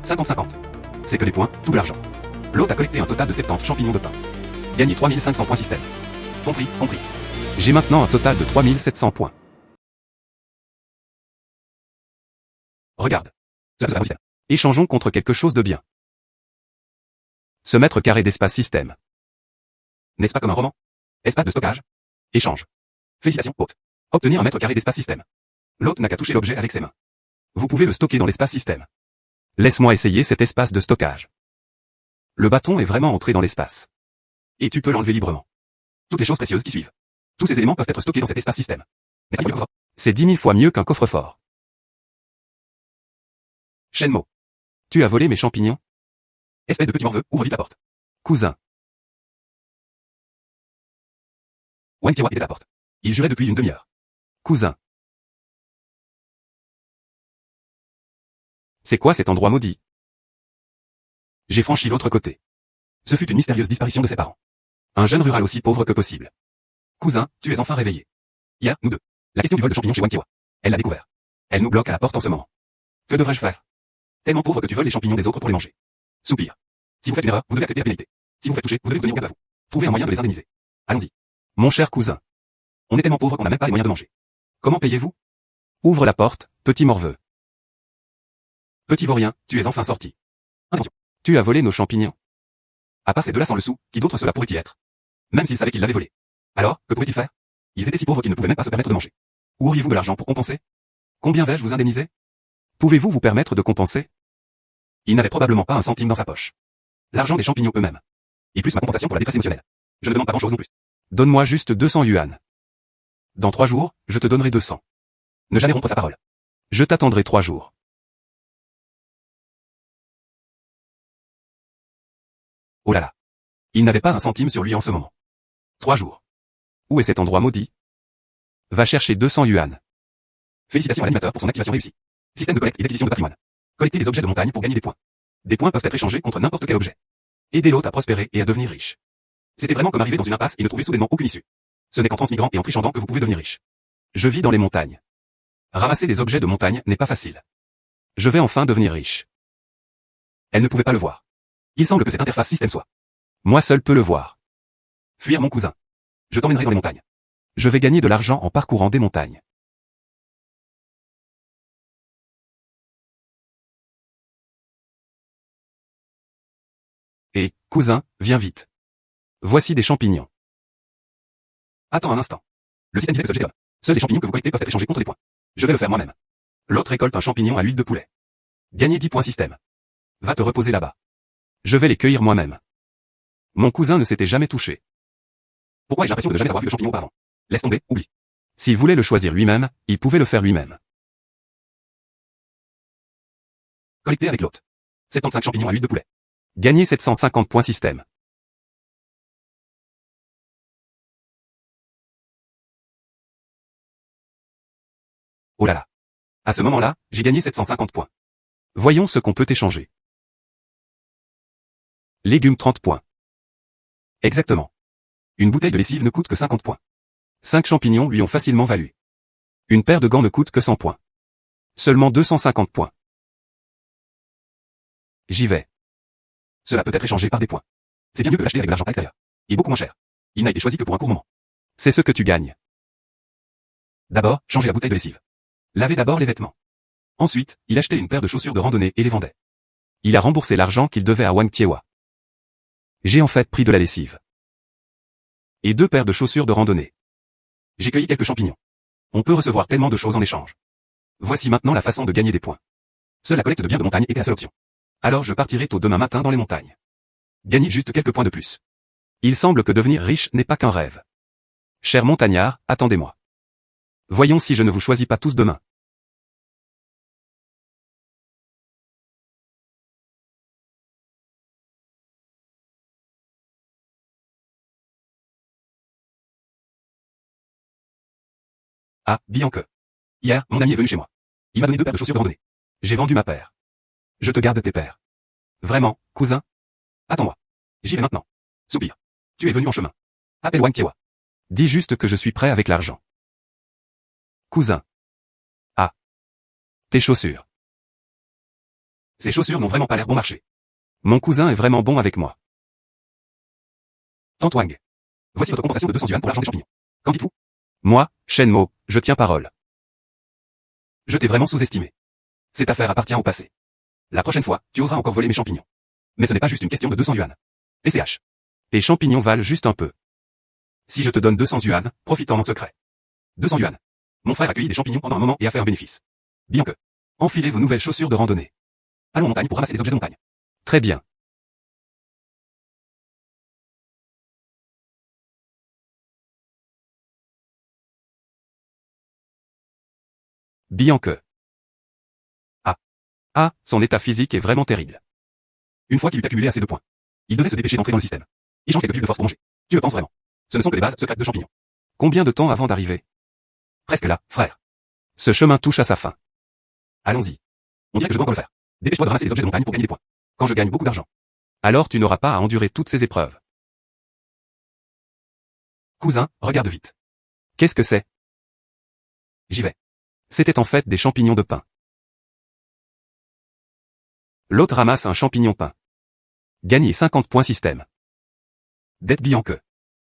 50-50. C'est que des points, tout de l'argent. L'hôte a collecté un total de 70 champignons de pain. Gagné 3500 points système. Compris, compris. J'ai maintenant un total de 3700 points. Regarde. Échangeons contre quelque chose de bien. Ce mètre carré d'espace système. N'est-ce pas comme un roman? Espace de stockage. Échange. Félicitations, hôte. Obtenir un mètre carré d'espace système. L'hôte n'a qu'à toucher l'objet avec ses mains. Vous pouvez le stocker dans l'espace système. Laisse-moi essayer cet espace de stockage. Le bâton est vraiment entré dans l'espace. Et tu peux l'enlever librement. Toutes les choses précieuses qui suivent. Tous ces éléments peuvent être stockés dans cet espace système. N'est-ce pas? C'est 10 000 fois mieux qu'un coffre-fort. Shenmue. Tu as volé mes champignons? Espèce de petit morveux, ouvre vite la porte. Cousin. Wang Tiewa était à la porte. Il jurait depuis une demi-heure. Cousin. C'est quoi cet endroit maudit? J'ai franchi l'autre côté. Ce fut une mystérieuse disparition de ses parents. Un jeune rural aussi pauvre que possible. Cousin, tu es enfin réveillé. Hier, nous deux. La question du vol de champignons chez Wang Tiewa. Elle l'a découvert. Elle nous bloque à la porte en ce moment. Que devrais-je faire? Tellement pauvre que tu voles les champignons des autres pour les manger. Soupir. Si vous faites une erreur, vous devez accepter la pénalité. Si vous faites toucher, vous devez vous tenir en garde à vous. Trouvez un moyen de les indemniser. Allons-y. Mon cher cousin. On est tellement pauvre qu'on n'a même pas les moyens de manger. Comment payez-vous? Ouvre la porte, petit morveux. Petit vaurien, tu es enfin sorti. Attention. Tu as volé nos champignons. À part ces deux-là sans le sou, qui d'autre cela pourrait-il être? Même s'il savait qu'il l'avait volé. Alors, que pourrait-il faire? Ils étaient si pauvres qu'ils ne pouvaient même pas se permettre de manger. Où auriez-vous de l'argent pour compenser? Combien vais-je vous indemniser? Pouvez-vous vous permettre de compenser? Il n'avait probablement pas un centime dans sa poche. L'argent des champignons eux-mêmes. Et plus ma compensation pour la détresse émotionnelle. Je ne demande pas grand-chose non plus. Donne-moi juste 200 yuan. Dans 3 jours, je te donnerai 200. Ne jamais rompre sa parole. Je t'attendrai 3 jours. Oh là là. Il n'avait pas un centime sur lui en ce moment. 3 jours. Où est cet endroit maudit? Va chercher 200 yuan. Félicitations à l'animateur pour son activation réussie. Système de collecte et d'acquisition de patrimoine. Collectez des objets de montagne pour gagner des points. Des points peuvent être échangés contre n'importe quel objet. Aider l'hôte à prospérer et à devenir riche. C'était vraiment comme arriver dans une impasse et ne trouver soudainement aucune issue. Ce n'est qu'en transmigrant et en trichant que vous pouvez devenir riche. Je vis dans les montagnes. Ramasser des objets de montagne n'est pas facile. Je vais enfin devenir riche. Elle ne pouvait pas le voir. Il semble que cette interface système soit. Moi seul peux le voir. Fuir mon cousin. Je t'emmènerai dans les montagnes. Je vais gagner de l'argent en parcourant des montagnes. Et, cousin, viens vite. Voici des champignons. Attends un instant. Le système disait que ce j'étais homme. Seuls les champignons que vous collectez peuvent être échangés contre des points. Je vais le faire moi-même. L'autre récolte un champignon à l'huile de poulet. Gagner 10 points système. Va te reposer là-bas. Je vais les cueillir moi-même. Mon cousin ne s'était jamais touché. Pourquoi ai-je l'impression de ne jamais avoir vu de champignon auparavant? Laisse tomber, oublie. S'il voulait le choisir lui-même, il pouvait le faire lui-même. Collecter avec l'hôte. 75 champignons à l'huile de poulet. Gagner 750 points système. Oh là là. À ce moment-là, j'ai gagné 750 points. Voyons ce qu'on peut échanger. Légumes 30 points. Exactement. Une bouteille de lessive ne coûte que 50 points. 5 champignons lui ont facilement valu. Une paire de gants ne coûte que 100 points. Seulement 250 points. J'y vais. Cela peut être échangé par des points. C'est bien mieux que l'acheter avec de l'argent extérieur. Et beaucoup moins cher. Il n'a été choisi que pour un court moment. C'est ce que tu gagnes. D'abord, changer la bouteille de lessive. Laver d'abord les vêtements. Ensuite, il achetait une paire de chaussures de randonnée et les vendait. Il a remboursé l'argent qu'il devait à Wang Tiewa. J'ai en fait pris de la lessive. Et 2 paires de chaussures de randonnée. J'ai cueilli quelques champignons. On peut recevoir tellement de choses en échange. Voici maintenant la façon de gagner des points. Seule la collecte de biens de montagne était la seule option. Alors je partirai tôt demain matin dans les montagnes. Gagner juste quelques points de plus. Il semble que devenir riche n'est pas qu'un rêve. Chers montagnards, attendez-moi. Voyons si je ne vous choisis pas tous demain. Ah, bien que. Hier, mon ami est venu chez moi. Il m'a donné 2 paires de chaussures de randonnée. J'ai vendu ma paire. Je te garde tes paires. Vraiment, cousin? Attends-moi. J'y vais maintenant. Soupir. Tu es venu en chemin. Appelle Wang Tiewa. Dis juste que je suis prêt avec l'argent. Cousin. Ah. Tes chaussures. Ces chaussures n'ont vraiment pas l'air bon marché. Mon cousin est vraiment bon avec moi. Tante Wang. Voici votre compensation de 200 yuan pour l'argent des champignons. Qu'en dites-vous? Moi, Shenmo, je tiens parole. Je t'ai vraiment sous-estimé. Cette affaire appartient au passé. La prochaine fois, tu oseras encore voler mes champignons. Mais ce n'est pas juste une question de 200 yuan. TCH. Tes champignons valent juste un peu. Si je te donne 200 yuan, profite-en en secret. 200 yuan. Mon frère a cueilli des champignons pendant un moment et a fait un bénéfice. Bien que. Enfilez vos nouvelles chaussures de randonnée. Allons en montagne pour ramasser des objets de montagne. Très bien. Bien que. Son état physique est vraiment terrible. Une fois qu'il eut accumulé assez de points, il devait se dépêcher d'entrer dans le système. Échange quelques pilules de force pour manger. Tu le penses vraiment? Ce ne sont que des bases secrètes de champignons. Combien de temps avant d'arriver? Presque là, frère. Ce chemin touche à sa fin. Allons-y. On dirait que je dois encore le faire. Dépêche-toi de ramasser des objets de montagne pour gagner des points. Quand je gagne beaucoup d'argent. Alors tu n'auras pas à endurer toutes ces épreuves. Cousin, regarde vite. Qu'est-ce que c'est? J'y vais. C'était en fait des champignons de pin. L'autre ramasse un champignon peint. Gagner 50 points système. Dette bien que.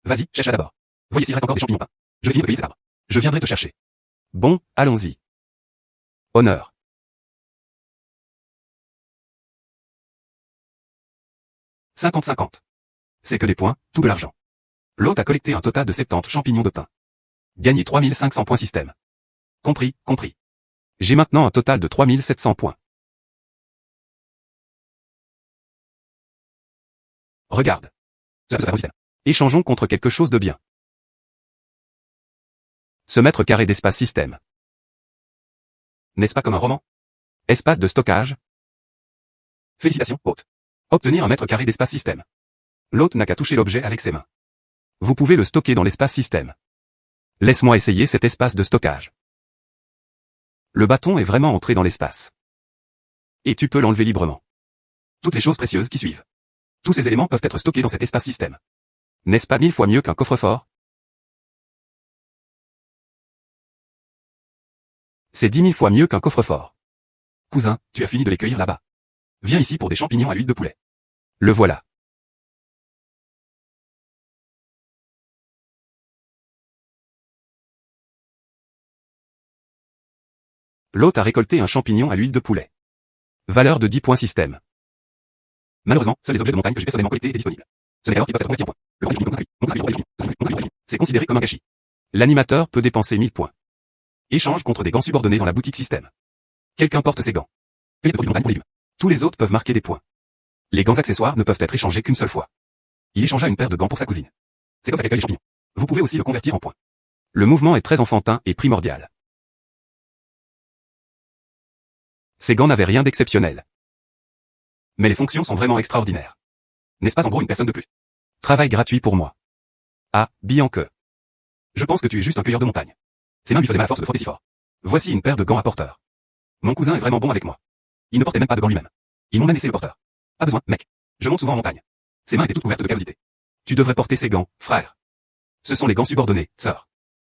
Vas-y, cherche-la d'abord. Voyez s'il reste encore des champignons peints. Je vais finir de cueillir cet arbre. Je viendrai te chercher. Bon, allons-y. Honneur. « 50-50. C'est que des points, tout de l'argent. L'hôte a collecté un total de 70 champignons de pin. Gagné 3500 points système. Compris, compris. J'ai maintenant un total de 3700 points. Regarde. Ça peut se faire au système. Échangeons contre quelque chose de bien. Ce mètre carré d'espace système. N'est-ce pas comme un roman? Espace de stockage. Félicitations, hôte. Obtenir un mètre carré d'espace système. L'hôte n'a qu'à toucher l'objet avec ses mains. Vous pouvez le stocker dans l'espace système. Laisse-moi essayer cet espace de stockage. Le bâton est vraiment entré dans l'espace. Et tu peux l'enlever librement. Toutes les choses précieuses qui suivent. Tous ces éléments peuvent être stockés dans cet espace système. N'est-ce pas 1000 fois mieux qu'un coffre-fort? C'est 10 000 fois mieux qu'un coffre-fort. Cousin, tu as fini de les cueillir là-bas. Viens ici pour des champignons à l'huile de poulet. Le voilà. L'hôte a récolté un champignon à l'huile de poulet. Valeur de 10 points système. Malheureusement, seuls les objets de montagne que j'ai personnellement collectés étaient disponibles. Ce n'est qu'alors qu'ils peuvent être convertis en points. Le grand champignon c'est considéré comme un gâchis. L'animateur peut dépenser 1000 points. Échange contre des gants subordonnés dans la boutique système. Quelqu'un porte ses gants. Cueillette de produits de montagne pour légumes. Tous les autres peuvent marquer des points. Les gants accessoires ne peuvent être échangés qu'une seule fois. Il échangea une paire de gants pour sa cousine. C'est comme ça qu'elle cueille les champignons. Vous pouvez aussi le convertir en points. Le mouvement est très enfantin et primordial. Ces gants n'avaient rien d'exceptionnel. Mais les fonctions sont vraiment extraordinaires. N'est-ce pas en gros une personne de plus? Travail gratuit pour moi. Ah, bien que. Je pense que tu es juste un cueilleur de montagne. Ses mains lui faisaient mal à force de frotter si fort. Voici une paire de gants à porteur. Mon cousin est vraiment bon avec moi. Il ne portait même pas de gants lui-même. Ils m'ont même laissé le porteur. Pas besoin, mec. Je monte souvent en montagne. Ses mains étaient toutes couvertes de callosité. Tu devrais porter ces gants, frère. Ce sont les gants subordonnés, sœur.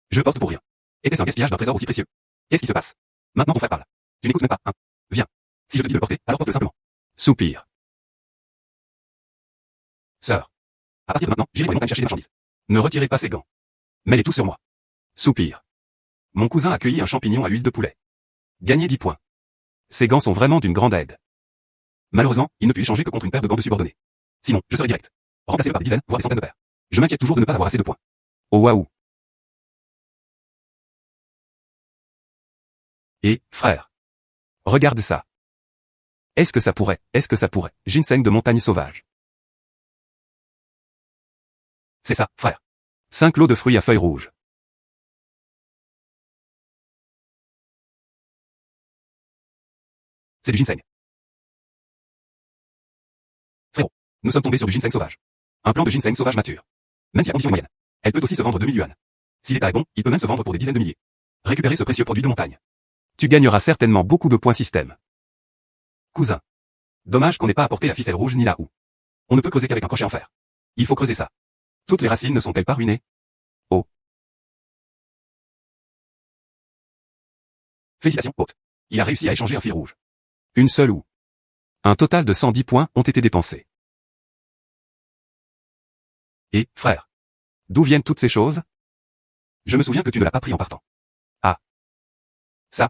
Je porte pour rien. Était-ce un gaspillage d'un trésor aussi précieux? Qu'est-ce qui se passe? Maintenant ton frère parle. Tu n'écoutes même pas, hein? Viens. Si je te dis de le porter, alors porte-le simplement. Soupir. Sœur. À partir de maintenant, j'irai dans les montagnes chercher des marchandises. Ne retirez pas ces gants. Mets-les tous sur moi. Soupir. Mon cousin a cueilli un champignon à l'huile de poulet. Gagné 10 points. Ces gants sont vraiment d'une grande aide. Malheureusement, il ne peut échanger que contre une paire de gants de subordonnés. Sinon, je serai direct. Remplacez-le par des dizaines, voire des centaines de paires. Je m'inquiète toujours de ne pas avoir assez de points. Oh waouh. Et, frère. Regarde ça. Est-ce que ça pourrait, ginseng de montagne sauvage. C'est ça, frère. 5 lots de fruits à feuilles rouges. C'est du ginseng. Frérot, nous sommes tombés sur du ginseng sauvage. Un plant de ginseng sauvage mature. Même si la condition est moyenne. Elle peut aussi se vendre 2000 yuan. Si l'état est bon, il peut même se vendre pour des dizaines de milliers. Récupérez ce précieux produit de montagne. Tu gagneras certainement beaucoup de points système. Cousin. Dommage qu'on n'ait pas apporté la ficelle rouge ni la houe. On ne peut creuser qu'avec un crochet en fer. Il faut creuser ça. Toutes les racines ne sont-elles pas ruinées? Oh. Félicitations, hôte. Il a réussi à échanger un fil rouge. Une seule houe. Un total de 110 points ont été dépensés. Et, frère, d'où viennent toutes ces choses? Je me souviens que tu ne l'as pas pris en partant. Ah. Ça.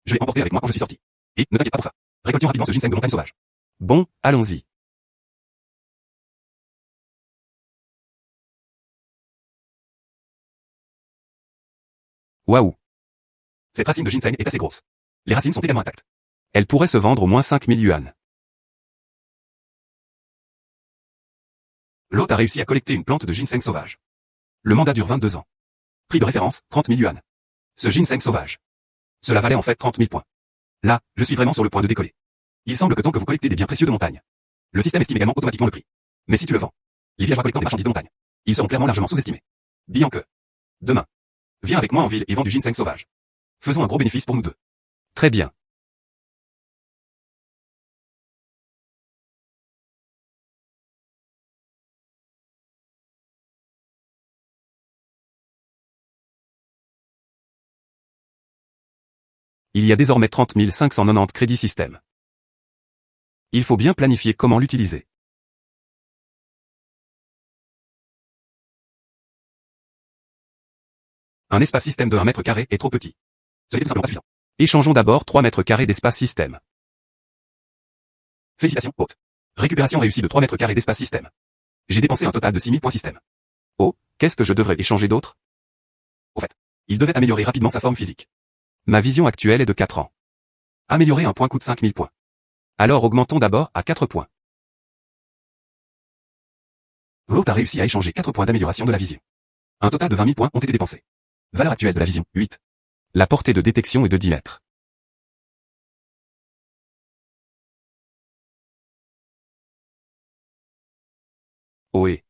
Je l'ai emporté avec moi quand je suis sorti. Et, ne t'inquiète pas pour ça. Récoltions rapidement ce ginseng de montagne sauvage. Bon, allons-y. Waouh. Cette racine de ginseng est assez grosse. Les racines sont également intactes. Elle pourrait se vendre au moins 5000 yuan. L'hôte a réussi à collecter une plante de ginseng sauvage. Le mandat dure 22 ans. Prix de référence, 30 000 yuan. Ce ginseng sauvage. Cela valait en fait 30 000 points. Là, je suis vraiment sur le point de décoller. Il semble que tant que vous collectez des biens précieux de montagne, le système estime également automatiquement le prix. Mais si tu le vends, les villageois collectant des marchandises de montagne, ils seront clairement largement sous-estimés. Bien que. Demain. Viens avec moi en ville et vends du ginseng sauvage. Faisons un gros bénéfice pour nous deux. Très bien. Il y a désormais 30 590 crédits système. Il faut bien planifier comment l'utiliser. Un espace système de 1 mètre carré est trop petit. Ce n'est tout simplement pas suffisant. Échangeons d'abord 3 mètres carrés d'espace système. Félicitations, hôte. Récupération réussie de 3 mètres carrés d'espace système. J'ai dépensé un total de 6000 points système. Oh, qu'est-ce que je devrais échanger d'autre? Au fait, il devait améliorer rapidement sa forme physique. Ma vision actuelle est de 4 ans. Améliorer un point coûte 5000 points. Alors augmentons d'abord à 4 points. L'hôte a réussi à échanger 4 points d'amélioration de la vision. Un total de 20 000 points ont été dépensés. Valeur actuelle de la vision, 8. La portée de détection est de 10 mètres. Ohé.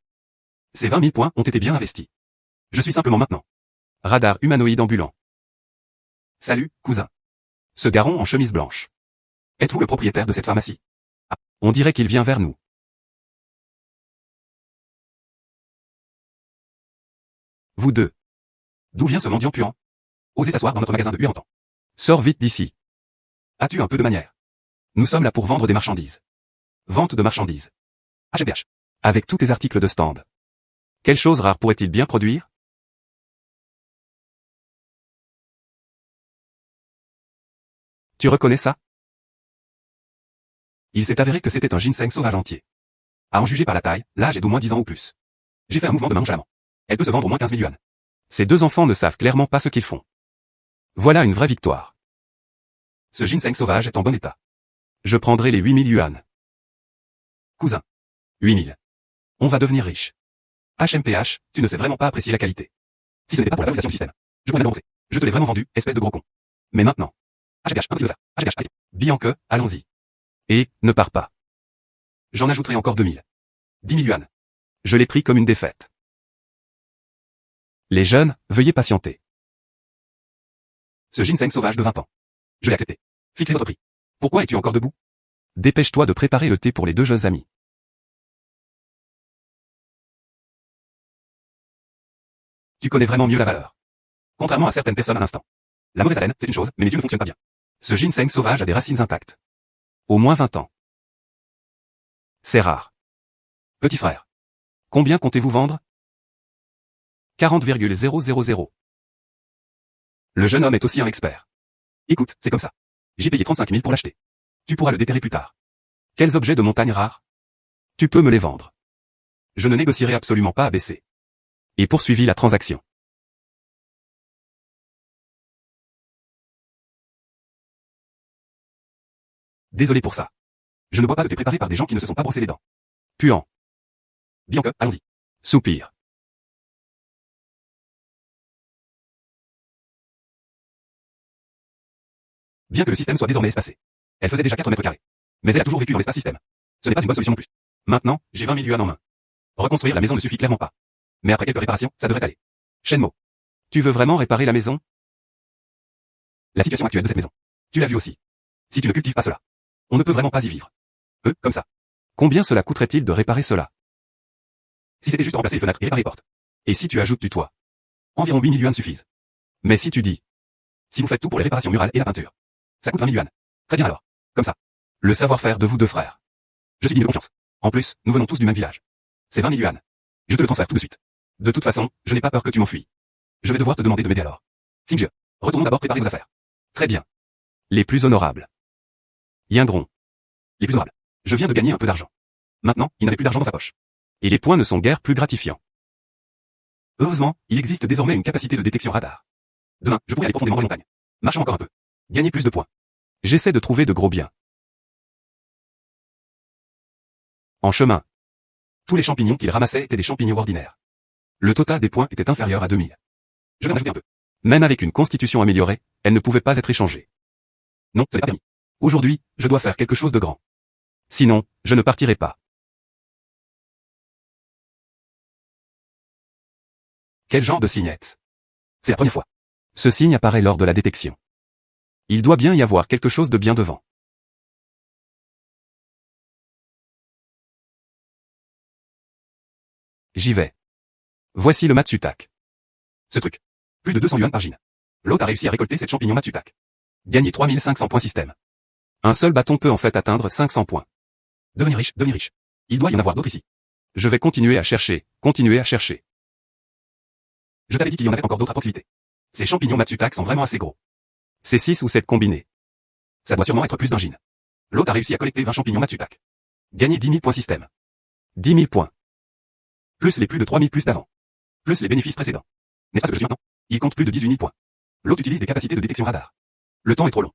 Ces 20 000 points ont été bien investis. Je suis simplement maintenant. Radar humanoïde ambulant. Salut, cousin. Ce garçon en chemise blanche. Êtes-vous le propriétaire de cette pharmacie? Ah, on dirait qu'il vient vers nous. Vous deux. D'où vient ce mendiant puant? Osez s'asseoir dans notre magasin de huantan. Sors vite d'ici. As-tu un peu de manière? Nous sommes là pour vendre des marchandises. Vente de marchandises. HMPH. Avec tous tes articles de stand. Quelle chose rare pourrait-il bien produire? Tu reconnais ça? Il s'est avéré que c'était un ginseng sauvage entier. À en juger par la taille, l'âge est d'au moins 10 ans ou plus. J'ai fait un mouvement de main nonchalamment. Elle peut se vendre au moins 15 000 yuan. Ces deux enfants ne savent clairement pas ce qu'ils font. Voilà une vraie victoire. Ce ginseng sauvage est en bon état. Je prendrai les 8000 yuan. Cousin. 8000. On va devenir riche. HMPH, tu ne sais vraiment pas apprécier la qualité. Si ce n'était pas pour la valorisation du système, je pourrais l'annoncer. Je te l'ai vraiment vendu, espèce de gros con. Mais maintenant. HMPH, ainsi le faire. HMPH, allez. Bien que, allons-y. Et, ne pars pas. J'en ajouterai encore 2000. 10 000 yuan. Je l'ai pris comme une défaite. Les jeunes, veuillez patienter. Ce ginseng sauvage de 20 ans. Je l'ai accepté. Fixez votre prix. Pourquoi es-tu encore debout? Dépêche-toi de préparer le thé pour les deux jeunes amis. Tu connais vraiment mieux la valeur. Contrairement à certaines personnes à l'instant. La mauvaise haleine, c'est une chose, mais mes yeux ne fonctionnent pas bien. Ce ginseng sauvage a des racines intactes. Au moins 20 ans. C'est rare. Petit frère. Combien comptez-vous vendre? 40,000. Le jeune homme est aussi un expert. Écoute, c'est comme ça. J'ai payé 35 000 pour l'acheter. Tu pourras le déterrer plus tard. Quels objets de montagne rares? Tu peux me les vendre. Je ne négocierai absolument pas à baisser. Et poursuivis la transaction. Désolé pour ça. Je ne bois pas de thé préparé par des gens qui ne se sont pas brossés les dents. Puant. Bien que, allons-y. Soupir. Bien que le système soit désormais espacé. Elle faisait déjà 4 mètres carrés. Mais elle a toujours vécu dans l'espace système. Ce n'est pas une bonne solution non plus. Maintenant, j'ai 20 000 yuan en main. Reconstruire la maison ne suffit clairement pas. Mais après quelques réparations, ça devrait aller. Shenmo. Tu veux vraiment réparer la maison? La situation actuelle de cette maison. Tu l'as vu aussi. Si tu ne cultives pas cela, on ne peut vraiment pas y vivre. Comme ça. Combien cela coûterait-il de réparer cela? Si c'était juste remplacer les fenêtres et réparer les portes. Et si tu ajoutes du toit? Environ 8 000 yuan suffisent. Mais si tu dis, si vous faites tout pour les réparations murales et la peinture, ça coûte 20 000 yuan. Très bien alors. Comme ça. Le savoir-faire de vous deux frères. Je suis digne de confiance. En plus, nous venons tous du même village. C'est 20 000 yuan. Je te le transfère tout de suite. De toute façon, je n'ai pas peur que tu m'enfuis. Je vais devoir te demander de m'aider alors. Xingje, retournons d'abord préparer vos affaires. Très bien. Les plus honorables. Yingdrong. Les plus honorables. Je viens de gagner un peu d'argent. Maintenant, il n'avait plus d'argent dans sa poche. Et les points ne sont guère plus gratifiants. Heureusement, il existe désormais une capacité de détection radar. Demain, je pourrai aller profondément dans les montagnes. Marchons encore un peu. Gagner plus de points. J'essaie de trouver de gros biens. En chemin. Tous les champignons qu'il ramassait étaient des champignons ordinaires. Le total des points était inférieur à 2000. Je vais en ajouter un peu. Même avec une constitution améliorée, elle ne pouvait pas être échangée. Non, ce n'est pas permis. Aujourd'hui, je dois faire quelque chose de grand. Sinon, je ne partirai pas. Quel genre de signe est-ce? C'est la première fois. Ce signe apparaît lors de la détection. Il doit bien y avoir quelque chose de bien devant. J'y vais. Voici le Matsutak. Ce truc. Plus de 200 yuan par gine. L'autre a réussi à récolter cette champignon Matsutak. Gagner 3500 points système. Un seul bâton peut en fait atteindre 500 points. Devenir riche, devenir riche. Il doit y en avoir d'autres ici. Je vais continuer à chercher, continuer à chercher. Je t'avais dit qu'il y en avait encore d'autres à proximité. Ces champignons Matsutak sont vraiment assez gros. C'est 6 ou 7 combinés. Ça doit sûrement être plus d'un gine. L'autre a réussi à collecter 20 champignons Matsutak. Gagner 10 000 points système. 10 000 points. Plus les plus de 3 000 plus d'avant. Plus les bénéfices précédents. N'est-ce pas ce que je suis maintenant? Il compte plus de 18 000 points. L'autre utilise des capacités de détection radar. Le temps est trop long.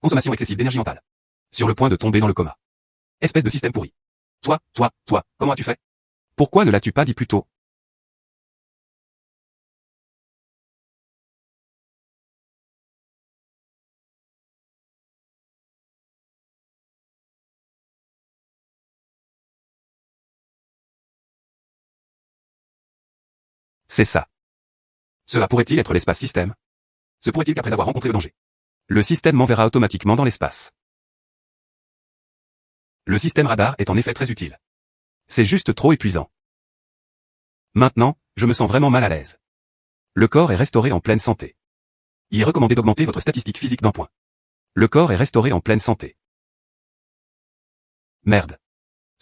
Consommation excessive d'énergie mentale. Sur le point de tomber dans le coma. Espèce de système pourri. Toi, comment as-tu fait? Pourquoi ne l'as-tu pas dit plus tôt? C'est ça. Cela pourrait-il être l'espace système? Se pourrait-il qu'après avoir rencontré le danger, le système m'enverra automatiquement dans l'espace? Le système radar est en effet très utile. C'est juste trop épuisant. Maintenant, je me sens vraiment mal à l'aise. Le corps est restauré en pleine santé. Il est recommandé d'augmenter votre statistique physique d'un point. Le corps est restauré en pleine santé. Merde.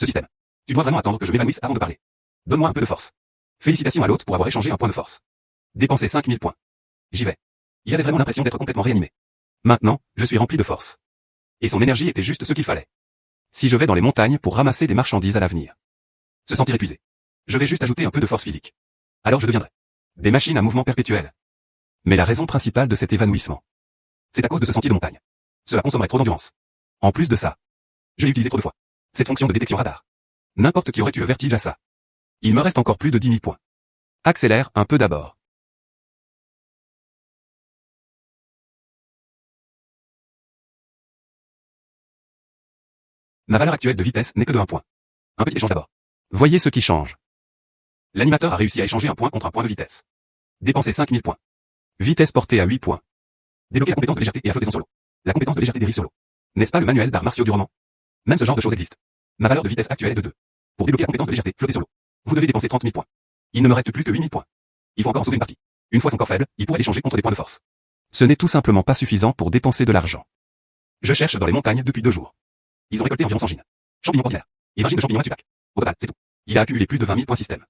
Ce système. Tu dois vraiment attendre que je m'évanouisse avant de parler. Donne-moi un peu de force. Félicitations à l'hôte pour avoir échangé un point de force. Dépenser 5000 points. J'y vais. Il avait vraiment l'impression d'être complètement réanimé. Maintenant, je suis rempli de force. Et son énergie était juste ce qu'il fallait. Si je vais dans les montagnes pour ramasser des marchandises à l'avenir. Se sentir épuisé. Je vais juste ajouter un peu de force physique. Alors je deviendrai des machines à mouvement perpétuel. Mais la raison principale de cet évanouissement, c'est à cause de ce sentier de montagne. Cela consommerait trop d'endurance. En plus de ça, je l'ai utilisé trop de fois. Cette fonction de détection radar. N'importe qui aurait eu le vertige à ça. Il me reste encore plus de 10 000 points. Accélère un peu d'abord. Ma valeur actuelle de vitesse n'est que de 1 point. Un petit échange d'abord. Voyez ce qui change. L'animateur a réussi à échanger un point contre un point de vitesse. Dépenser 5000 points. Vitesse portée à 8 points. Débloquer la compétence de légèreté et à flotter en solo. La compétence de légèreté dérive solo. N'est-ce pas le manuel d'arts martiaux du roman? Même ce genre de choses existe. Ma valeur de vitesse actuelle est de 2. Pour débloquer la compétence de légèreté, flotter solo. Vous devez dépenser 30 000 points. Il ne me reste plus que 8 000 points. Il faut encore en sauver une partie. Une fois son corps faible, il pourrait l'échanger contre des points de force. Ce n'est tout simplement pas suffisant pour dépenser de l'argent. Je cherche dans les montagnes depuis 2 jours. Ils ont récolté environ 100 gines. Champignons ordinaires. Et 20 gines de champignons Matsutak. Au total, c'est tout. Il a accumulé plus de 20 000 points système.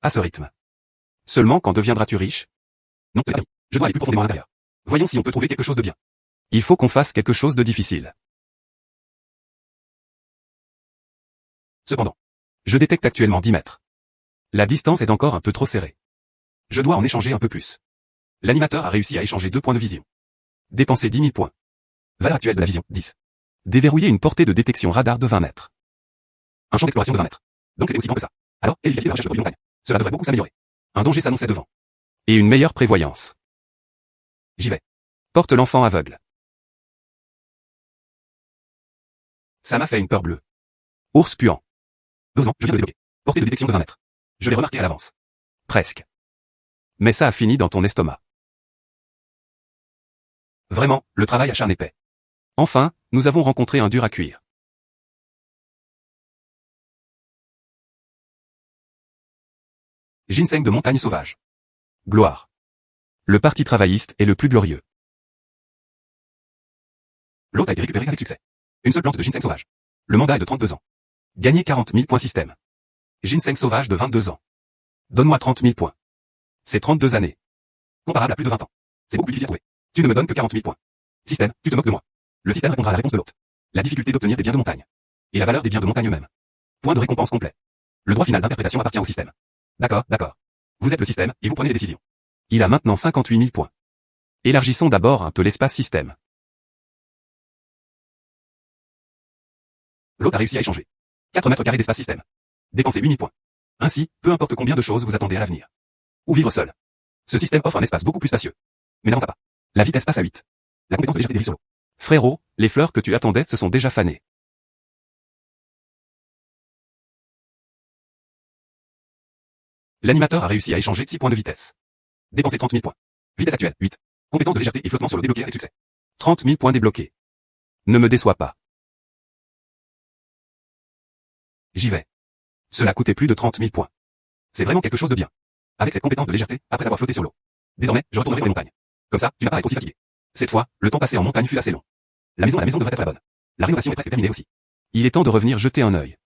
À ce rythme. Seulement quand deviendras-tu riche? Non, c'est pas permis. Je dois aller plus profondément à l'intérieur. Voyons si on peut trouver quelque chose de bien. Il faut qu'on fasse quelque chose de difficile. Cependant, je détecte actuellement 10 mètres. La distance est encore un peu trop serrée. Je dois en échanger un peu plus. L'animateur a réussi à échanger 2 points de vision. Dépenser 10 000 points. Valeur actuelle de la vision, 10. Déverrouiller une portée de détection radar de 20 mètres. Un champ d'exploration de 20 mètres. Donc c'était aussi grand que ça. Alors, éviter la recherche de produits montagne. Cela devrait beaucoup s'améliorer. Un danger s'annonçait devant. Et une meilleure prévoyance. J'y vais. Porte l'enfant aveugle. Ça m'a fait une peur bleue. Ours puant. Heureusement, je viens de débloquer. Portée de détection de 20 mètres. Je l'ai remarqué à l'avance. Presque. Mais ça a fini dans ton estomac. Vraiment, le travail acharné paie. Enfin, nous avons rencontré un dur à cuire. Ginseng de montagne sauvage. Gloire. Le parti travailliste est le plus glorieux. L'autre a été récupéré avec succès. Une seule plante de ginseng sauvage. Le mandat est de 32 ans. Gagner 40 000 points système. Ginseng sauvage de 22 ans. Donne-moi 30 000 points. C'est 32 années. Comparable à plus de 20 ans. C'est beaucoup plus difficile à trouver. Tu ne me donnes que 40 000 points. Système, tu te moques de moi. Le système répondra à la réponse de l'hôte. La difficulté d'obtenir des biens de montagne. Et la valeur des biens de montagne eux-mêmes. Point de récompense complet. Le droit final d'interprétation appartient au système. D'accord, d'accord. Vous êtes le système, et vous prenez les décisions. Il a maintenant 58 000 points. Élargissons d'abord un peu l'espace système. L'hôte a réussi à échanger 4 mètres carrés d'espace système. Dépensez 8 000 points. Ainsi, peu importe combien de choses vous attendez à l'avenir. Ou vivre seul. Ce système offre un espace beaucoup plus spacieux. Mais n'avance pas. La vitesse passe à 8. La compétence de légèreté dérive sur l'eau. Frérot, les fleurs que tu attendais se sont déjà fanées. L'animateur a réussi à échanger 6 points de vitesse. Dépensez 30 000 points. Vitesse actuelle, 8. Compétence de légèreté et flottement sur l'eau débloquée avec succès. 30 000 points débloqués. Ne me déçois pas. J'y vais. Cela coûtait plus de 30 000 points. C'est vraiment quelque chose de bien. Avec cette compétence de légèreté, après avoir flotté sur l'eau. Désormais, je retournerai dans les montagnes. Comme ça, tu n'as pas à être aussi fatigué. Cette fois, le temps passé en montagne fut assez long. La maison devrait être la bonne. La rénovation est presque terminée aussi. Il est temps de revenir jeter un œil.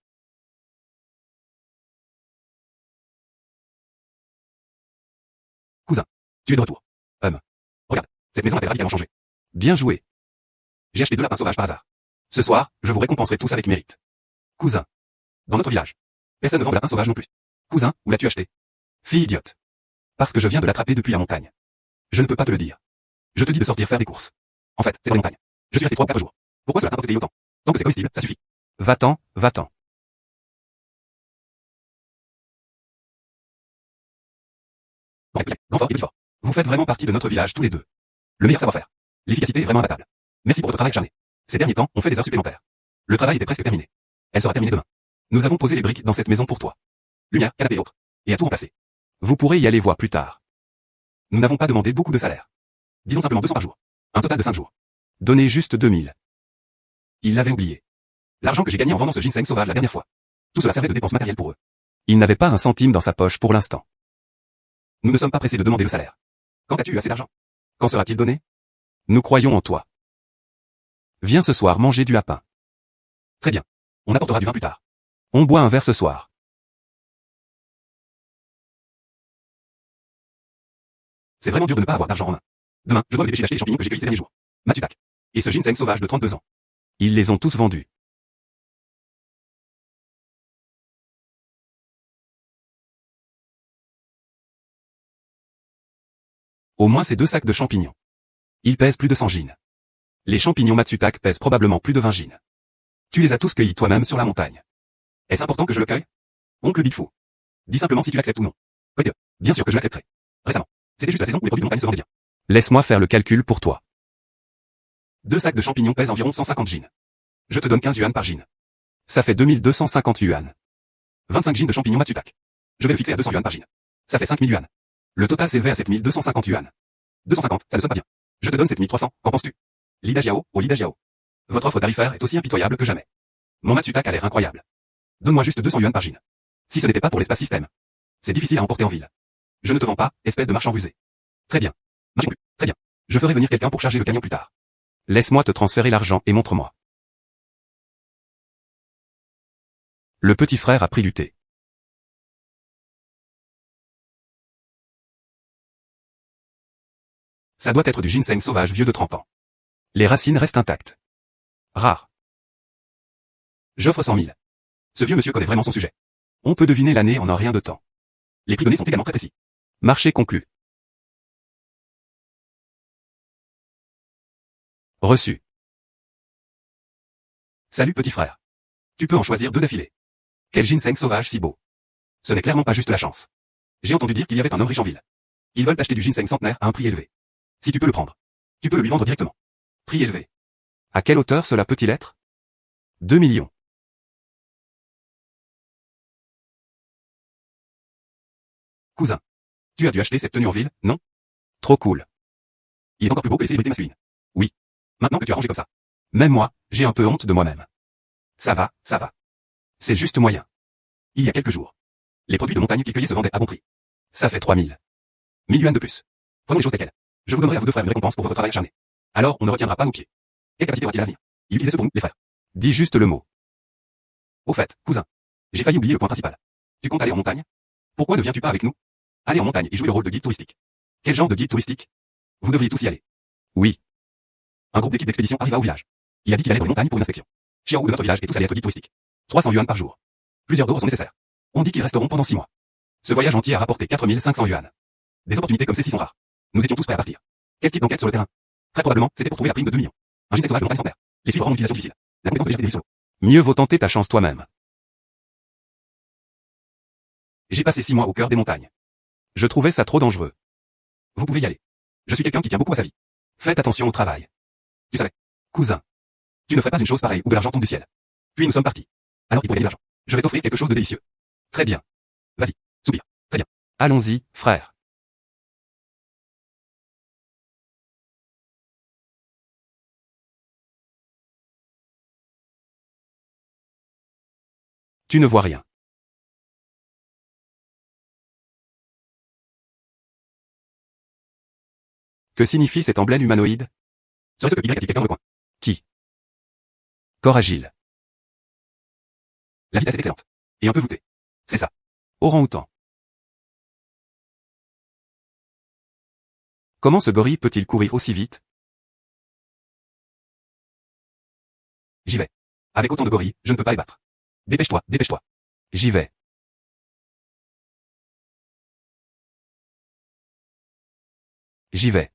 Cousin, tu es de retour. Regarde, cette maison a-t-elle radicalement changé. Bien joué. J'ai acheté 2 lapins sauvages par hasard. Ce soir, je vous récompenserai tous avec mérite. Cousin. Dans notre village. Personne ne vend de lapins sauvages non plus. Cousin, où l'as-tu acheté? Fille idiote. Parce que je viens de l'attraper depuis la montagne. Je ne peux pas te le dire. Je te dis de sortir faire des courses. En fait, c'est dans les montagnes. Je suis resté 3 ou 4 jours. Pourquoi cela t'a coûté autant? Tant que c'est comestible, ça suffit. Va-t'en, va-t'en. Grand fort et petit fort. Vous faites vraiment partie de notre village tous les deux. Le meilleur savoir-faire. L'efficacité est vraiment imbattable. Merci pour votre travail acharné. Ces derniers temps, on fait des heures supplémentaires. Le travail était presque terminé. Elle sera terminée demain. Nous avons posé les briques dans cette maison pour toi. Lumière, canapé et autres. Et à tout remplacer. Vous pourrez y aller voir plus tard. Nous n'avons pas demandé beaucoup de salaire. Disons simplement 200 par jour. Un total de 5 jours. Donnez juste 2000. Il l'avait oublié. L'argent que j'ai gagné en vendant ce ginseng sauvage la dernière fois. Tout cela servait de dépenses matérielles pour eux. Il n'avait pas un centime dans sa poche pour l'instant. Nous ne sommes pas pressés de demander le salaire. Quand as-tu eu assez d'argent? Quand sera-t-il donné? Nous croyons en toi. Viens ce soir manger du lapin. Très bien. On apportera du vin plus tard. On boit un verre ce soir. C'est vraiment dur de ne pas avoir d'argent en main. Demain, je dois me dépêcher d'acheter les champignons que j'ai cueillis ces derniers jours. Matsutak. Et ce ginseng sauvage de 32 ans. Ils les ont tous vendus. Au moins ces 2 sacs de champignons. Ils pèsent plus de 100 gines. Les champignons Matsutak pèsent probablement plus de 20 gines. Tu les as tous cueillis toi-même sur la montagne. Est-ce important que je le cueille? Oncle Bigfou. Dis simplement si tu l'acceptes ou non. Codez-le. Bien sûr que je l'accepterai. Récemment. C'était juste la saison où les produits de montagne se vendaient bien. Laisse-moi faire le calcul pour toi. 2 sacs de champignons pèsent environ 150 gines. Je te donne 15 yuan par gine. Ça fait 2250 yuan. 25 gines de champignons Matsutak. Je vais le fixer à 200 yuan par gine. Ça fait 5000 yuan. Le total s'élevait à 7250 yuan. 250, ça ne sonne pas bien. Je te donne 7300, qu'en penses-tu? Lida Jiao, oh Lida Jiao. Votre offre tarifaire est aussi impitoyable que jamais. Mon Matsutak a l'air incroyable. Donne-moi juste 200 yuan par gine. Si ce n'était pas pour l'espace système. C'est difficile à emporter en ville. Je ne te vends pas, espèce de marchand rusé. Très bien. Marchand plus. Très bien. Je ferai venir quelqu'un pour charger le camion plus tard. Laisse-moi te transférer l'argent et montre-moi. Le petit frère a pris du thé. Ça doit être du ginseng sauvage vieux de 30 ans. Les racines restent intactes. Rare. J'offre 100 000. Ce vieux monsieur connaît vraiment son sujet. On peut deviner l'année en un rien de temps. Les prix donnés sont également très précis. Marché conclu. Reçu. Salut petit frère. Tu peux en choisir 2 d'affilée. Quel ginseng sauvage si beau. Ce n'est clairement pas juste la chance. J'ai entendu dire qu'il y avait un homme riche en ville. Ils veulent acheter du ginseng centenaire à un prix élevé. Si tu peux le prendre, tu peux le lui vendre directement. Prix élevé. À quelle hauteur cela peut-il être? 2 millions. Cousin. Tu as dû acheter cette tenue en ville, non? Trop cool. Il est encore plus beau que les célébrités masculines. Oui. Maintenant que tu as rangé comme ça. Même moi, j'ai un peu honte de moi-même. Ça va, ça va. C'est juste moyen. Il y a quelques jours. Les produits de montagne qu'il cueillait se vendaient à bon prix. Ça fait 3000. 1000 yuan de plus. Prenons les choses telles quelles. Je vous donnerai à vous 2 frères une récompense pour votre travail acharné. Alors on ne retiendra pas nos pieds. Quelle capacité aura-t-il à l'avenir? Il utilisait ce pour nous, les frères. Dis juste le mot. Au fait, cousin. J'ai failli oublier le point principal. Tu comptes aller en montagne? Pourquoi ne viens-tu pas avec nous? Aller en montagne et jouer le rôle de guide touristique. Quel genre de guide touristique? Vous devriez tous y aller. Oui. Un groupe d'équipe d'expédition arriva au village. Il a dit qu'il allait dans les montagnes pour une inspection. Xiao de notre village est tous allés être guide touristique. 300 yuan par jour. Plusieurs doses sont nécessaires. On dit qu'ils resteront pendant 6 mois. Ce voyage entier a rapporté 4500 yuan. Des opportunités comme celles-ci sont rares. Nous étions tous prêts à partir. Quel type d'enquête sur le terrain? Très probablement, c'était pour trouver la prime de 2 millions. Un gilet sauvage de montagne sans père. Les suivre rend l'utilisation difficile. La compétence de légèreté des solo. Mieux vaut tenter ta chance toi-même. J'ai passé 6 mois au cœur des montagnes. Je trouvais ça trop dangereux. Vous pouvez y aller. Je suis quelqu'un qui tient beaucoup à sa vie. Faites attention au travail. Tu savais, cousin, tu ne ferais pas une chose pareille où de l'argent tombe du ciel. Puis nous sommes partis. Alors il pourrait y avoir de l'argent. Je vais t'offrir quelque chose de délicieux. Très bien. Vas-y, soupire. Très bien. Allons-y, frère. Tu ne vois rien. Que signifie cet emblème humanoïde? Serait-ce que Y a-t-il quelqu'un dans le coin? Qui? Corps agile. La vitesse est excellente. Et un peu voûtée. C'est ça. Orang-outan. Comment ce gorille peut-il courir aussi vite? J'y vais. Avec autant de gorilles, je ne peux pas les battre. Dépêche-toi, dépêche-toi. J'y vais. J'y vais.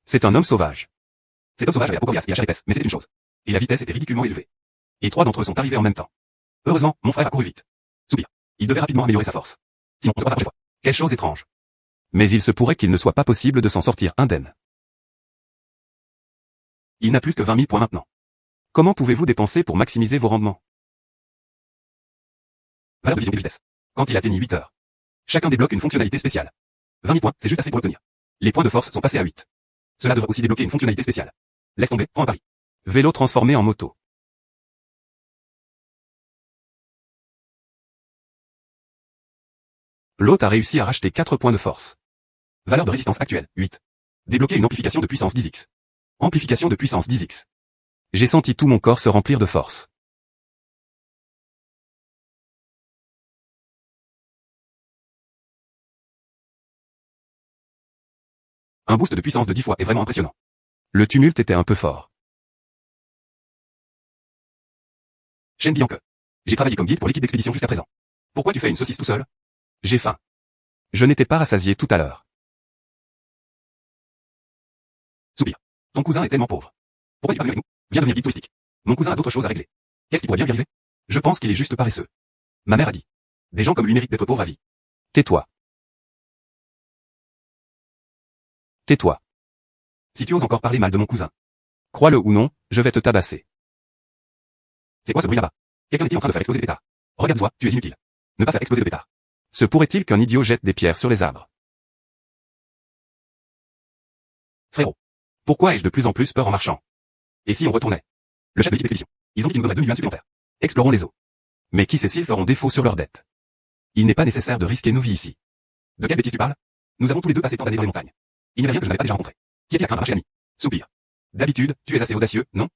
C'est un homme sauvage. Cet homme sauvage avait la peau coriace et la chair épaisse, mais c'était une chose. Et la vitesse était ridiculement élevée. Et 3 d'entre eux sont arrivés en même temps. Heureusement, mon frère a couru vite. Soupir. Il devait rapidement améliorer sa force. Sinon, on se croise la prochaine fois. Quelle chose étrange. Mais il se pourrait qu'il ne soit pas possible de s'en sortir indemne. Il n'a plus que 20 000 points maintenant. Comment pouvez-vous dépenser pour maximiser vos rendements? Valeur de vision et de vitesse. Quand il atteignit 8 heures. Chacun débloque une fonctionnalité spéciale. 20 000 points, c'est juste assez pour l'obtenir. Les points de force sont passés à 8. Cela devrait aussi débloquer une fonctionnalité spéciale. Laisse tomber, prends un pari. Vélo transformé en moto. L'hôte a réussi à racheter 4 points de force. Valeur de résistance actuelle, 8. Débloquer une amplification de puissance 10x. Amplification de puissance 10x. J'ai senti tout mon corps se remplir de force. Un boost de puissance de 10 fois est vraiment impressionnant. Le tumulte était un peu fort. Shen Bianque. J'ai travaillé comme guide pour l'équipe d'expédition jusqu'à présent. Pourquoi tu fais une saucisse tout seul? J'ai faim. Je n'étais pas rassasié tout à l'heure. Soupir. Ton cousin est tellement pauvre. Pourquoi tu pas venu avec nous? Viens devenir guide touristique. Mon cousin a d'autres choses à régler. Qu'est-ce qui pourrait bien lui arriver? Je pense qu'il est juste paresseux. Ma mère a dit. Des gens comme lui méritent d'être pauvres à vie. Tais-toi. Tais-toi. Si tu oses encore parler mal de mon cousin. Crois-le ou non, je vais te tabasser. C'est quoi ce bruit là-bas? Quelqu'un est-il en train de faire exploser le pétard? Regarde-toi, tu es inutile. Ne pas faire exploser le pétard. Se pourrait-il qu'un idiot jette des pierres sur les arbres? Frérot. Pourquoi ai-je de plus en plus peur en marchant? Et si on retournait? Le chef de l'équipe d'expédition. Ils ont dit qu'ils nous donneraient 2 yuan supplémentaires. Explorons les eaux. Mais qui sait s'ils feront défaut sur leurs dettes? Il n'est pas nécessaire de risquer nos vies ici. De quelle bêtise tu parles? Nous avons tous les deux passé tant d'années dans les montagnes. Il n'y avait rien que je n'avais pas déjà rencontré. Qui est-il à craindre arracher l'ami? Soupir. D'habitude, tu es assez audacieux, non?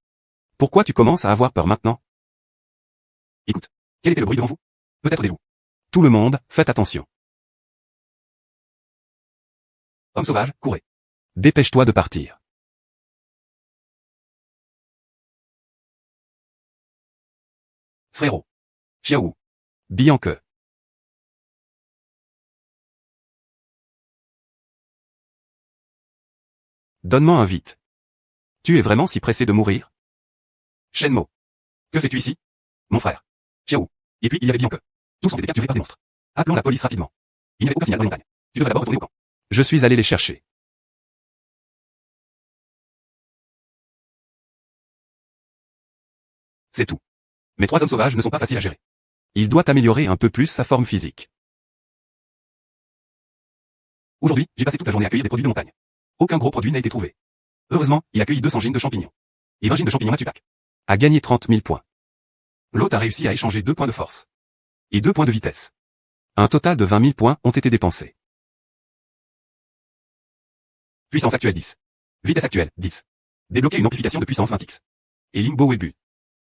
Pourquoi tu commences à avoir peur maintenant? Écoute. Quel était le bruit devant vous? Peut-être des loups. Tout le monde, faites attention. Homme sauvage, courez. Dépêche-toi de partir. Frérot. Xiao. Bianque. Donne-moi un vite. Tu es vraiment si pressé de mourir? Shenmo. Que fais-tu ici? Mon frère. Xiao. Et puis il y avait Bianque. Tous ont été capturés par des monstres. Appelons la police rapidement. Il n'y avait aucun signal dans les montagnes. Tu devrais d'abord retourner au camp. Je suis allé les chercher. C'est tout. Mes 3 hommes sauvages ne sont pas faciles à gérer. Il doit améliorer un peu plus sa forme physique. Aujourd'hui, j'ai passé toute la journée à cueillir des produits de montagne. Aucun gros produit n'a été trouvé. Heureusement, il a cueilli 200 gines de champignons. Et 20 gines de champignons Matsutak. A gagné 30 000 points. L'hôte a réussi à échanger 2 points de force. Et 2 points de vitesse. Un total de 20 000 points ont été dépensés. Puissance actuelle 10. Vitesse actuelle 10. Débloquer une amplification de puissance 20x. Et Lingbo Webu.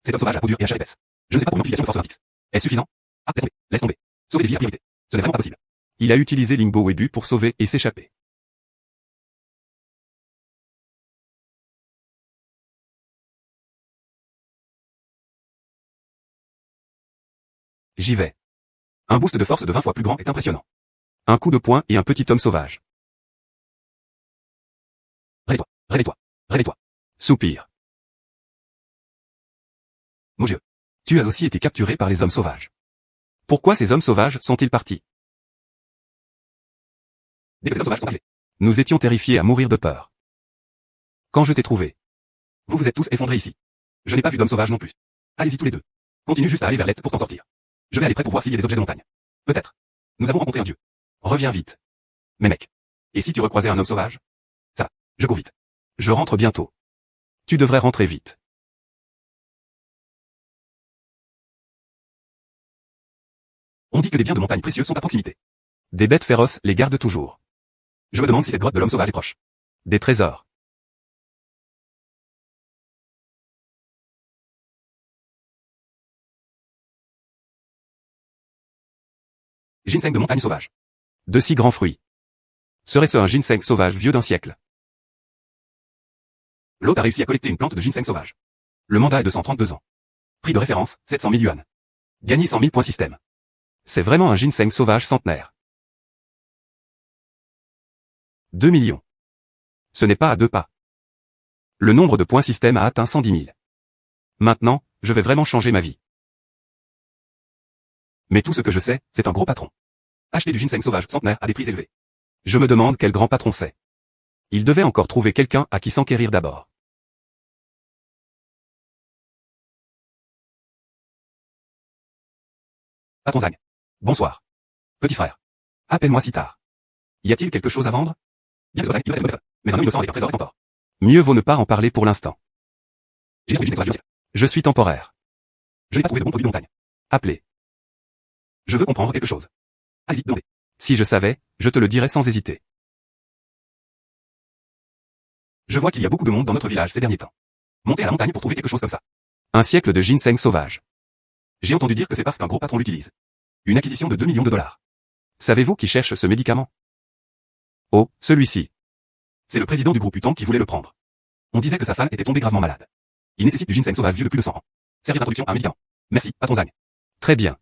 Cet homme sauvage à peau dure et à chair épaisse. Je ne sais pas pour une amplification de force 20x. Est-ce suffisant? Ah, laisse tomber. Laisse tomber. Sauver des vies à priorité. Ce n'est vraiment pas possible. Il a utilisé Lingbo Webu pour sauver et s'échapper. J'y vais. Un boost de force de 20 fois plus grand est impressionnant. Un coup de poing et un petit homme sauvage. Réveille-toi, réveille-toi, réveille-toi. Soupir. Mon Dieu. Tu as aussi été capturé par les hommes sauvages. Pourquoi ces hommes sauvages sont-ils partis? Dès que ces hommes sauvages sont arrivés, nous étions terrifiés à mourir de peur. Quand je t'ai trouvé, vous vous êtes tous effondrés ici. Je n'ai pas vu d'hommes sauvages non plus. Allez-y tous les deux. Continue juste à aller vers l'est pour t'en sortir. Je vais aller près pour voir s'il y a des objets de montagne. Peut-être. Nous avons rencontré un dieu. Reviens vite. Mais mec. Et si tu recroisais un homme sauvage? Ça, je cours vite. Je rentre bientôt. Tu devrais rentrer vite. On dit que des biens de montagne précieux sont à proximité. Des bêtes féroces les gardent toujours. Je me demande si cette grotte de l'homme sauvage est proche. Des trésors. Ginseng de montagne sauvage. De si grands fruits. Serait-ce un ginseng sauvage vieux d'un siècle? L'hôte a réussi à collecter une plante de ginseng sauvage. Le mandat est de 132 ans. Prix de référence, 700 000 yuan. Gagné 100 000 points système. C'est vraiment un ginseng sauvage centenaire. 2 millions. Ce n'est pas à 2 pas. Le nombre de points système a atteint 110 000. Maintenant, je vais vraiment changer ma vie. Mais tout ce que je sais, c'est un gros patron. Acheter du ginseng sauvage centenaire à des prix élevés. Je me demande quel grand patron c'est. Il devait encore trouver quelqu'un à qui s'enquérir d'abord. Patron Zhang. Bonsoir. Petit frère. Appelle-moi si tard. Y a-t-il quelque chose à vendre? Bien que ce soit Zhang, il devrait être une bonne personne. Mais un homme innocent avec un trésor est en tort. Mieux vaut ne pas en parler pour l'instant. J'ai trouvé du ginseng sauvage. Je suis temporaire. Je n'ai pas trouvé de bons produits de montagne. Appelez. Je veux comprendre quelque chose. Allez-y, demandez. Si je savais, je te le dirais sans hésiter. Je vois qu'il y a beaucoup de monde dans notre village ces derniers temps. Montez à la montagne pour trouver quelque chose comme ça. Un siècle de ginseng sauvage. J'ai entendu dire que c'est parce qu'un gros patron l'utilise. Une acquisition de 2 millions de dollars. Savez-vous qui cherche ce médicament? Oh, celui-ci. C'est le président du groupe Utan qui voulait le prendre. On disait que sa femme était tombée gravement malade. Il nécessite du ginseng sauvage vieux de plus de 100 ans. Servir d'introduction à un médicament. Merci, patron Zhang. Très bien.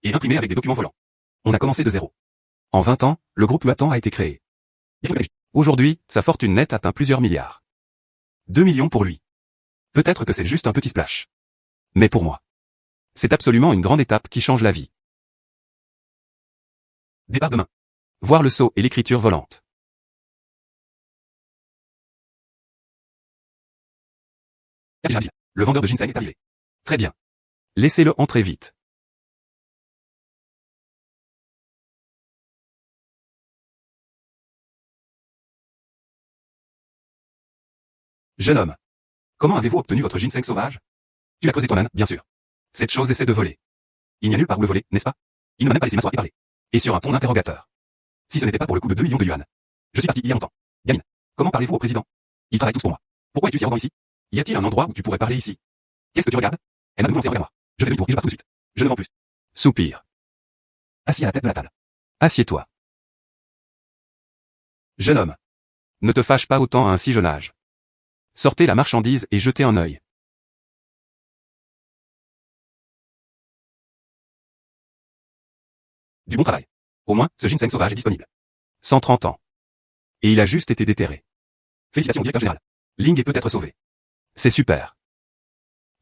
Et imprimé avec des documents volants. On a commencé de zéro. En 20 ans, le groupe Uatan a été créé. Aujourd'hui, sa fortune nette atteint plusieurs milliards. 2 millions pour lui. Peut-être que c'est juste un petit splash. Mais pour moi, c'est absolument une grande étape qui change la vie. Départ demain. Voir le sceau et l'écriture volante. Le vendeur de ginseng est arrivé. Très bien. Laissez-le entrer vite. Jeune homme. Comment avez-vous obtenu votre ginseng sauvage? Tu l'as creusé toi-même, bien sûr. Cette chose essaie de voler. Il n'y a nulle part où le voler, n'est-ce pas? Il ne m'a même pas laissé m'asseoir et parler. Et sur un ton d'interrogateur. Si ce n'était pas pour le coup de 2 millions de yuan. Je suis parti il y a longtemps. Gamine. Comment parlez-vous au président? Ils travaillent tous pour moi. Pourquoi es-tu si arrogant ici? Y a-t-il un endroit où tu pourrais parler ici? Qu'est-ce que tu regardes? Elle m'a de nouveau lancé un regard noir. Je fais demi-tour et je pars tout de suite. Je ne vends plus. Soupir. Assis à la tête de la table. Assieds-toi. Jeune homme. Ne te fâche pas autant à un si jeune âge. Sortez la marchandise et jetez un œil. Du bon travail. Au moins, ce ginseng sauvage est disponible. 130 ans. Et il a juste été déterré. Félicitations au directeur général. Ling est peut-être sauvé. C'est super.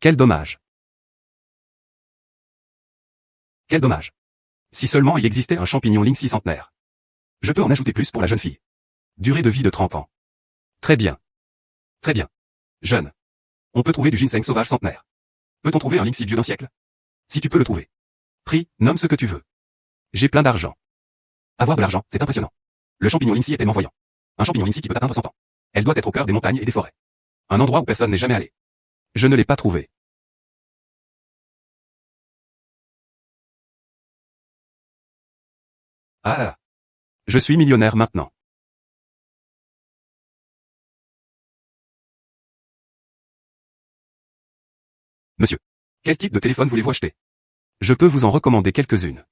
Quel dommage. Quel dommage. Si seulement il existait un champignon Ling 6 centenaire. Je peux en ajouter plus pour la jeune fille. Durée de vie de 30 ans. Très bien. Très bien. Jeune. On peut trouver du ginseng sauvage centenaire. Peut-on trouver un Ling si vieux d'un siècle? Si tu peux le trouver. Prix, nomme ce que tu veux. J'ai plein d'argent. Avoir de l'argent, c'est impressionnant. Le champignon Lindsay est tellement voyant. Un champignon Lindsay qui peut atteindre 100 ans. Elle doit être au cœur des montagnes et des forêts. Un endroit où personne n'est jamais allé. Je ne l'ai pas trouvé. Ah là là. Je suis millionnaire maintenant. Monsieur, quel type de téléphone voulez-vous acheter? Je peux vous en recommander quelques-unes.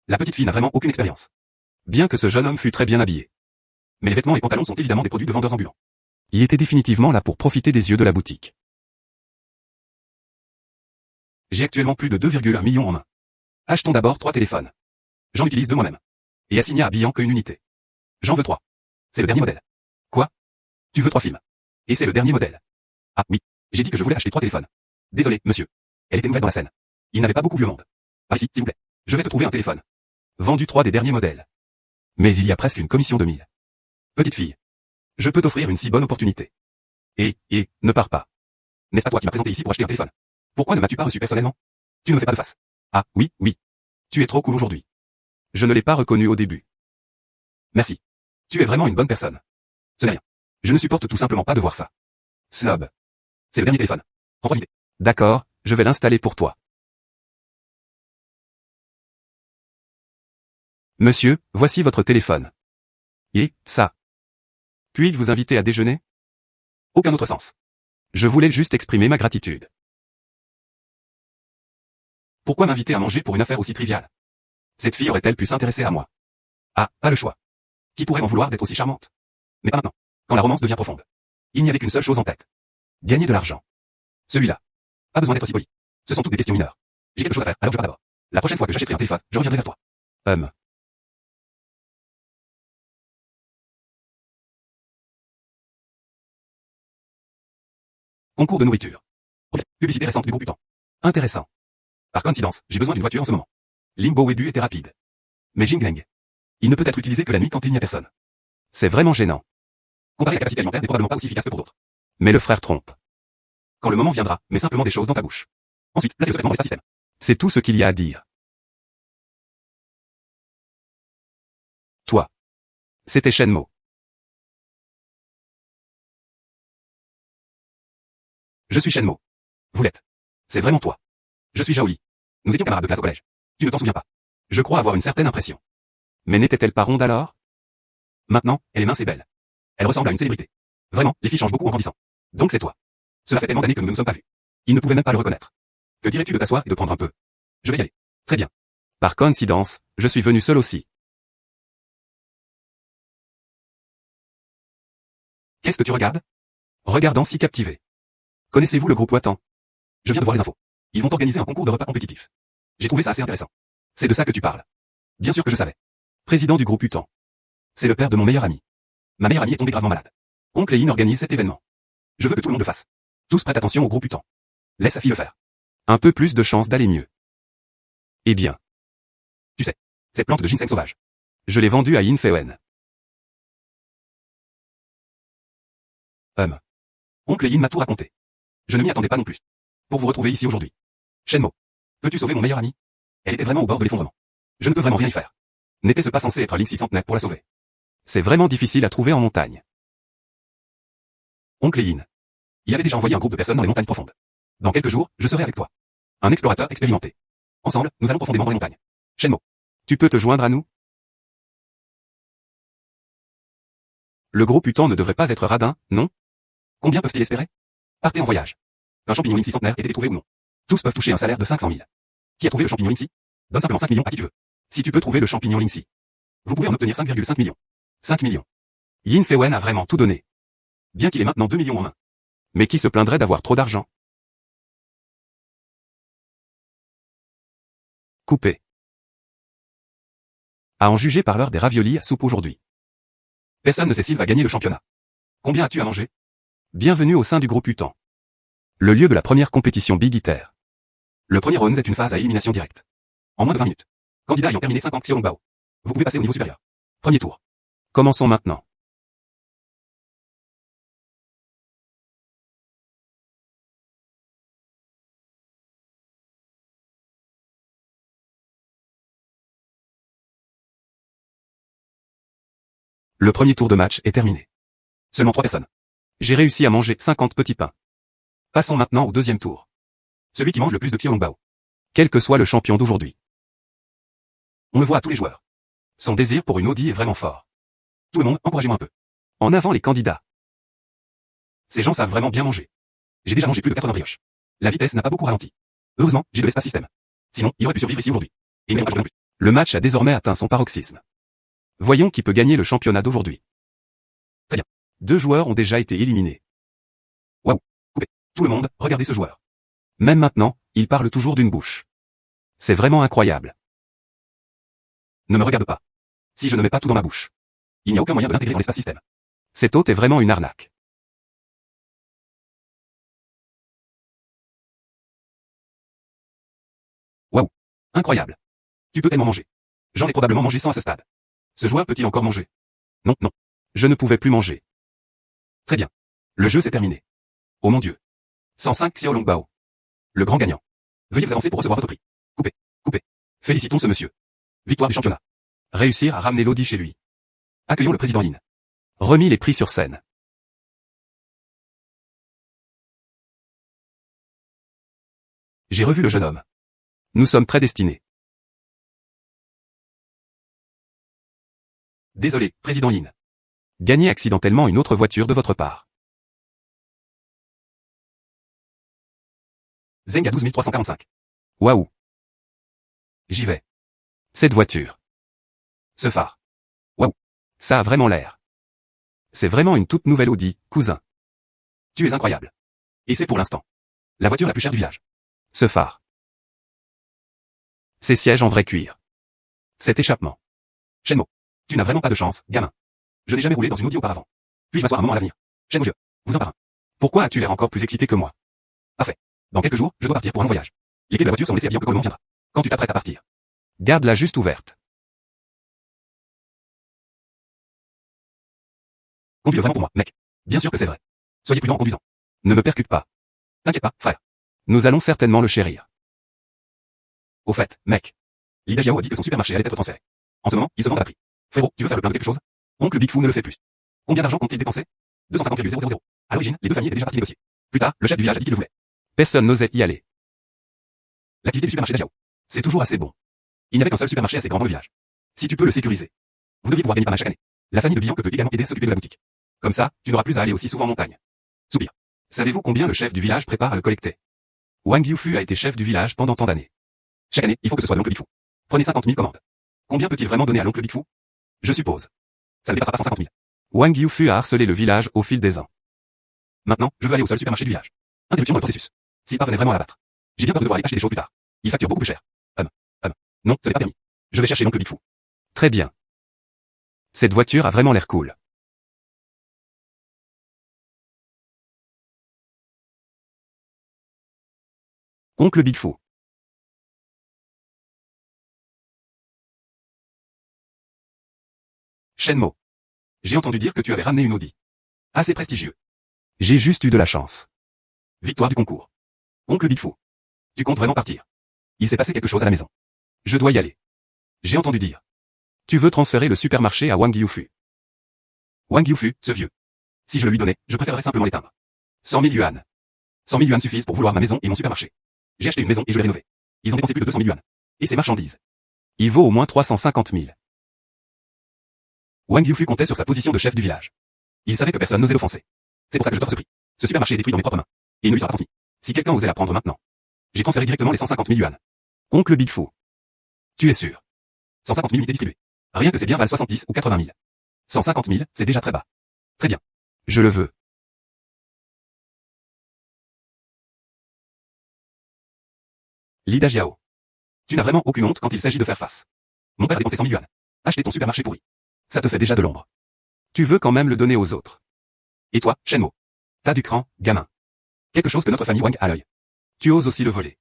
La petite fille n'a vraiment aucune expérience. Bien que ce jeune homme fût très bien habillé. Mais les vêtements et pantalons sont évidemment des produits de vendeurs ambulants. Il était définitivement là pour profiter des yeux de la boutique. J'ai actuellement plus de 2,1 millions en main. Achetons d'abord 3 téléphones. J'en utilise 2 moi-même. Et assigné à Bian qu'une unité. J'en veux 3. C'est le dernier modèle. Quoi? Tu veux 3 films. Et c'est le dernier modèle. Ah oui, j'ai dit que je voulais acheter 3 téléphones. Désolé, monsieur. Elle était nouvelle dans la scène. Il n'avait pas beaucoup vu le monde. Par ici, s'il vous plaît. Je vais te trouver un téléphone. Vendu 3 des derniers modèles. Mais il y a presque une commission de 1000. Petite fille. Je peux t'offrir une si bonne opportunité. Et, ne pars pas. N'est-ce pas toi qui m'as présenté ici pour acheter un téléphone? Pourquoi ne m'as-tu pas reçu personnellement? Tu ne me fais pas de face. Ah, oui, oui. Tu es trop cool aujourd'hui. Je ne l'ai pas reconnu au début. Merci. Tu es vraiment une bonne personne. Ce n'est rien. Je ne supporte tout simplement pas de voir ça. Snob. C'est le dernier téléphone. Prends-toi vite. D'accord, je vais l'installer pour toi. Monsieur, voici votre téléphone. Et, ça. Puis-je vous inviter à déjeuner? Aucun autre sens. Je voulais juste exprimer ma gratitude. Pourquoi m'inviter à manger pour une affaire aussi triviale? Cette fille aurait-elle pu s'intéresser à moi? Ah, pas le choix. Qui pourrait m'en vouloir d'être aussi charmante? Mais pas maintenant, quand la romance devient profonde. Il n'y avait qu'une seule chose en tête. Gagner de l'argent. Celui-là. Pas besoin d'être si poli. Ce sont toutes des questions mineures. J'ai quelque chose à faire, alors je pars d'abord. La prochaine fois que j'achèterai un téléphone, je reviendrai vers toi. Concours de nourriture. Publicité récente du groupe Utan. Intéressant. Par coïncidence, j'ai besoin d'une voiture en ce moment. Limbo Webu était rapide. Mais Jingling. Il ne peut être utilisé que la nuit quand il n'y a personne. C'est vraiment gênant. Comparer la capacité alimentaire n'est probablement pas aussi efficace que pour d'autres. Mais le frère trompe. Quand le moment viendra, mets simplement des choses dans ta bouche. Ensuite, placez le traitement dans l'espace système. C'est tout ce qu'il y a à dire. Toi. C'était Shenmue. Je suis Shenmue. Vous l'êtes. C'est vraiment toi. Je suis Zhao Li. Nous étions camarades de classe au collège. Tu ne t'en souviens pas. Je crois avoir une certaine impression. Mais n'était-elle pas ronde alors? Maintenant, elle est mince et belle. Elle ressemble à une célébrité. Vraiment, les filles changent beaucoup en grandissant. Donc c'est toi. Cela fait tellement d'années que nous ne nous sommes pas vus. Il ne pouvait même pas le reconnaître. Que dirais-tu de t'asseoir et de prendre un peu? Je vais y aller. Très bien. Par coïncidence, je suis venu seul aussi. Qu'est-ce que tu regardes? Regardant si captivé. Connaissez-vous le groupe Watan? Je viens de voir les infos. Ils vont organiser un concours de repas compétitif. J'ai trouvé ça assez intéressant. C'est de ça que tu parles. Bien sûr que je savais. Président du groupe Utan. C'est le père de mon meilleur ami. Ma meilleure amie est tombée gravement malade. Oncle Yin organise cet événement. Je veux que tout le monde le fasse. Tous prêtent attention au groupe Utan. Laisse sa fille le faire. Un peu plus de chance d'aller mieux. Eh bien. Tu sais, cette plante de ginseng sauvage. Je l'ai vendue à Yin Fewen. Oncle Yin m'a tout raconté. Je ne m'y attendais pas non plus. Pour vous retrouver ici aujourd'hui. Shenmue. Peux-tu sauver mon meilleur ami? Elle était vraiment au bord de l'effondrement. Je ne peux vraiment rien y faire. N'était-ce pas censé être Link 600 pour la sauver? C'est vraiment difficile à trouver en montagne. Oncle Yin. Il avait déjà envoyé un groupe de personnes dans les montagnes profondes. Dans quelques jours, je serai avec toi. Un explorateur expérimenté. Ensemble, nous allons profondément dans les montagnes. Shenmue. Tu peux te joindre à nous? Le gros putain ne devrait pas être radin, non? Combien peuvent-ils espérer? Partez en voyage. Un champignon Link 600 était trouvé ou non? Tous peuvent toucher un salaire de 500 000. Qui a trouvé le champignon Link? Donne simplement 5 millions à qui tu veux. Si tu peux trouver le champignon Link, vous pouvez en obtenir 5,5 millions. 5 millions. Yin Fewen a vraiment tout donné. Bien qu'il ait maintenant 2 millions en main. Mais qui se plaindrait d'avoir trop d'argent? Coupé. À en juger par l'heure des raviolis à soupe aujourd'hui. Personne ne sait s'il va gagner le championnat. Combien as-tu à manger? Bienvenue au sein du groupe Utan. Le lieu de la première compétition Big Eater. Le premier round est une phase à élimination directe. En moins de 20 minutes. Candidats ayant terminé 50 Xiaolongbao. Vous pouvez passer au niveau supérieur. Premier tour. Commençons maintenant. Le premier tour de match est terminé. Seulement 3 personnes. J'ai réussi à manger 50 petits pains. Passons maintenant au deuxième tour. Celui qui mange le plus de Xiaolongbao. Quel que soit le champion d'aujourd'hui. On le voit à tous les joueurs. Son désir pour une Audi est vraiment fort. Tout le monde, encouragez-moi un peu. En avant les candidats. Ces gens savent vraiment bien manger. J'ai déjà mangé plus de 80 brioches. La vitesse n'a pas beaucoup ralenti. Heureusement, j'ai de l'espace système. Sinon, il aurait pu survivre ici aujourd'hui. Et il n'aurait pas joué non plus. Le match a désormais atteint son paroxysme. Voyons qui peut gagner le championnat d'aujourd'hui. Très bien. 2 joueurs ont déjà été éliminés. Waouh. Coupé. Tout le monde, regardez ce joueur. Même maintenant, il parle toujours d'une bouche. C'est vraiment incroyable. Ne me regarde pas. Si je ne mets pas tout dans ma bouche, il n'y a aucun moyen de l'intégrer dans l'espace système. Cet hôte est vraiment une arnaque. Waouh. Incroyable. Tu peux tellement manger. J'en ai probablement mangé 100 à ce stade. Ce joueur peut-il encore manger? Non, non. Je ne pouvais plus manger. Très bien. Le jeu s'est terminé. Oh mon Dieu. 105 Xiao Longbao. Le grand gagnant. Veuillez vous avancer pour recevoir votre prix. Coupé. Coupé. Félicitons ce monsieur. Victoire du championnat. Réussir à ramener l'Audi chez lui. Accueillons le président Lin. Remis les prix sur scène. J'ai revu le jeune homme. Nous sommes très destinés. Désolé, président Lin. Gagnez accidentellement une autre voiture de votre part. Zeng à 12 345. Waouh. J'y vais. Cette voiture. Ce phare. Waouh. Ça a vraiment l'air. C'est vraiment une toute nouvelle Audi, cousin. Tu es incroyable. Et c'est pour l'instant la voiture la plus chère du village. Ce phare. Ces sièges en vrai cuir. Cet échappement. Shenmue. Tu n'as vraiment pas de chance, gamin. Je n'ai jamais roulé dans une Audi auparavant. Puis-je m'asseoir un moment à l'avenir? Shenmue, vous en parrain. Pourquoi as-tu l'air encore plus excité que moi? Parfait. Dans quelques jours, je dois partir pour un long voyage. Les clés de la voiture sont laissées à Bianco quand le moment viendra. Quand tu t'apprêtes à partir, garde-la juste ouverte. Conduis-le vraiment pour moi, mec. Bien sûr que c'est vrai. Soyez prudent en conduisant. Ne me percute pas. T'inquiète pas, frère. Nous allons certainement le chérir. Au fait, mec. Lida Jiao a dit que son supermarché allait être transféré. En ce moment, il se vend à prix. Frérot, tu veux faire le plein de quelque chose? Oncle Big Foo ne le fait plus. Combien d'argent compte-t-il dépenser? 250,000. À l'origine, les deux familles étaient déjà parties négocier. Plus tard, le chef du village a dit qu'il le voulait. Personne n'osait y aller. L'activité du supermarché d'Ajiao. C'est toujours assez bon. Il n'y avait qu'un seul supermarché assez grand dans le village. Si tu peux le sécuriser, vous devriez pouvoir gagner pas mal chaque année. La famille de Bianco peut également aider à s'occuper de la boutique. Comme ça, tu n'auras plus à aller aussi souvent en montagne. Soupir. Savez-vous combien le chef du village prépare à le collecter? Wang Yufu a été chef du village pendant tant d'années. Chaque année, il faut que ce soit l'oncle Big Foo. Prenez 50 000 commandes. Combien peut-il vraiment donner à l'oncle Big Foo? Je suppose. Ça ne dépassera pas 150 000. Wang Yufu a harcelé le village au fil des ans. Maintenant, je veux aller au seul supermarché du village. Interruption dans le processus. S'il parvenait vraiment à l'abattre. J'ai bien peur de devoir aller acheter des choses plus tard. Il facture beaucoup plus cher. Non, ce n'est pas permis. Je vais chercher l'oncle Big Foo. Très bien. Cette voiture a vraiment l'air cool. Oncle Big Foo. Shenmue. J'ai entendu dire que tu avais ramené une Audi. Assez prestigieux. J'ai juste eu de la chance. Victoire du concours. Oncle Big Foo. Tu comptes vraiment partir? Il s'est passé quelque chose à la maison. Je dois y aller. J'ai entendu dire. Tu veux transférer le supermarché à Wang Yufu. Wang Yufu, ce vieux. Si je le lui donnais, je préférerais simplement l'éteindre. 100 000 yuan. 100 000 yuan suffisent pour vouloir ma maison et mon supermarché. J'ai acheté une maison et je l'ai rénovée. Ils ont dépensé plus de 200 000 yuan. Et ces marchandises. Il vaut au moins 350 000. Wang Yufu comptait sur sa position de chef du village. Il savait que personne n'osait l'offenser. C'est pour ça que je t'offre ce prix. Ce supermarché est détruit dans mes propres mains. Et il ne lui sera pas transmis. Si quelqu'un osait la prendre maintenant. J'ai transféré directement les 150 000 yuan. Oncle Big Foo. Tu es sûr? 150 000 unités distribuées. Rien que ces biens valent 70 ou 80 000. 150 000, c'est déjà très bas. Très bien. Je le veux. Lida Jiao. Tu n'as vraiment aucune honte quand il s'agit de faire face. Mon père a dépensé 100 000 yuan. Acheter ton supermarché pourri. Ça te fait déjà de l'ombre. Tu veux quand même le donner aux autres. Et toi, Shenmue. T'as du cran, gamin. Quelque chose que notre famille Wang a à l'œil. Tu oses aussi le voler.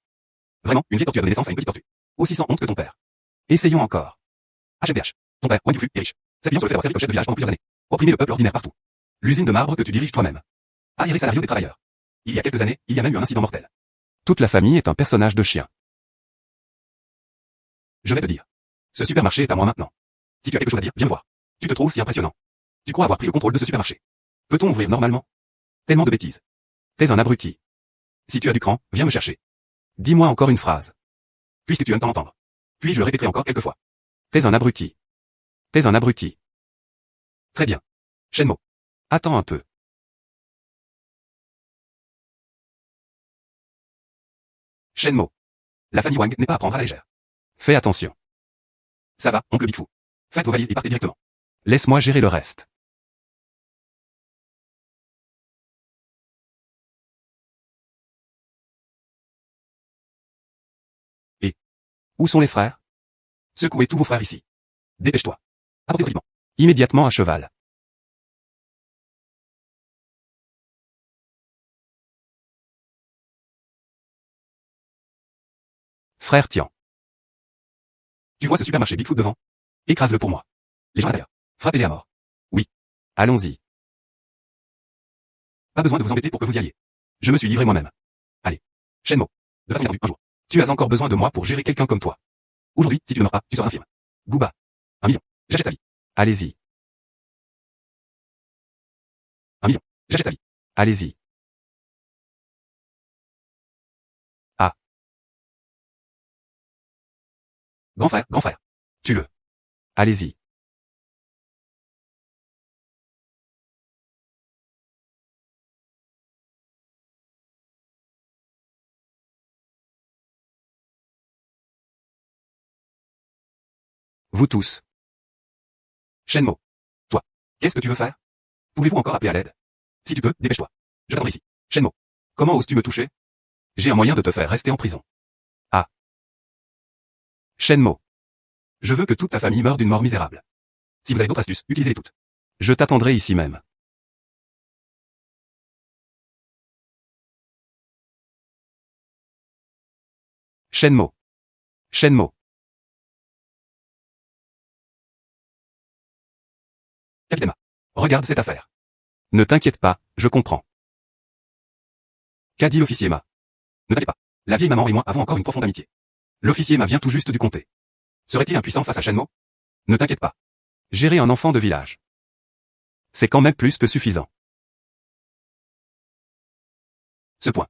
Vraiment, une vieille tortue a donné naissance à une petite tortue. Aussi sans honte que ton père. Essayons encore. HMDH. Ton père, Wang Yufu, est riche. S'appuyant sur le fait d'avoir servi comme chef de village pendant plusieurs années. Opprimer le peuple ordinaire partout. L'usine de marbre que tu diriges toi-même. Arriéré salariaux des travailleurs. Il y a quelques années, il y a même eu un incident mortel. Toute la famille est un personnage de chien. Je vais te dire. Ce supermarché est à moi maintenant. Si tu as quelque chose à dire, viens me voir. Tu te trouves si impressionnant. Tu crois avoir pris le contrôle de ce supermarché. Peut-on ouvrir normalement? Tellement de bêtises. T'es un abruti. Si tu as du cran, viens me chercher. Dis-moi encore une phrase. Puisque tu aimes t'en entendre. Puis je le répéterai encore quelques fois. T'es un abruti. T'es un abruti. Très bien. Shenmue. Attends un peu. Shenmue. La famille Wang n'est pas à prendre à la légère. Fais attention. Ça va, oncle Big Fu. Faites vos valises et partez directement. Laisse-moi gérer le reste. Et où sont les frères? Secouez tous vos frères ici. Dépêche-toi. Apportez rapidement. Immédiatement à cheval. Frère Tian. Tu vois ce supermarché Bigfoot devant? Écrase-le pour moi. Les gens à l'intérieur. Frappez-les à mort. Oui. Allons-y. Pas besoin de vous embêter pour que vous y alliez. Je me suis livré moi-même. Allez. Shenmue. De façon inattendue, un jour. Tu as encore besoin de moi pour gérer quelqu'un comme toi. Aujourd'hui, si tu ne meurs pas, tu seras infirme. Gooba. 1 million. J'achète sa vie. Allez-y. 1 million. J'achète sa vie. Allez-y. Ah. Grand frère. Tue-le. Allez-y. Vous tous. Shenmue. Toi. Qu'est-ce que tu veux faire? Pouvez-vous encore appeler à l'aide? Si tu peux, dépêche-toi. Je t'attendrai ici. Shenmue. Comment oses-tu me toucher? J'ai un moyen de te faire rester en prison. Ah. Shenmue. Je veux que toute ta famille meure d'une mort misérable. Si vous avez d'autres astuces, utilisez-les toutes. Je t'attendrai ici même. Shenmue. Shenmue. Capitaine Ma. Regarde cette affaire. Ne t'inquiète pas, je comprends. Qu'a dit l'officier Ma? Ne t'inquiète pas. La vieille maman et moi avons encore une profonde amitié. L'officier Ma vient tout juste du comté. Serait-il impuissant face à Shenmue? Ne t'inquiète pas. Gérer un enfant de village. C'est quand même plus que suffisant. Ce point.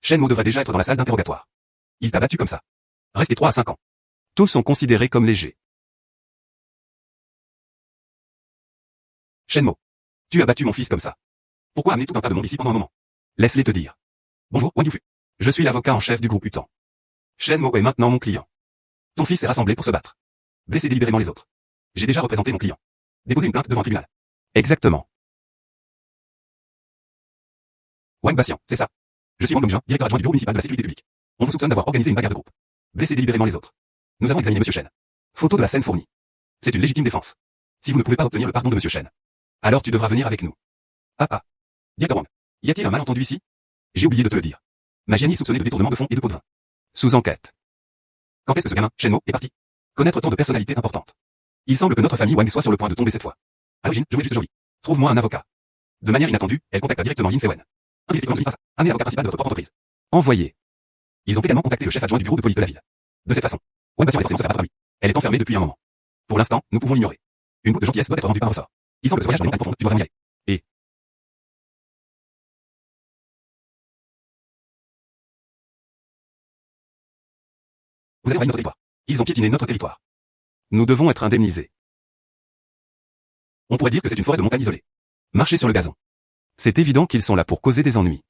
Shenmue devrait déjà être dans la salle d'interrogatoire. Il t'a battu comme ça. Restez 3 à 5 ans. Tous sont considérés comme légers. Shenmue. Tu as battu mon fils comme ça. Pourquoi amener tout un tas de monde ici pendant un moment? Laisse-les te dire. Bonjour, Wang Yufu. Je suis l'avocat en chef du groupe Utan. Shenmue est maintenant mon client. Ton fils est rassemblé pour se battre. Blesser délibérément les autres. J'ai déjà représenté mon client. Déposer une plainte devant un tribunal. Exactement. Wang Baxian, c'est ça. Je suis Wang Dongjian, directeur adjoint du bureau municipal de la sécurité publique. On vous soupçonne d'avoir organisé une bagarre de groupe. Blesser délibérément les autres. Nous avons examiné Monsieur Shen. Photo de la scène fournie. C'est une légitime défense. Si vous ne pouvez pas obtenir le pardon de Monsieur Shen, alors tu devras venir avec nous. Ah. Directeur Wang. Y a-t-il un malentendu ici? J'ai oublié de te le dire. Magiani est soupçonné de détournement de fonds et de pots de vin. Sous enquête. Quand est-ce que ce gamin, Shenmue, est parti? Connaître tant de personnalités importantes. Il semble que notre famille Wang soit sur le point de tomber cette fois. À l'origine, je voulais juste joli. Trouve-moi un avocat. De manière inattendue, elle contacta directement Yin Feiwen. Un avocat principal de votre propre entreprise. Envoyé. Ils ont également contacté le chef adjoint du bureau de police de la ville. De cette façon, Wang Baxian est forcément se faire battre par lui. Elle est enfermée depuis un moment. Pour l'instant, nous pouvons l'ignorer. Une goutte de gentillesse doit être rendue par un ressort. Il semble que ce voyage dans les montagnes profondes, tu dois vraiment y aller. Et vous avez envahi notre territoire. Ils ont piétiné notre territoire. Nous devons être indemnisés. On pourrait dire que c'est une forêt de montagne isolée. Marchez sur le gazon. C'est évident qu'ils sont là pour causer des ennuis.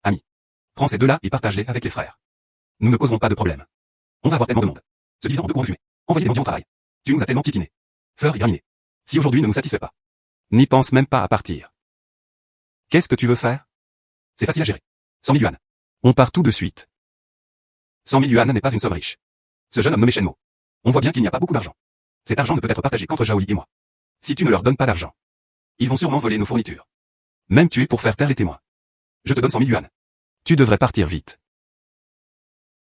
Ami. Prends ces deux-là et partage-les avec les frères. Nous ne causerons pas de problème. On va avoir tellement de monde. Se divisant en deux courants de fumée. Envoyer des mendiants au travail. Tu nous as tellement piétinés. Fleur et graminé. Si aujourd'hui ne nous satisfait pas. N'y pense même pas à partir. Qu'est-ce que tu veux faire? C'est facile à gérer. 100 000 yuan. On part tout de suite. 100 000 yuan n'est pas une somme riche. Ce jeune homme nommé Shenmue. On voit bien qu'il n'y a pas beaucoup d'argent. Cet argent ne peut être partagé qu'entre Shaoli et moi. Si tu ne leur donnes pas d'argent, ils vont sûrement voler nos fournitures. Même tuer pour faire taire les témoins. Je te donne 100 000 yuan. Tu devrais partir vite.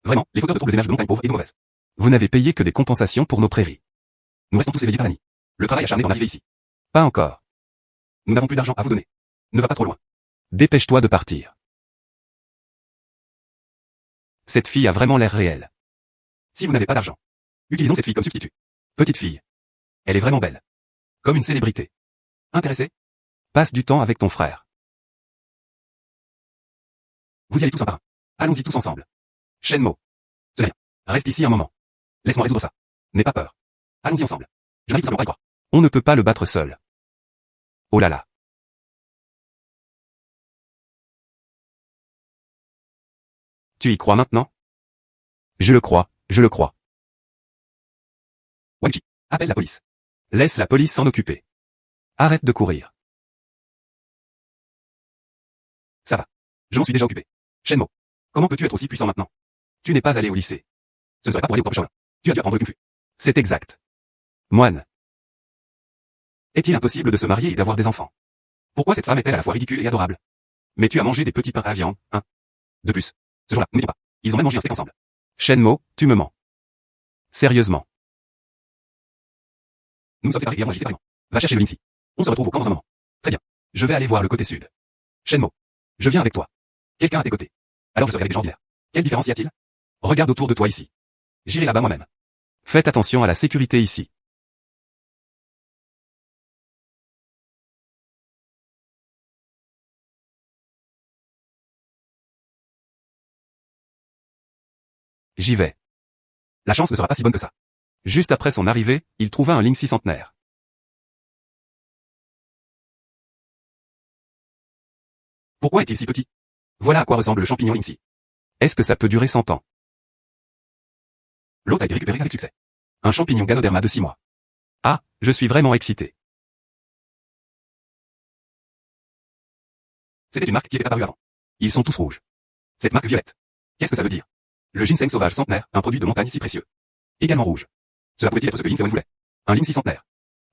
Vraiment, les fauteurs de troubles et ménages de montagne pauvres et de mauvaises. Vous n'avez payé que des compensations pour nos prairies. Nous restons tous éveillés par la nuit. Le travail acharné d'en arriver ici. Pas encore. Nous n'avons plus d'argent à vous donner. Ne va pas trop loin. Dépêche-toi de partir. Cette fille a vraiment l'air réelle. Si vous n'avez pas d'argent, utilisons cette fille comme substitut. Petite fille. Elle est vraiment belle. Comme une célébrité. Intéressé? Passe du temps avec ton frère. Vous y allez tous un par un. Allons-y tous ensemble. Shenmue. Ce n'est rien. Reste ici un moment. Laisse-moi résoudre ça. N'aie pas peur. Allons-y ensemble. Je n'arrive tout simplement pas à y croire. On ne peut pas le battre seul. Oh là là. Tu y crois maintenant? Je le crois, je le crois. Wang Chi, appelle la police. Laisse la police s'en occuper. Arrête de courir. Ça va. Je m'en suis déjà occupé. Shenmo, comment peux-tu être aussi puissant maintenant? Tu n'es pas allé au lycée. Ce ne serait pas pour aller au propre Shaolin. Tu as dû apprendre le Kung Fu. C'est exact. Moine. Est-il impossible de se marier et d'avoir des enfants? Pourquoi cette femme est-elle à la fois ridicule et adorable? Mais tu as mangé des petits pains à la viande, hein? De plus, ce jour-là, nous n'étions pas. Ils ont même mangé un steak ensemble. Shenmo, tu me mens. Sérieusement. Nous nous sommes séparés et avons agi séparément. Va chercher le Lingxi. On se retrouve au camp dans un moment. Très bien. Je vais aller voir le côté sud. Shenmo. Je viens avec toi. Quelqu'un à tes côtés. Alors je serai avec des gens d'hier. Quelle différence y a-t-il? Regarde autour de toi ici. J'irai là-bas moi-même. Faites attention à la sécurité ici. J'y vais. La chance ne sera pas si bonne que ça. Juste après son arrivée, il trouva un Lingxi centenaire. Pourquoi est-il si petit? Voilà à quoi ressemble le champignon Lingxi. Est-ce que ça peut durer 100 ans? L'hôte a été récupéré avec succès. Un champignon Ganoderma de 6 mois. Ah, je suis vraiment excité. C'était une marque qui était apparue avant. Ils sont tous rouges. Cette marque violette. Qu'est-ce que ça veut dire? Le ginseng sauvage centenaire, un produit de montagne si précieux. Également rouge. Cela pourrait-il être ce que Yin Fei Wen voulait? Un Lingxi centenaire.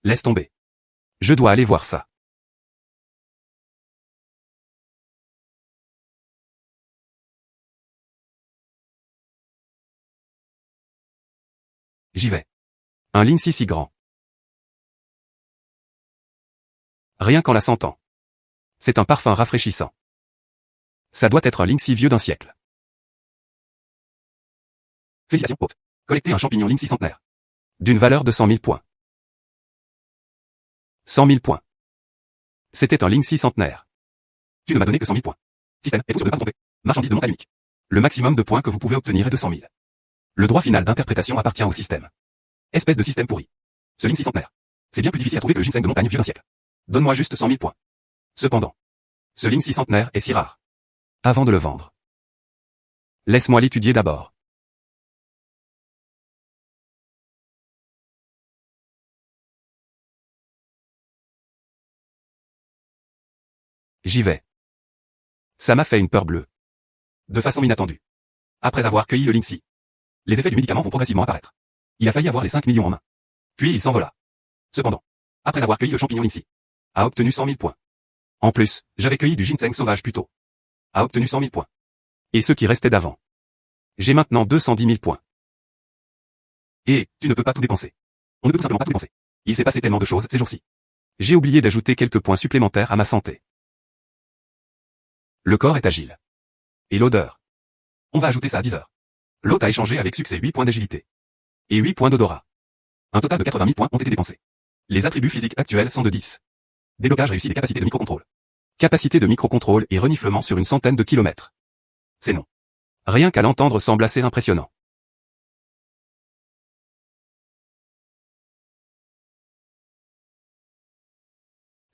Laisse tomber. Je dois aller voir ça. J'y vais. Un Lingxi si grand. Rien qu'en la sentant. C'est un parfum rafraîchissant. Ça doit être un Lingxi vieux d'un siècle. Félicitations, hôte. Collectez un champignon Lingxi centenaire. D'une valeur de 100 000 points. 100 000 points. C'était un Lingxi centenaire. Tu ne m'as donné que 100 000 points. Système, êtes-vous sûr de ne pas vous tromper? Marchandise de montagne unique. Le maximum de points que vous pouvez obtenir est de 100 000. Le droit final d'interprétation appartient au système. Espèce de système pourri. Ce Lingxi centenaire. C'est bien plus difficile à trouver que le ginseng de montagne vieux d'un siècle. Donne-moi juste 100 000 points. Cependant, ce Lingxi centenaire est si rare. Avant de le vendre. Laisse-moi l'étudier d'abord. J'y vais. Ça m'a fait une peur bleue. De façon inattendue. Après avoir cueilli le Lingxi. Les effets du médicament vont progressivement apparaître. Il a failli avoir les 5 millions en main. Puis il s'envola. Cependant, après avoir cueilli le champignon Lingxi, a obtenu 100 000 points. En plus, j'avais cueilli du ginseng sauvage plus tôt. A obtenu 100 000 points. Et ce qui restait d'avant. J'ai maintenant 210 000 points. Et, tu ne peux pas tout dépenser. On ne peut tout simplement pas tout dépenser. Il s'est passé tellement de choses ces jours-ci. J'ai oublié d'ajouter quelques points supplémentaires à ma santé. Le corps est agile. Et l'odeur. On va ajouter ça à 10 heures. L'hôte a échangé avec succès 8 points d'agilité. Et 8 points d'odorat. Un total de 80 000 points ont été dépensés. Les attributs physiques actuels sont de 10. Déblocage réussi des capacités de microcontrôle. Capacité de microcontrôle et reniflement sur une centaine de kilomètres. C'est non. Rien qu'à l'entendre semble assez impressionnant.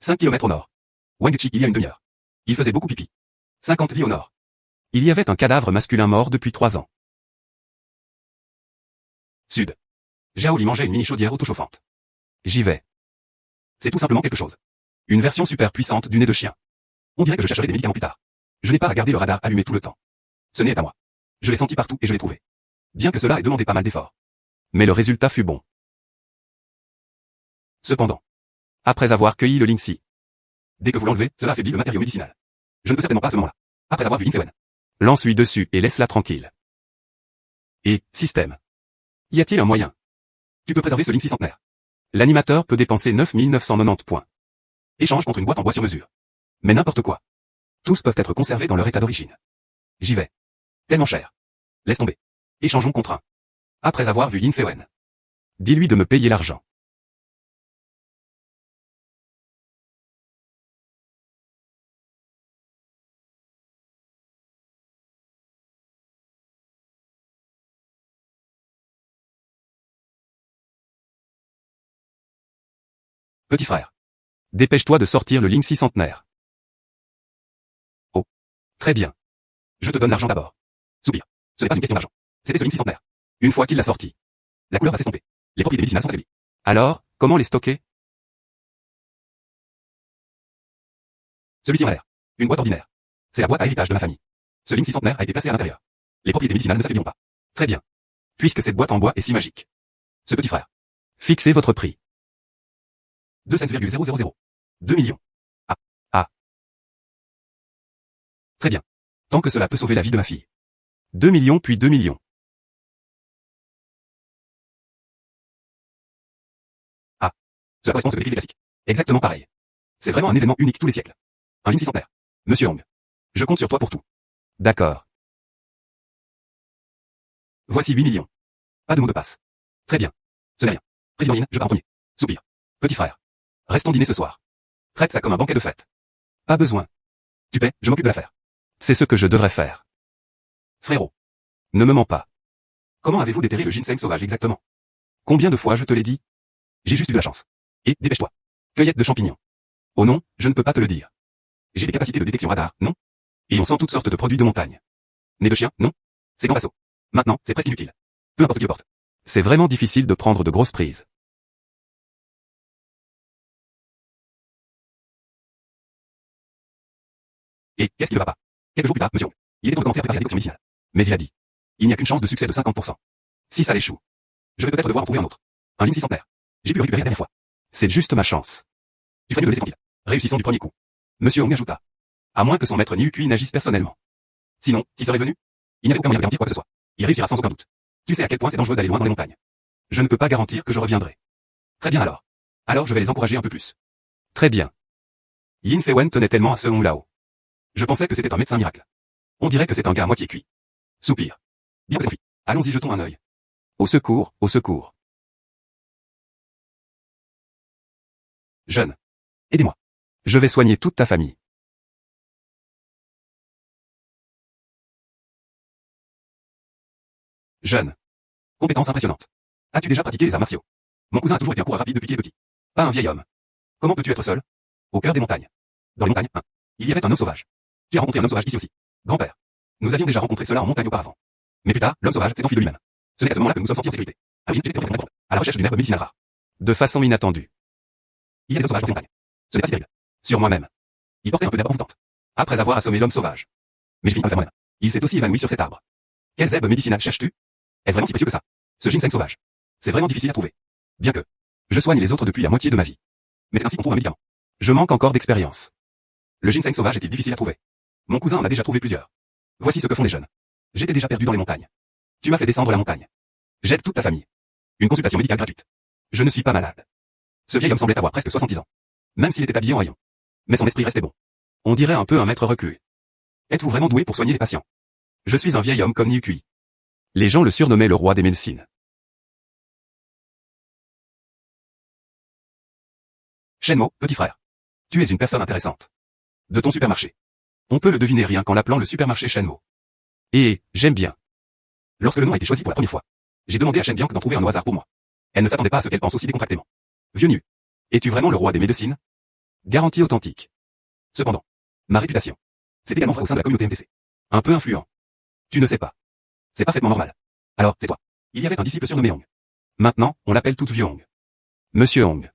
« 5 kilomètres au nord. Wang Chi il y a une demi-heure. Il faisait beaucoup pipi. 50 li au nord. Il y avait un cadavre masculin mort depuis 3 ans. Sud. Zhao Li mangeait une mini chaudière auto-chauffante. J'y vais. C'est tout simplement quelque chose. Une version super puissante du nez de chien. On dirait que je chercherai des médicaments plus tard. Je n'ai pas à garder le radar allumé tout le temps. Ce nez est à moi. Je l'ai senti partout et je l'ai trouvé. Bien que cela ait demandé pas mal d'efforts. Mais le résultat fut bon. Cependant, après avoir cueilli le Lingxi, dès que vous l'enlevez, cela affaiblit le matériau médicinal. Je ne peux certainement pas à ce moment-là. Après avoir vu Yin Fei Wen. Lance-lui dessus et laisse-la tranquille. Et, système. Y a-t-il un moyen? Tu peux préserver ce Lingxi centenaire. L'animateur peut dépenser 9 990 points. Échange contre une boîte en bois sur mesure. Mais n'importe quoi. Tous peuvent être conservés dans leur état d'origine. J'y vais. Tellement cher. Laisse tomber. Échangeons contre un. Après avoir vu Yin Fei Wen. Dis-lui de me payer l'argent. Petit frère. Dépêche-toi de sortir le Link 6 centenaire. Oh. Très bien. Je te donne l'argent d'abord. Soupir. Ce n'est pas une question d'argent. C'était ce Link 6 centenaire. Une fois qu'il l'a sorti, la couleur va s'estomper. Les propriétés médicinales sont affaiblies. Alors, comment les stocker? Celui-ci en a l'air. Une boîte ordinaire. C'est la boîte à héritage de ma famille. Ce Link 6 centenaire a été placé à l'intérieur. Les propriétés médicinales ne s'affaibliront pas. Très bien. Puisque cette boîte en bois est si magique. Ce petit frère. Fixez votre prix. 2,000. 2 millions. Ah. Ah. Très bien. Tant que cela peut sauver la vie de ma fille. 2 millions puis 2 millions. Ah. Cela correspond à ce que décrivent les classiques. Exactement pareil. C'est vraiment un événement unique tous les siècles. Un Link 6 centenaire. Monsieur Hong. Je compte sur toi pour tout. D'accord. Voici 8 millions. Pas de mot de passe. Très bien. Ce n'est rien. Président Yin, je pars en premier. Soupir. Petit frère. Restons dîner ce soir. Traite ça comme un banquet de fête. Pas besoin. Tu paies, je m'occupe de l'affaire. C'est ce que je devrais faire. Frérot. Ne me mens pas. Comment avez-vous déterré le ginseng sauvage exactement? Combien de fois je te l'ai dit? J'ai juste eu de la chance. Et, dépêche-toi. Cueillette de champignons. Oh non, je ne peux pas te le dire. J'ai des capacités de détection radar, non? Et on sent toutes sortes de produits de montagne. Nez de chien, non? C'est grand assaut. Maintenant, c'est presque inutile. Peu importe qui le porte. C'est vraiment difficile de prendre de grosses prises. Et, qu'est-ce qui ne va pas? Quelques jours plus tard, monsieur, il était temps de commencer à préparer la décoction médicinale. Mais il a dit. Il n'y a qu'une chance de succès de 50%. Si ça l'échoue, je vais peut-être devoir en trouver un autre. Un Link 6 centenaire. J'ai pu le récupérer la dernière fois. C'est juste ma chance. Tu ferais mieux de le laisser tranquille. Réussissons du premier coup. Monsieur Hong ajouta. À moins que son maître Niu Kui n'agisse personnellement. Sinon, qui serait venu? Il n'y avait aucun moyen de garantir quoi que ce soit. Il réussira sans aucun doute. Tu sais à quel point c'est dangereux d'aller loin dans les montagnes. Je ne peux pas garantir que je reviendrai. Très bien alors. Alors je vais les encourager un peu plus. Très bien. Yin Feiwen tenait tellement à ce Hong Lao. Je pensais que c'était un médecin miracle. On dirait que c'est un gars à moitié cuit. Soupir. Bien que c'est enfui. Allons-y, jetons un œil. Au secours, au secours. Jeune. Aidez-moi. Je vais soigner toute ta famille. Jeune. Compétence impressionnante. As-tu déjà pratiqué les arts martiaux? Mon cousin a toujours été un coureur rapide depuis qu'il est petit. Pas un vieil homme. Comment peux-tu être seul? Au cœur des montagnes. Dans les montagnes, il y avait un homme sauvage. Tu as rencontré un homme sauvage ici aussi. Grand-père. Nous avions déjà rencontré cela en montagne auparavant. Mais plus tard, l'homme sauvage s'est enfui de lui-même. Ce n'est qu'à ce moment-là que nous nous sommes sentis en sécurité. À l'origine, j'étais à la recherche d'une herbe médicinale rare. De façon inattendue. Il y a des hommes sauvages dans ces montagnes. Ce n'est pas si terrible. Sur moi-même. Il portait un peu d'herbe envoûtante. Après avoir assommé l'homme sauvage. Mais je vis un faire moi-même. Il s'est aussi évanoui sur cet arbre. Quelles herbes médicinales cherches-tu? Est-ce vraiment si précieux que ça? Ce ginseng sauvage. C'est vraiment difficile à trouver. Bien que. Je soigne les autres depuis la moitié de ma vie. Mais c'est ainsi qu'on trouve un médicament. Je manque encore d'expérience. Le ginseng sauvage est-il difficile à trouver? Mon cousin en a déjà trouvé plusieurs. Voici ce que font les jeunes. J'étais déjà perdu dans les montagnes. Tu m'as fait descendre la montagne. J'aide toute ta famille. Une consultation médicale gratuite. Je ne suis pas malade. Ce vieil homme semblait avoir presque 70 ans. Même s'il était habillé en rayon. Mais son esprit restait bon. On dirait un peu un maître reclus. Êtes-vous vraiment doué pour soigner les patients? Je suis un vieil homme comme Niu Kui. Les gens le surnommaient le roi des médecines. Shenmo, petit frère. Tu es une personne intéressante. De ton supermarché. On peut le deviner rien qu'en l'appelant le supermarché Shenmo. Et, j'aime bien. Lorsque le nom a été choisi pour la première fois, j'ai demandé à Shen Bianque d'en trouver un au hasard pour moi. Elle ne s'attendait pas à ce qu'elle pense aussi décontractément. Vieux nu. Es-tu vraiment le roi des médecines? Garantie authentique. Cependant, ma réputation. C'est également vrai au sein de la communauté MTC. Un peu influent. Tu ne sais pas. C'est parfaitement normal. Alors, c'est toi. Il y avait un disciple surnommé Hong. Maintenant, on l'appelle tout vieux Hong. Monsieur Hong.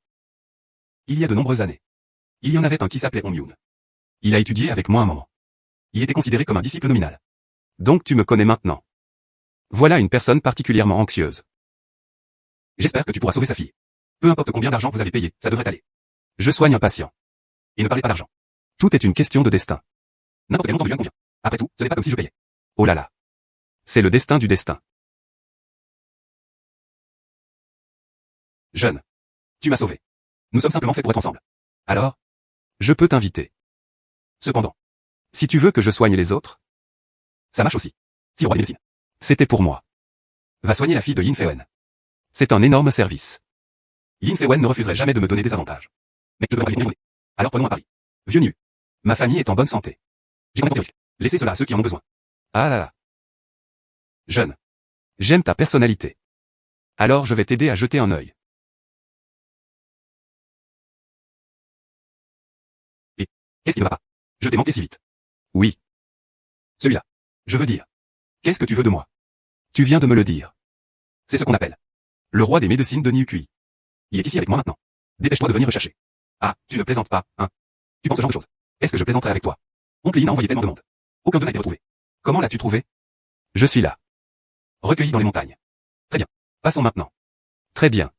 Il y a de nombreuses années. Il y en avait un qui s'appelait Hong Yoon. Il a étudié avec moi un moment. Il était considéré comme un disciple nominal. Donc tu me connais maintenant. Voilà une personne particulièrement anxieuse. J'espère que tu pourras sauver sa fille. Peu importe combien d'argent vous avez payé, ça devrait aller. Je soigne un patient. Et ne parlez pas d'argent. Tout est une question de destin. N'importe quel montant de yuan convient. Après tout, ce n'est pas comme si je payais. Oh là là. C'est le destin du destin. Jeune. Tu m'as sauvé. Nous sommes simplement faits pour être ensemble. Alors? Je peux t'inviter. Cependant. Si tu veux que je soigne les autres, ça marche aussi. Si le roi des médecines. C'était pour moi. Va soigner la fille de Yin Feiwen. C'est un énorme service. Yin Feiwen ne refuserait jamais de me donner des avantages. Mais je devrais pas lui donner. Alors prenons un pari. Vieux nu. Ma famille est en bonne santé. J'ai pris des risques. Laissez cela à ceux qui en ont besoin. Ah là là. Jeune. J'aime ta personnalité. Alors je vais t'aider à jeter un œil. Qu'est-ce qui ne va pas? Je t'ai manqué si vite. Oui. Celui-là. Je veux dire. Qu'est-ce que tu veux de moi? Tu viens de me le dire. C'est ce qu'on appelle le roi des médecines de Niukui. Il est ici avec moi maintenant. Dépêche-toi de venir le chercher. Ah, tu ne plaisantes pas, hein? Tu penses ce genre de choses? Est-ce que je plaisanterais avec toi? Oncle Lin a envoyé tellement de monde. Aucun d'eux n'a été retrouvé. Comment l'as-tu trouvé? Je suis là. Recueilli dans les montagnes. Très bien. Passons maintenant. Très bien.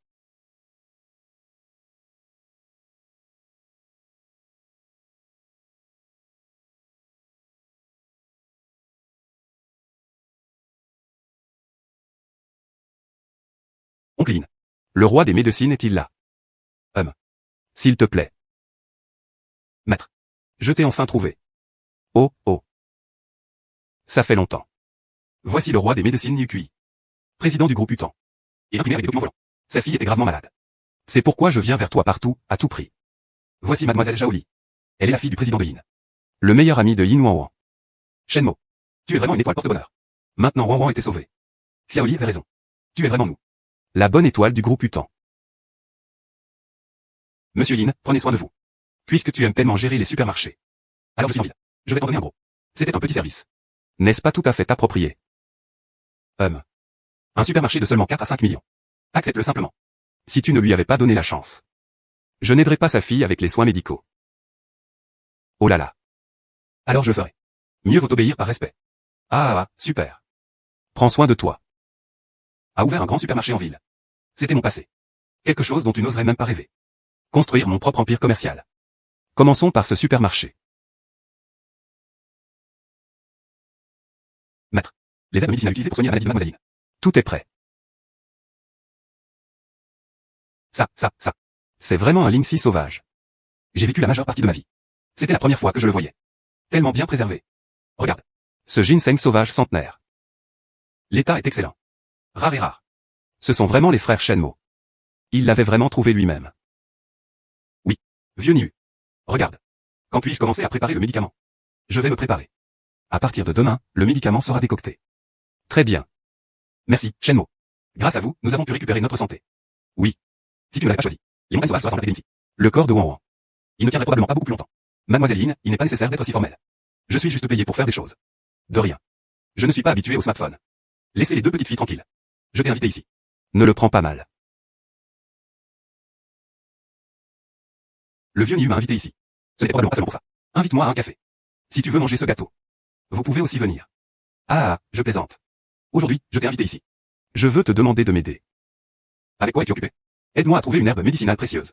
Oncle Lin. Le roi des médecines est-il là? S'il te plaît. Maître. Je t'ai enfin trouvé. Oh, oh. Ça fait longtemps. Voici le roi des médecines Niukui. Président du groupe Utan. Et imprimé avec des documents volants. Sa fille était gravement malade. C'est pourquoi je viens vers toi partout, à tout prix. Voici mademoiselle Zhaoli. Elle est la fille du président de Yin. Le meilleur ami de Yin Wanwan. Shenmo. Tu es vraiment une étoile porte-bonheur. Maintenant Wanwan était sauvé. Xiaoli avait raison. Tu es vraiment nous. La bonne étoile du groupe Utan. Monsieur Yin, prenez soin de vous. Puisque tu aimes tellement gérer les supermarchés. Alors je suis en ville. Je vais t'en donner un gros. C'était un petit service. N'est-ce pas tout à fait approprié? Un supermarché de seulement 4 à 5 millions. Accepte-le simplement. Si tu ne lui avais pas donné la chance. Je n'aiderai pas sa fille avec les soins médicaux. Oh là là. Alors je ferai. Mieux vaut obéir par respect. Ah, super. Prends soin de toi. A ouvert un grand supermarché en ville. C'était mon passé. Quelque chose dont tu n'oserais même pas rêver. Construire mon propre empire commercial. Commençons par ce supermarché. Maître. Les herbes médicinales utilisées pour soigner la maladie de mademoiselle Yin. Tout est prêt. Ça. C'est vraiment un Lingxi sauvage. J'ai vécu la majeure partie de ma vie. C'était la première fois que je le voyais. Tellement bien préservé. Regarde. Ce ginseng sauvage centenaire. L'état est excellent. Rare et rare. Ce sont vraiment les frères Shenmo. Il l'avait vraiment trouvé lui-même. Oui. Vieux Niu. Regarde. Quand puis-je commencer à préparer le médicament? Je vais me préparer. À partir de demain, le médicament sera décocté. Très bien. Merci, Shenmo. Grâce à vous, nous avons pu récupérer notre santé. Oui. Si tu ne l'avais pas choisi, les montagnes sauvages se rassemblent à ici. Le corps de Wanwan. Il ne tiendrait probablement pas beaucoup plus longtemps. Mademoiselle Yin, il n'est pas nécessaire d'être si formel. Je suis juste payé pour faire des choses. De rien. Je ne suis pas habitué au smartphone. Laissez les deux petites filles tranquilles. Je t'ai invité ici. Ne le prends pas mal. Le vieux Niu m'a invité ici. Ce n'est probablement pas seulement pour ça. Invite-moi à un café. Si tu veux manger ce gâteau. Vous pouvez aussi venir. Ah, je plaisante. Aujourd'hui, je t'ai invité ici. Je veux te demander de m'aider. Avec quoi es-tu occupé? Aide-moi à trouver une herbe médicinale précieuse.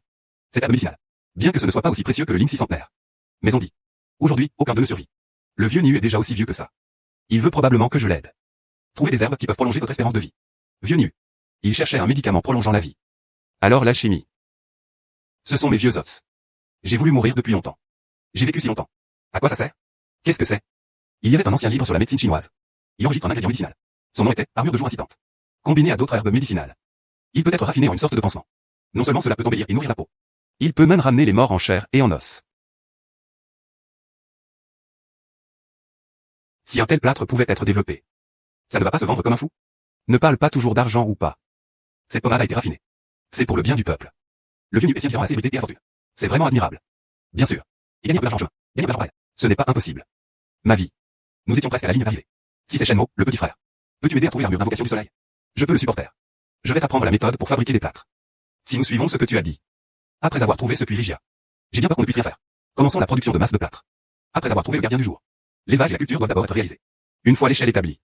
Cette herbe médicinale. Bien que ce ne soit pas aussi précieux que le Lingxi centenaire. Mais on dit. Aujourd'hui, aucun d'eux ne survit. Le vieux Niu est déjà aussi vieux que ça. Il veut probablement que je l'aide. Trouver des herbes qui peuvent prolonger votre espérance de vie. Vieux Niu. Il cherchait un médicament prolongeant la vie. Alors l'alchimie. Ce sont mes vieux os. J'ai voulu mourir depuis longtemps. J'ai vécu si longtemps. À quoi ça sert? Qu'est-ce que c'est? Il y avait un ancien livre sur la médecine chinoise. Il enregistre un ingrédient médicinal. Son nom était armure de jour incitante. Combiné à d'autres herbes médicinales. Il peut être raffiné en une sorte de pansement. Non seulement cela peut embellir et nourrir la peau. Il peut même ramener les morts en chair et en os. Si un tel plâtre pouvait être développé. Ça ne va pas se vendre comme un fou? Ne parle pas toujours d'argent ou pas. Cette pommade a été raffinée. C'est pour le bien du peuple. Le vieux Niu est si indifférent à la célébrité et à la fortune. C'est vraiment admirable. Bien sûr. Il gagne un peu d'argent en chemin. Gagner de l'argent pareil. Ce n'est pas impossible. Ma vie. Nous étions presque à la ligne d'arrivée. Si c'est Shenmo, le petit frère. Peux-tu m'aider à trouver l'armure d'invocation du soleil? Je peux le supporter. Je vais t'apprendre la méthode pour fabriquer des plâtres. Si nous suivons ce que tu as dit. Après avoir trouvé ce puits Rigia. J'ai bien peur qu'on ne puisse rien faire. Commençons la production de masse de plâtres. Après avoir trouvé le gardien du jour. L'élevage et la culture doivent d'abord être réalisés. Une fois l'échelle établie.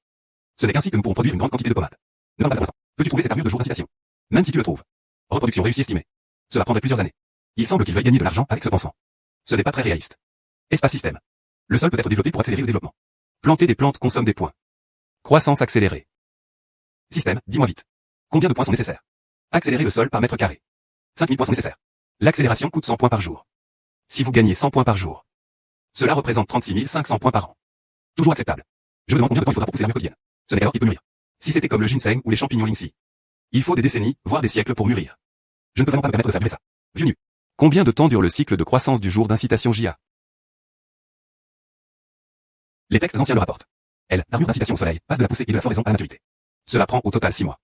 Ce n'est qu'ainsi que nous pourrons produire une grande quantité de pommade. Ne parle pas pour l'instant. Peux-tu trouver cette armure de jour d'incitation? Même si tu le trouves. Reproduction réussie estimée. Cela prendrait plusieurs années. Il semble qu'il veuille gagner de l'argent avec ce pansement. Ce n'est pas très réaliste. Espace système. Le sol peut être développé pour accélérer le développement. Planter des plantes consomme des points. Croissance accélérée. Système, dis-moi vite. Combien de points sont nécessaires? Accélérer le sol par mètre carré. 5000 points sont nécessaires. L'accélération coûte 100 points par jour. Si vous gagnez 100 points par jour. Cela représente 36 500 points par an. Toujours acceptable. Je me demande combien de temps il faudra pour pousser l'armure quotidienne. Ce n'est alors qu'il peut mûrir. Si c'était comme le ginseng ou les champignons Lingxi. Il faut des décennies, voire des siècles pour mûrir. Je ne peux vraiment pas me permettre de faire durer ça. Vieux Niu. Combien de temps dure le cycle de croissance du jour d'incitation JA? Les textes anciens le rapportent. L'armure d'incitation au soleil, passe de la poussée et de la floraison à la maturité. Cela prend au total 6 mois.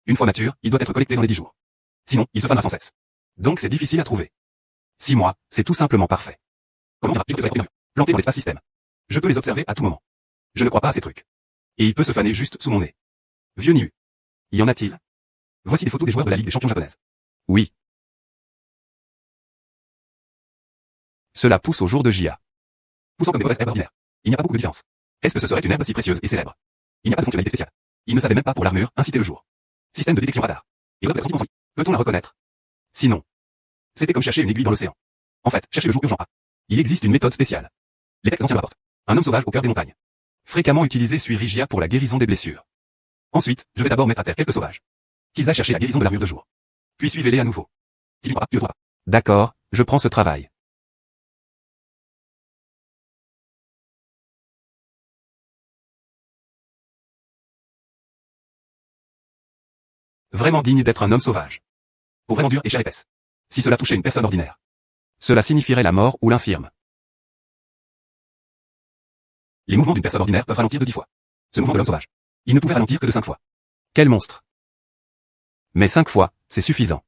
Une fois mature, il doit être collecté dans les 10 jours. Sinon, il se fanera sans cesse. Donc c'est difficile à trouver. 6 mois, c'est tout simplement parfait. Comment dira-t-il que soleil planté dans l'espace système? Je peux les observer à tout moment. Je ne crois pas à ces trucs. Et il peut se faner juste sous mon nez. Vieux Niu. Y en a-t-il? Voici des photos des joueurs de la Ligue des champions japonaise. Oui. Cela pousse au jour de JA. Poussant comme des mauvaises herbes ordinaires. Il n'y a pas beaucoup de différence. Est-ce que ce serait une herbe si précieuse et célèbre? Il n'y a pas de fonctionnalité spéciale. Il ne savait même pas pour l'armure inciter le jour. Système de détection radar. Et web de peut-on la reconnaître? Sinon. C'était comme chercher une aiguille dans l'océan. En fait, chercher le jour urgent pas. Il existe une méthode spéciale. Les textes anciens rapportent. Un homme sauvage au cœur des montagnes. Fréquemment utilisé suit Rigia pour la guérison des blessures. Ensuite, je vais d'abord mettre à terre quelques sauvages. Qu'ils aillent chercher la guérison de l'armure de jour. Puis suivez-les à nouveau. Si tu ne crois pas, tu le trouveras. D'accord, je prends ce travail. Vraiment digne d'être un homme sauvage. Peau vraiment dure et chair épaisse. Si cela touchait une personne ordinaire. Cela signifierait la mort ou l'infirme. Les mouvements d'une personne ordinaire peuvent ralentir de 10 fois. Ce mouvement de l'homme sauvage. Il ne pouvait ralentir que de 5 fois. Quel monstre. Mais 5 fois, c'est suffisant.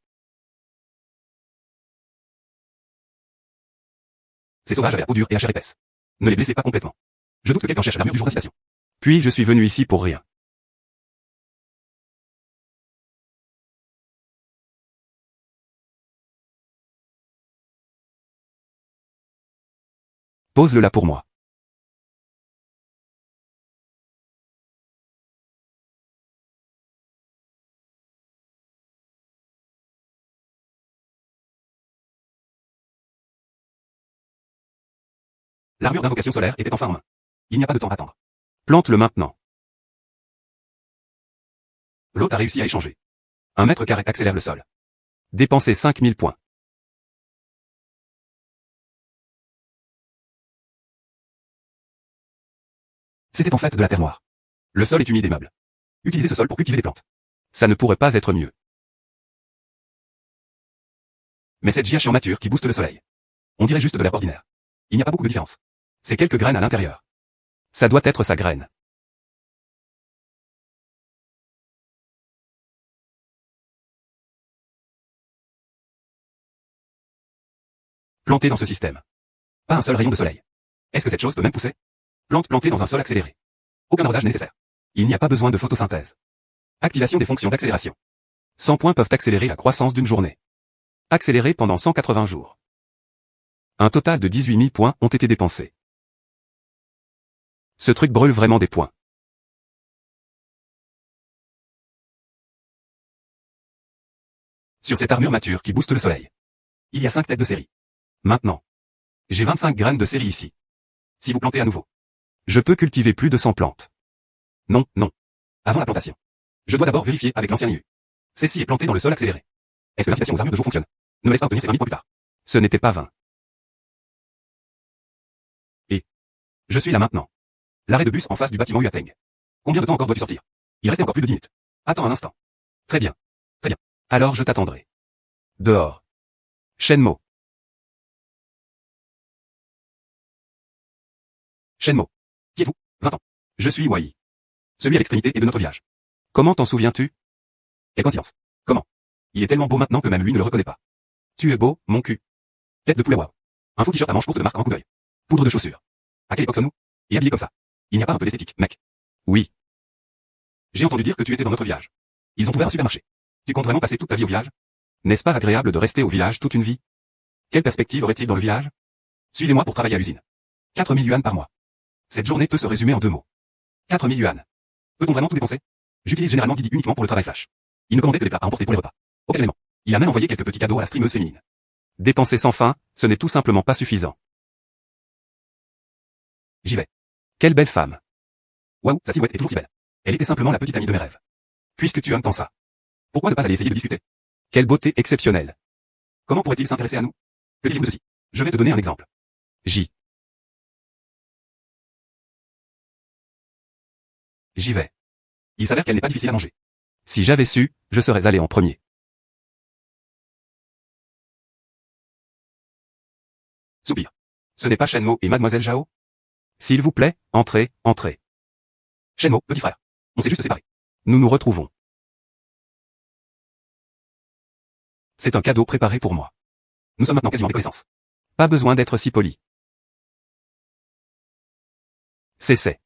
Ces sauvages avaient la peau dure et la chair épaisse. Ne les blessez pas complètement. Je doute que quelqu'un cherche l'armure du jour d'incitation. Puis je suis venu ici pour rien. Pose-le là pour moi. L'armure d'invocation solaire était enfin en main. Il n'y a pas de temps à attendre. Plante-le maintenant. L'hôte a réussi à échanger. 1 mètre carré accélère le sol. Dépensez 5000 points. C'était en fait de la terre noire. Le sol est humide et meuble. Utilisez ce sol pour cultiver des plantes. Ça ne pourrait pas être mieux. Mais cette giache en mature qui booste le soleil. On dirait juste de l'herbe ordinaire. Il n'y a pas beaucoup de différence. C'est quelques graines à l'intérieur. Ça doit être sa graine. Plantée dans ce système. Pas un seul rayon de soleil. Est-ce que cette chose peut même pousser? Plante plantée dans un sol accéléré. Aucun arrosage nécessaire. Il n'y a pas besoin de photosynthèse. Activation des fonctions d'accélération. 100 points peuvent accélérer la croissance d'une journée. Accéléré pendant 180 jours. Un total de 18 000 points ont été dépensés. Ce truc brûle vraiment des points. Sur cette armure mature qui booste le soleil. Il y a 5 têtes de série. Maintenant. J'ai 25 graines de série ici. Si vous plantez à nouveau. Je peux cultiver plus de 100 plantes. Non, non. Avant la plantation. Je dois d'abord vérifier avec l'ancien IU. Celle-ci est plantée dans le sol accéléré. Est-ce que l'incitation aux armures de jour fonctionne? Ne me laisse pas obtenir ces 20 000 points plus tard. Ce n'était pas vain. Et. Je suis là maintenant. L'arrêt de bus en face du bâtiment Uateng. Combien de temps encore dois-tu sortir? Il restait encore plus de 10 minutes. Attends un instant. Très bien. Très bien. Alors je t'attendrai. Dehors. Shenmo. Shenmo. Qui êtes-vous? 20 ans. Je suis Wai. Celui à l'extrémité est de notre village. Comment t'en souviens-tu? Quelle coïncidence. Comment? Il est tellement beau maintenant que même lui ne le reconnaît pas. Tu es beau, mon cul. Tête de poulet wow. Un faux t-shirt à manches courtes de marque en coup d'œil. Poudre de chaussures. À quelle époque sommes-nous? Et habillé comme ça. Il n'y a pas un peu d'esthétique, mec. Oui. J'ai entendu dire que tu étais dans notre village. Ils ont ouvert un supermarché. Tu comptes vraiment passer toute ta vie au village? N'est-ce pas agréable de rester au village toute une vie? Quelle perspective aurait-il dans le village? Suivez-moi pour travailler à l'usine. 4000 yuan par mois. Cette journée peut se résumer en 2 mots. 4000 yuan. Peut-on vraiment tout dépenser? J'utilise généralement Didi uniquement pour le travail flash. Il ne commandait que des plats à emporter pour les repas. Occasionnellement. Il a même envoyé quelques petits cadeaux à la streameuse féminine. Dépenser sans fin, ce n'est tout simplement pas suffisant. J'y vais. Quelle belle femme. Waouh, sa silhouette est toujours si belle. Elle était simplement la petite amie de mes rêves. Puisque tu aimes tant ça. Pourquoi ne pas aller essayer de discuter? Quelle beauté exceptionnelle. Comment pourrait-il s'intéresser à nous? Que dites-vous de ceci? Je vais te donner un exemple. J'y vais. Il s'avère qu'elle n'est pas difficile à manger. Si j'avais su, je serais allé en premier. Soupir. Ce n'est pas Shenmo et Mademoiselle Zhao? S'il vous plaît, entrez, entrez. Shenmo, petit frère. On s'est juste séparés. Nous nous retrouvons. C'est un cadeau préparé pour moi. Nous sommes maintenant quasiment des connaissances. Pas besoin d'être si poli. C'est.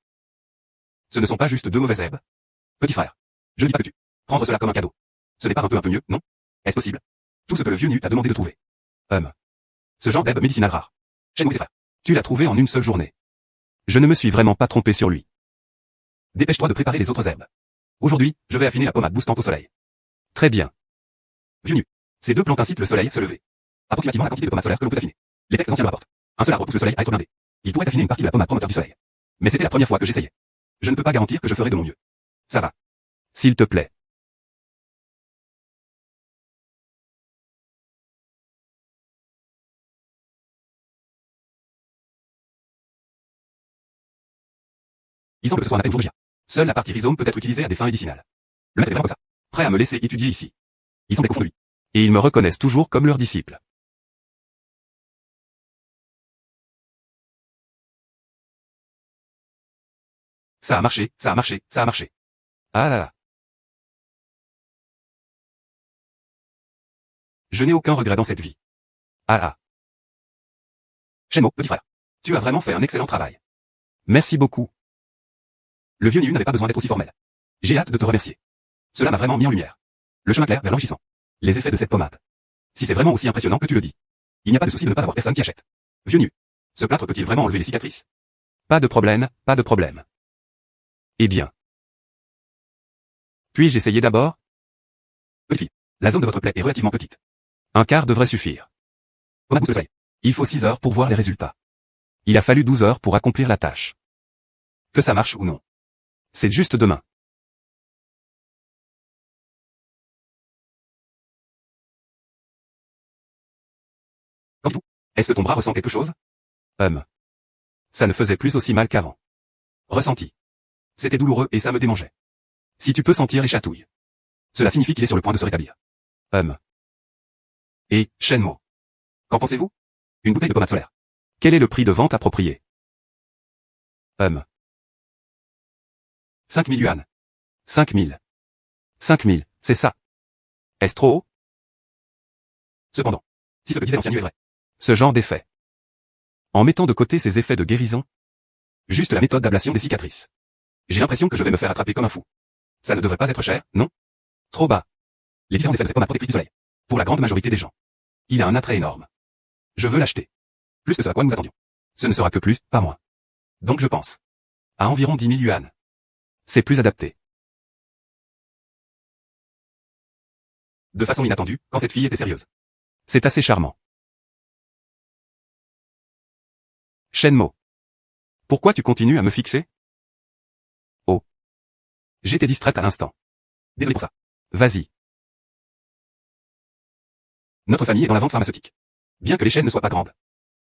Ce ne sont pas juste deux mauvaises herbes. Petit frère. Je ne dis pas que tu. Prendre cela comme un cadeau. Ce n'est pas un peu mieux, non? Est-ce possible? Tout ce que le vieux Niu t'a demandé de trouver. Ce genre d'herbe médicinale rare. Shenmue et ses frères. Tu l'as trouvé en une seule journée. Je ne me suis vraiment pas trompé sur lui. Dépêche-toi de préparer les autres herbes. Aujourd'hui, je vais affiner la pommade boostante au soleil. Très bien. Vieux Niu. Ces deux plantes incitent le soleil à se lever. Approximativement la quantité de pommade solaire que l'on peut affiner. Les textes anciens le rapportent. Un seul arbre pousse le soleil à être blindé. Il pourrait affiner une partie de la pommade promoteur du soleil. Mais c'était la première fois que j'essayais. Je ne peux pas garantir que je ferai de mon mieux. Ça va. S'il te plaît. Il semble que ce soit un appel jour de J.A. Seule la partie rhizome peut être utilisée à des fins médicinales. Le maître est vraiment comme ça. Prêt à me laisser étudier ici. Ils sont des confondus de lui. Et ils me reconnaissent toujours comme leur disciple. Ça a marché, ça a marché, ça a marché. Ah là là. Je n'ai aucun regret dans cette vie. Ah ah. Shenmue, petit frère. Tu as vraiment fait un excellent travail. Merci beaucoup. Le vieux Niu n'avait pas besoin d'être aussi formel. J'ai hâte de te remercier. Cela m'a vraiment mis en lumière. Le chemin clair vers l'enrichissement. Les effets de cette pommade. Si c'est vraiment aussi impressionnant que tu le dis. Il n'y a pas de souci de ne pas avoir personne qui achète. Vieux Niu. Ce plâtre peut-il vraiment enlever les cicatrices? Pas de problème, pas de problème. Eh bien. Puis-je essayer d'abord? Petite fille. La zone de votre plaie est relativement petite. Un quart devrait suffire. Pommade booste le soleil. Il faut 6 heures pour voir les résultats. Il a fallu 12 heures pour accomplir la tâche. Que ça marche ou non. C'est juste demain. Quand tout, est-ce que ton bras ressent quelque chose? Ça ne faisait plus aussi mal qu'avant. Ressenti. C'était douloureux et ça me démangeait. Si tu peux sentir les chatouilles. Cela signifie qu'il est sur le point de se rétablir. Et, Shenmue. Qu'en pensez-vous? Une bouteille de pommade solaire. Quel est le prix de vente approprié? 5000 yuan. 5000. 5000, c'est ça. Est-ce trop haut? Cependant, si ce que disait l'ancien Niu est vrai. Ce genre d'effet. En mettant de côté ces effets de guérison. Juste la méthode d'ablation des cicatrices. J'ai l'impression que je vais me faire attraper comme un fou. Ça ne devrait pas être cher, non? Trop bas. Les différents effets de cette pommade protectrice du soleil. Pour la grande majorité des gens. Il a un attrait énorme. Je veux l'acheter. Plus que ce à quoi nous attendions. Ce ne sera que plus, pas moins. Donc je pense. À environ 10 000 yuan. C'est plus adapté. De façon inattendue, quand cette fille était sérieuse. C'est assez charmant. Shenmue. Pourquoi tu continues à me fixer? Oh. J'étais distraite à l'instant. Désolé pour ça. Vas-y. Notre famille est dans la vente pharmaceutique. Bien que les chaînes ne soient pas grandes.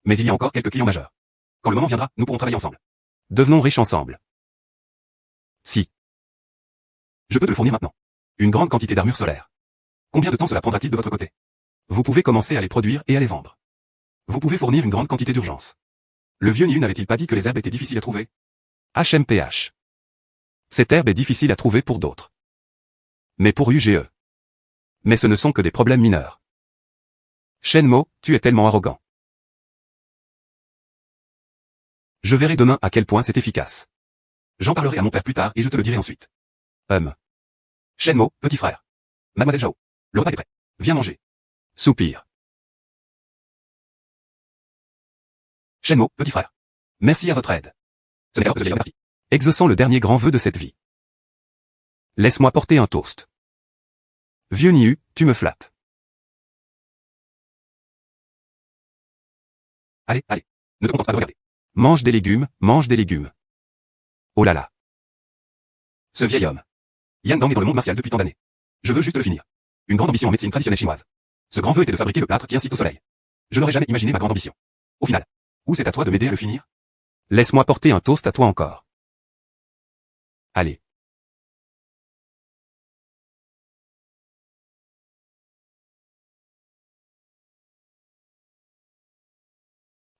Mais il y a encore quelques clients majeurs. Quand le moment viendra, nous pourrons travailler ensemble. Devenons riches ensemble. Si. Je peux te le fournir maintenant. Une grande quantité d'armure solaire. Combien de temps cela prendra-t-il de votre côté? Vous pouvez commencer à les produire et à les vendre. Vous pouvez fournir une grande quantité d'urgence. Le vieux Niu n'avait-il pas dit que les herbes étaient difficiles à trouver? HMPH. Cette herbe est difficile à trouver pour d'autres. Mais pour UGE. Mais ce ne sont que des problèmes mineurs. Shenmue, tu es tellement arrogant. Je verrai demain à quel point c'est efficace. J'en parlerai à mon père plus tard et je te le dirai ensuite. Shenmue, petit frère. Mademoiselle Zhao. Le repas est prêt. Viens manger. Soupir. Shenmue, petit frère. Merci à votre aide. Ce n'est pas que ce vieil homme est parti. Exauçant le dernier grand vœu de cette vie. Laisse-moi porter un toast. Vieux Niu, tu me flattes. Allez, allez. Ne te contente pas de regarder. Mange des légumes, mange des légumes. Oh là là. Ce vieil homme. Yan Dang est dans le monde martial depuis tant d'années. Je veux juste le finir. Une grande ambition en médecine traditionnelle chinoise. Ce grand vœu était de fabriquer le plâtre qui incite au soleil. Je n'aurais jamais imaginé ma grande ambition. Au final. Ou c'est à toi de m'aider à le finir? Laisse-moi porter un toast à toi encore. Allez.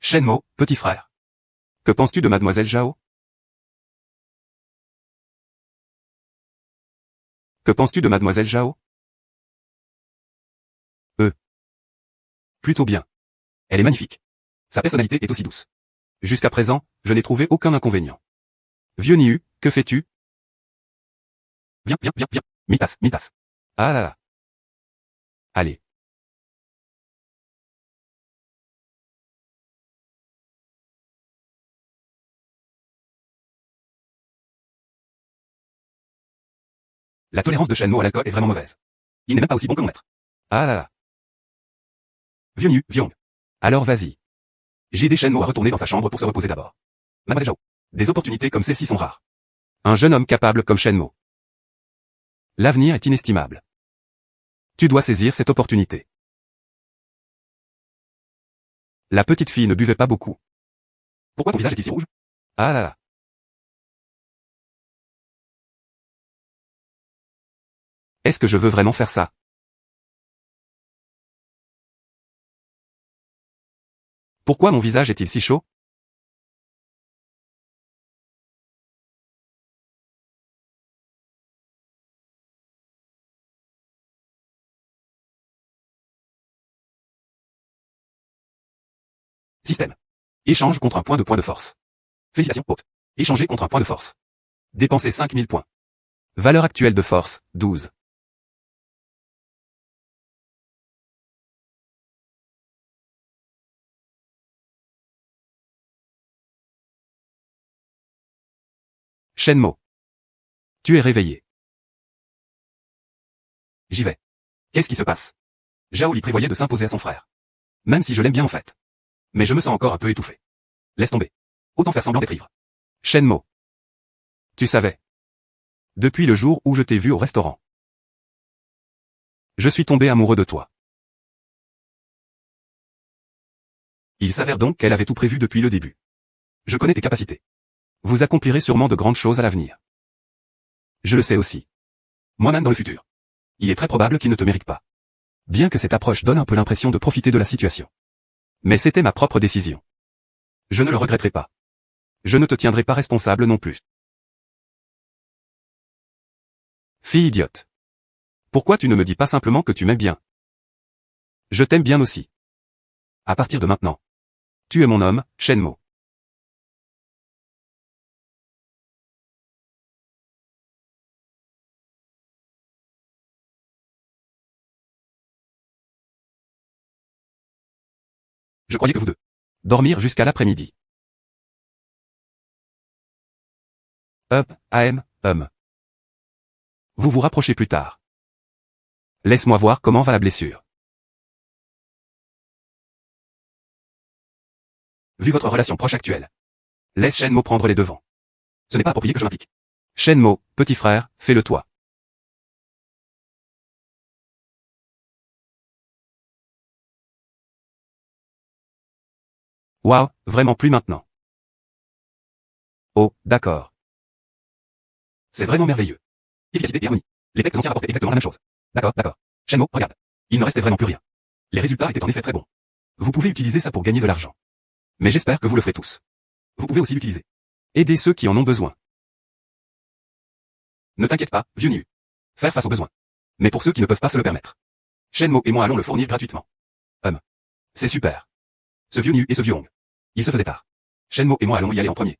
Shenmue, petit frère. Que penses-tu de mademoiselle Zhao? Que penses-tu de mademoiselle Zhao? Plutôt bien. Elle est magnifique. Sa personnalité est aussi douce. Jusqu'à présent, je n'ai trouvé aucun inconvénient. Vieux Niu, que fais-tu? Viens, viens, viens, viens. Mitas, Mitas. Ah là là. Allez. La tolérance de Shenmue à l'alcool est vraiment mauvaise. Il n'est même pas aussi bon que mon maître. Ah là là. Vieux Niu, Viong. Alors vas-y. J'ai aidé Shenmue à retourner dans sa chambre pour se reposer d'abord. Mademoiselle Zhao. Des opportunités comme celle-ci sont rares. Un jeune homme capable comme Shenmue. L'avenir est inestimable. Tu dois saisir cette opportunité. La petite fille ne buvait pas beaucoup. Pourquoi ton visage est-il si rouge? Ah là là. Est-ce que je veux vraiment faire ça? Pourquoi mon visage est-il si chaud? Système. Échange contre un point de force. Félicitations, hôte. Échanger contre un point de force. Dépenser 5000 points. Valeur actuelle de force, 12. Shenmue. Tu es réveillé. J'y vais. Qu'est-ce qui se passe? Zhao Li prévoyait de s'imposer à son frère. Même si je l'aime bien en fait. Mais je me sens encore un peu étouffé. Laisse tomber. Autant faire semblant d'être ivre. Shenmue. Tu savais. Depuis le jour où je t'ai vu au restaurant. Je suis tombé amoureux de toi. Il s'avère donc qu'elle avait tout prévu depuis le début. Je connais tes capacités. Vous accomplirez sûrement de grandes choses à l'avenir. Je le sais aussi. Moi-même dans le futur. Il est très probable qu'il ne te mérite pas. Bien que cette approche donne un peu l'impression de profiter de la situation. Mais c'était ma propre décision. Je ne le regretterai pas. Je ne te tiendrai pas responsable non plus. Fille idiote. Pourquoi tu ne me dis pas simplement que tu m'aimes bien? Je t'aime bien aussi. À partir de maintenant. Tu es mon homme, Shenmue. Je croyais que vous deux. Dormir jusqu'à l'après-midi. Vous vous rapprochez plus tard. Laisse-moi voir comment va la blessure. Vu votre relation proche actuelle. Laisse Shenmue prendre les devants. Ce n'est pas approprié que je m'implique. Shenmue, petit frère, fais-le toi. Waouh, vraiment plus maintenant. Oh, d'accord. C'est vraiment merveilleux. Efficacité et harmonie. Les textes anciens rapportaient exactement la même chose. D'accord, d'accord. Shenmue, regarde. Il ne restait vraiment plus rien. Les résultats étaient en effet très bons. Vous pouvez utiliser ça pour gagner de l'argent. Mais j'espère que vous le ferez tous. Vous pouvez aussi l'utiliser. Aider ceux qui en ont besoin. Ne t'inquiète pas, vieux Niu. Faire face aux besoins. Mais pour ceux qui ne peuvent pas se le permettre. Shenmue et moi allons le fournir gratuitement. C'est super. Ce vieux Niu et ce vieux Hong. Il se faisait tard. Shenmue et moi allons y aller en premier.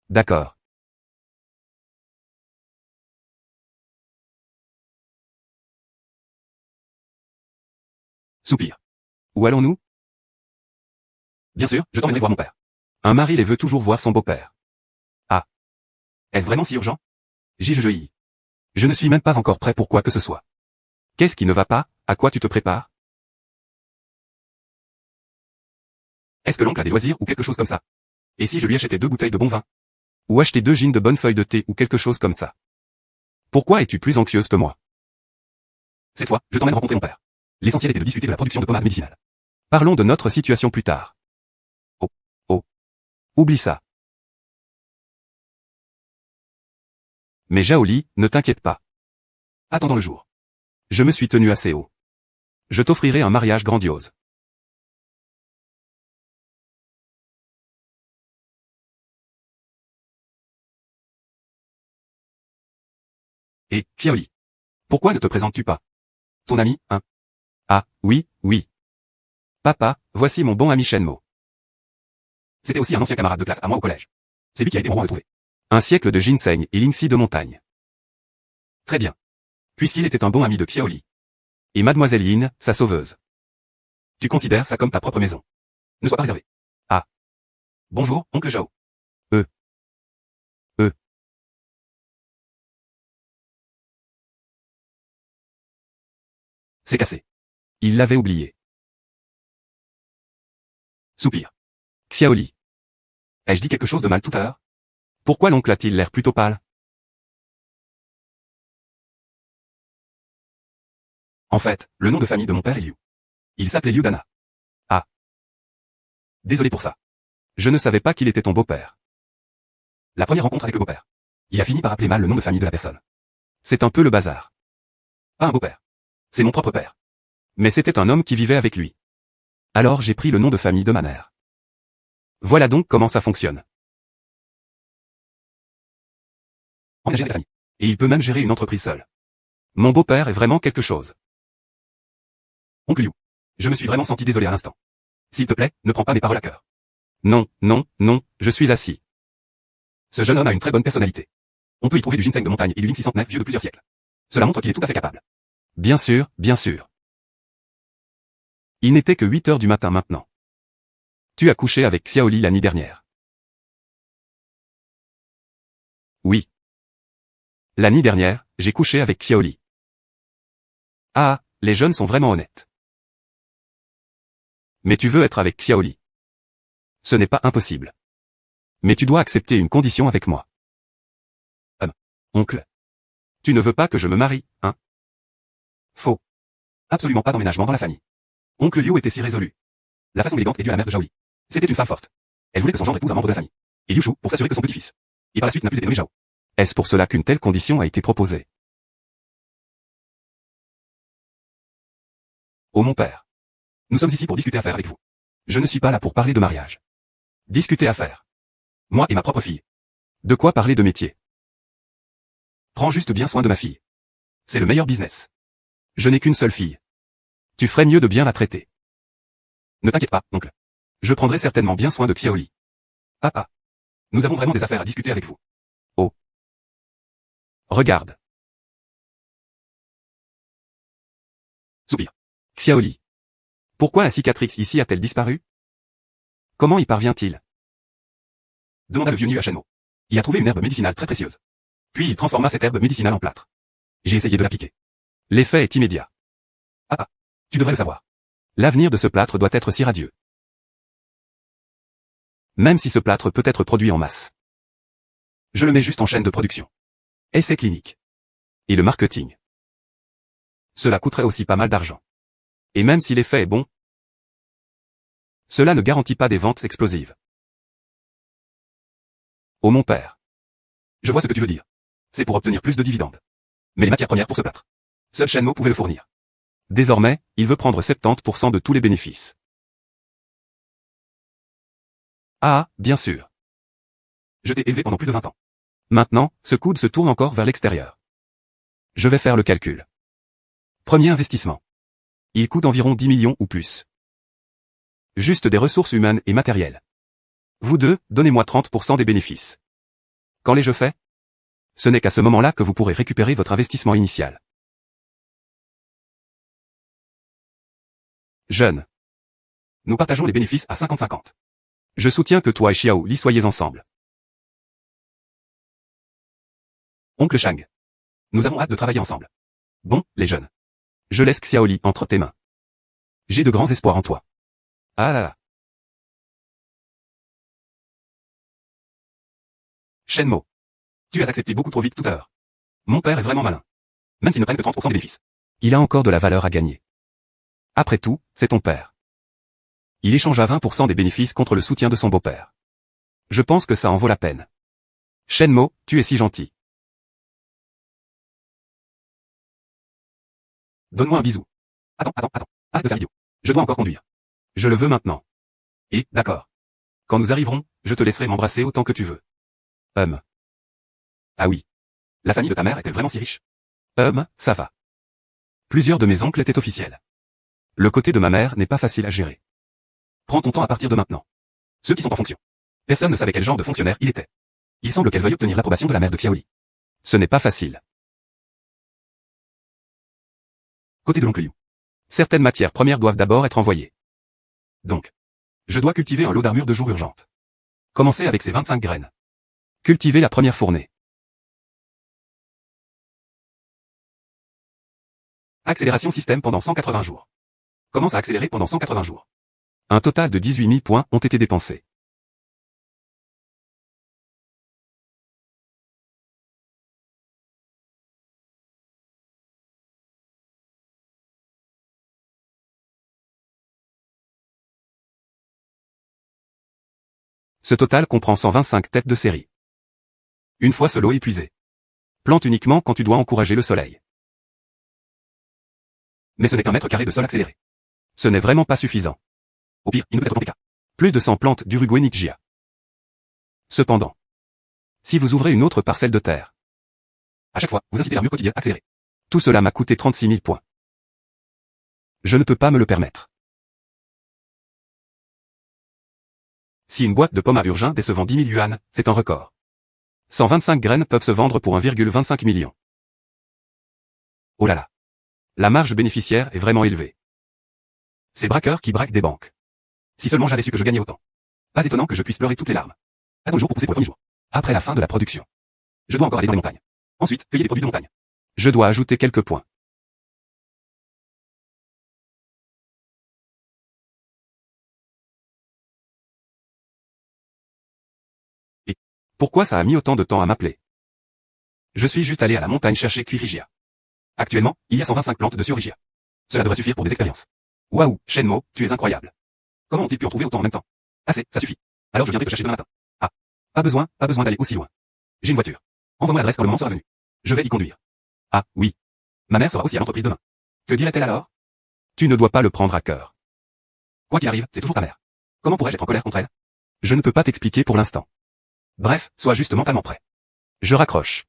D'accord. Soupir. Où allons-nous? Bien sûr, je t'emmènerai voir mon père. Un mari les veut toujours voir son beau-père. Ah. Est-ce vraiment si urgent? Je ne suis même pas encore prêt pour quoi que ce soit. Qu'est-ce qui ne va pas? À quoi tu te prépares? Est-ce que l'oncle a des loisirs ou quelque chose comme ça? Et si je lui achetais 2 bouteilles de bon vin? Ou acheter 2 jeans de bonnes feuilles de thé ou quelque chose comme ça? Pourquoi es-tu plus anxieuse que moi? Cette fois, je t'emmène rencontrer mon père. L'essentiel était de discuter de la production de pommades médicinales. Parlons de notre situation plus tard. Oh. Oh. Oublie ça. Mais Zhao Li, ne t'inquiète pas. Attendons le jour. Je me suis tenu assez haut. Je t'offrirai un mariage grandiose. Et, Xiaoli. Pourquoi ne te présentes-tu pas? Ton ami, hein? Ah, oui, oui. Papa, voici mon bon ami Shenmue. C'était aussi un ancien camarade de classe à moi au collège. C'est lui qui a été mon roi à le trouver. Un siècle de ginseng et Lingxi de montagne. Très bien. Puisqu'il était un bon ami de Xiaoli. Et Mademoiselle Yin, sa sauveuse. Tu considères ça comme ta propre maison. Ne sois pas réservé. Ah. Bonjour, oncle Zhao. C'est cassé. Il l'avait oublié. Soupir. Xiaoli. Ai-je dit quelque chose de mal tout à l'heure? Pourquoi l'oncle a-t-il l'air plutôt pâle? En fait, le nom de famille de mon père est Liu. Il s'appelait Liu Dana. Ah. Désolé pour ça. Je ne savais pas qu'il était ton beau-père. La première rencontre avec le beau-père. Il a fini par appeler mal le nom de famille de la personne. C'est un peu le bazar. Pas un beau-père. C'est mon propre père. Mais c'était un homme qui vivait avec lui. Alors j'ai pris le nom de famille de ma mère. Voilà donc comment ça fonctionne. Engagé avec la famille. Et il peut même gérer une entreprise seul. Mon beau-père est vraiment quelque chose. Oncle Liu. Je me suis vraiment senti désolé à l'instant. S'il te plaît, ne prends pas mes paroles à cœur. Non, non, non, je suis assis. Ce jeune homme a une très bonne personnalité. On peut y trouver du ginseng de montagne et du Lingxi centenaire vieux de plusieurs siècles. Cela montre qu'il est tout à fait capable. Bien sûr, bien sûr. Il n'était que 8 heures du matin maintenant. Tu as couché avec Xiaoli la nuit dernière. Oui. La nuit dernière, j'ai couché avec Xiaoli. Ah, les jeunes sont vraiment honnêtes. Mais tu veux être avec Xiaoli. Ce n'est pas impossible. Mais tu dois accepter une condition avec moi. Oncle. Tu ne veux pas que je me marie, hein? Faux. Absolument pas d'emménagement dans la famille. Oncle Liu était si résolu. La façon élégante et due à la mère de Zhaoli. C'était une femme forte. Elle voulait que son gendre épouse un membre de la famille. Et Liu Shu pour s'assurer que son petit-fils. Et par la suite n'a plus été nommé Zhao. Est-ce pour cela qu'une telle condition a été proposée? Oh mon père. Nous sommes ici pour discuter affaires avec vous. Je ne suis pas là pour parler de mariage. Discuter affaires. Moi et ma propre fille. De quoi parler de métier? Prends juste bien soin de ma fille. C'est le meilleur business. Je n'ai qu'une seule fille. Tu ferais mieux de bien la traiter. Ne t'inquiète pas, oncle. Je prendrai certainement bien soin de Xiaoli. Papa. Nous avons vraiment des affaires à discuter avec vous. Oh. Regarde. Soupir. Xiaoli. Pourquoi la cicatrice ici a-t-elle disparu? Comment y parvient-il? Demanda le vieux Niu à Shenmue. Il a trouvé une herbe médicinale très précieuse. Puis il transforma cette herbe médicinale en plâtre. J'ai essayé de l'appliquer. L'effet est immédiat. Papa. Tu devrais le savoir. L'avenir de ce plâtre doit être si radieux. Même si ce plâtre peut être produit en masse. Je le mets juste en chaîne de production. Essai clinique. Et le marketing. Cela coûterait aussi pas mal d'argent. Et même si l'effet est bon, cela ne garantit pas des ventes explosives. Oh mon père. Je vois ce que tu veux dire. C'est pour obtenir plus de dividendes. Mais les matières premières pour ce plâtre. Seul Shenmue pouvait le fournir. Désormais, il veut prendre 70% de tous les bénéfices. Ah, bien sûr. Je t'ai élevé pendant plus de 20 ans. Maintenant, ce coude se tourne encore vers l'extérieur. Je vais faire le calcul. Premier investissement. Il coûte environ 10 millions ou plus. Juste des ressources humaines et matérielles. Vous deux, donnez-moi 30% des bénéfices. Quand les-je fais? Ce n'est qu'à ce moment-là que vous pourrez récupérer votre investissement initial. Jeune. Nous partageons les bénéfices à 50-50. Je soutiens que toi et Xiaoli soyez ensemble. Oncle Shang. Nous avons hâte de travailler ensemble. Bon, les jeunes. Je laisse Xiaoli entre tes mains. J'ai de grands espoirs en toi. Ah là là. Shenmue. Tu as accepté beaucoup trop vite tout à l'heure. Mon père est vraiment malin. Même s'il ne prenne que 30% des bénéfices. Il a encore de la valeur à gagner. Après tout, c'est ton père. Il échangea 20% des bénéfices contre le soutien de son beau-père. Je pense que ça en vaut la peine. Shenmue, tu es si gentil. Donne-moi un bisou. Attends. Arrête de faire idiot. Je dois encore conduire. Je le veux maintenant. Et, d'accord. Quand nous arriverons, je te laisserai m'embrasser autant que tu veux. Ah oui. La famille de ta mère est-elle vraiment si riche? Ça va. Plusieurs de mes oncles étaient officiels. Le côté de ma mère n'est pas facile à gérer. Prends ton temps à partir de maintenant. Ceux qui sont en fonction. Personne ne savait quel genre de fonctionnaire il était. Il semble qu'elle veuille obtenir l'approbation de la mère de Xiaoli. Ce n'est pas facile. Côté de l'oncle Liu. Certaines matières premières doivent d'abord être envoyées. Donc, je dois cultiver un lot d'armure de jour urgente. Commencer avec ces 25 graines. Cultiver la première fournée. Accélération système pendant 180 jours. Commence à accélérer pendant 180 jours. Un total de 18 000 points ont été dépensés. Ce total comprend 125 têtes de série. Une fois ce lot épuisé. Plante uniquement quand tu dois encourager le soleil. Mais ce n'est qu'un mètre carré de sol accéléré. Ce n'est vraiment pas suffisant. Au pire, il ne peut être planté qu'à plus de 100 plantes d'Uruguay Nixia. Cependant, si vous ouvrez une autre parcelle de terre, à chaque fois, vous incitez l'armure quotidienne accélérée. Tout cela m'a coûté 36 000 points. Je ne peux pas me le permettre. Si une boîte de pommes à Urgin se vend 10 000 yuan, c'est un record. 125 graines peuvent se vendre pour 1,25 million. Oh là là. La marge bénéficiaire est vraiment élevée. Ces braqueurs qui braquent des banques. Si seulement j'avais su que je gagnais autant. Pas étonnant que je puisse pleurer toutes les larmes. Attends le jour pour pousser pour le premier jour. Après la fin de la production. Je dois encore aller dans les montagnes. Ensuite, cueillir les produits de montagne. Je dois ajouter quelques points. Et pourquoi ça a mis autant de temps à m'appeler? Je suis juste allé à la montagne chercher Quirigia. Actuellement, il y a 125 plantes de Surigia. Cela devrait suffire pour des expériences. Waouh, Shenmo, tu es incroyable. Comment ont-ils pu en trouver autant en même temps? Assez, ça suffit. Alors je viendrai te chercher demain matin. Ah. Pas besoin d'aller aussi loin. J'ai une voiture. Envoie-moi l'adresse quand le moment sera venu. Je vais y conduire. Ah, oui. Ma mère sera aussi à l'entreprise demain. Que dirait-elle alors? Tu ne dois pas le prendre à cœur. Quoi qu'il arrive, c'est toujours ta mère. Comment pourrais-je être en colère contre elle? Je ne peux pas t'expliquer pour l'instant. Bref, sois juste mentalement prêt. Je raccroche.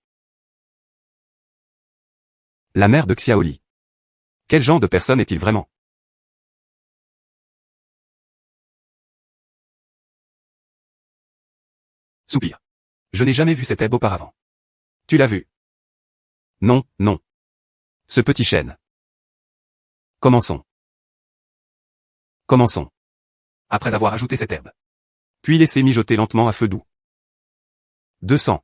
La mère de Xiaoli. Quel genre de personne est-il vraiment? Soupir. Je n'ai jamais vu cette Eb auparavant. Tu l'as vu? Non, non. Ce petit chêne. Commençons. Commençons. Après avoir ajouté cette herbe. Puis laissez mijoter lentement à feu doux. 200.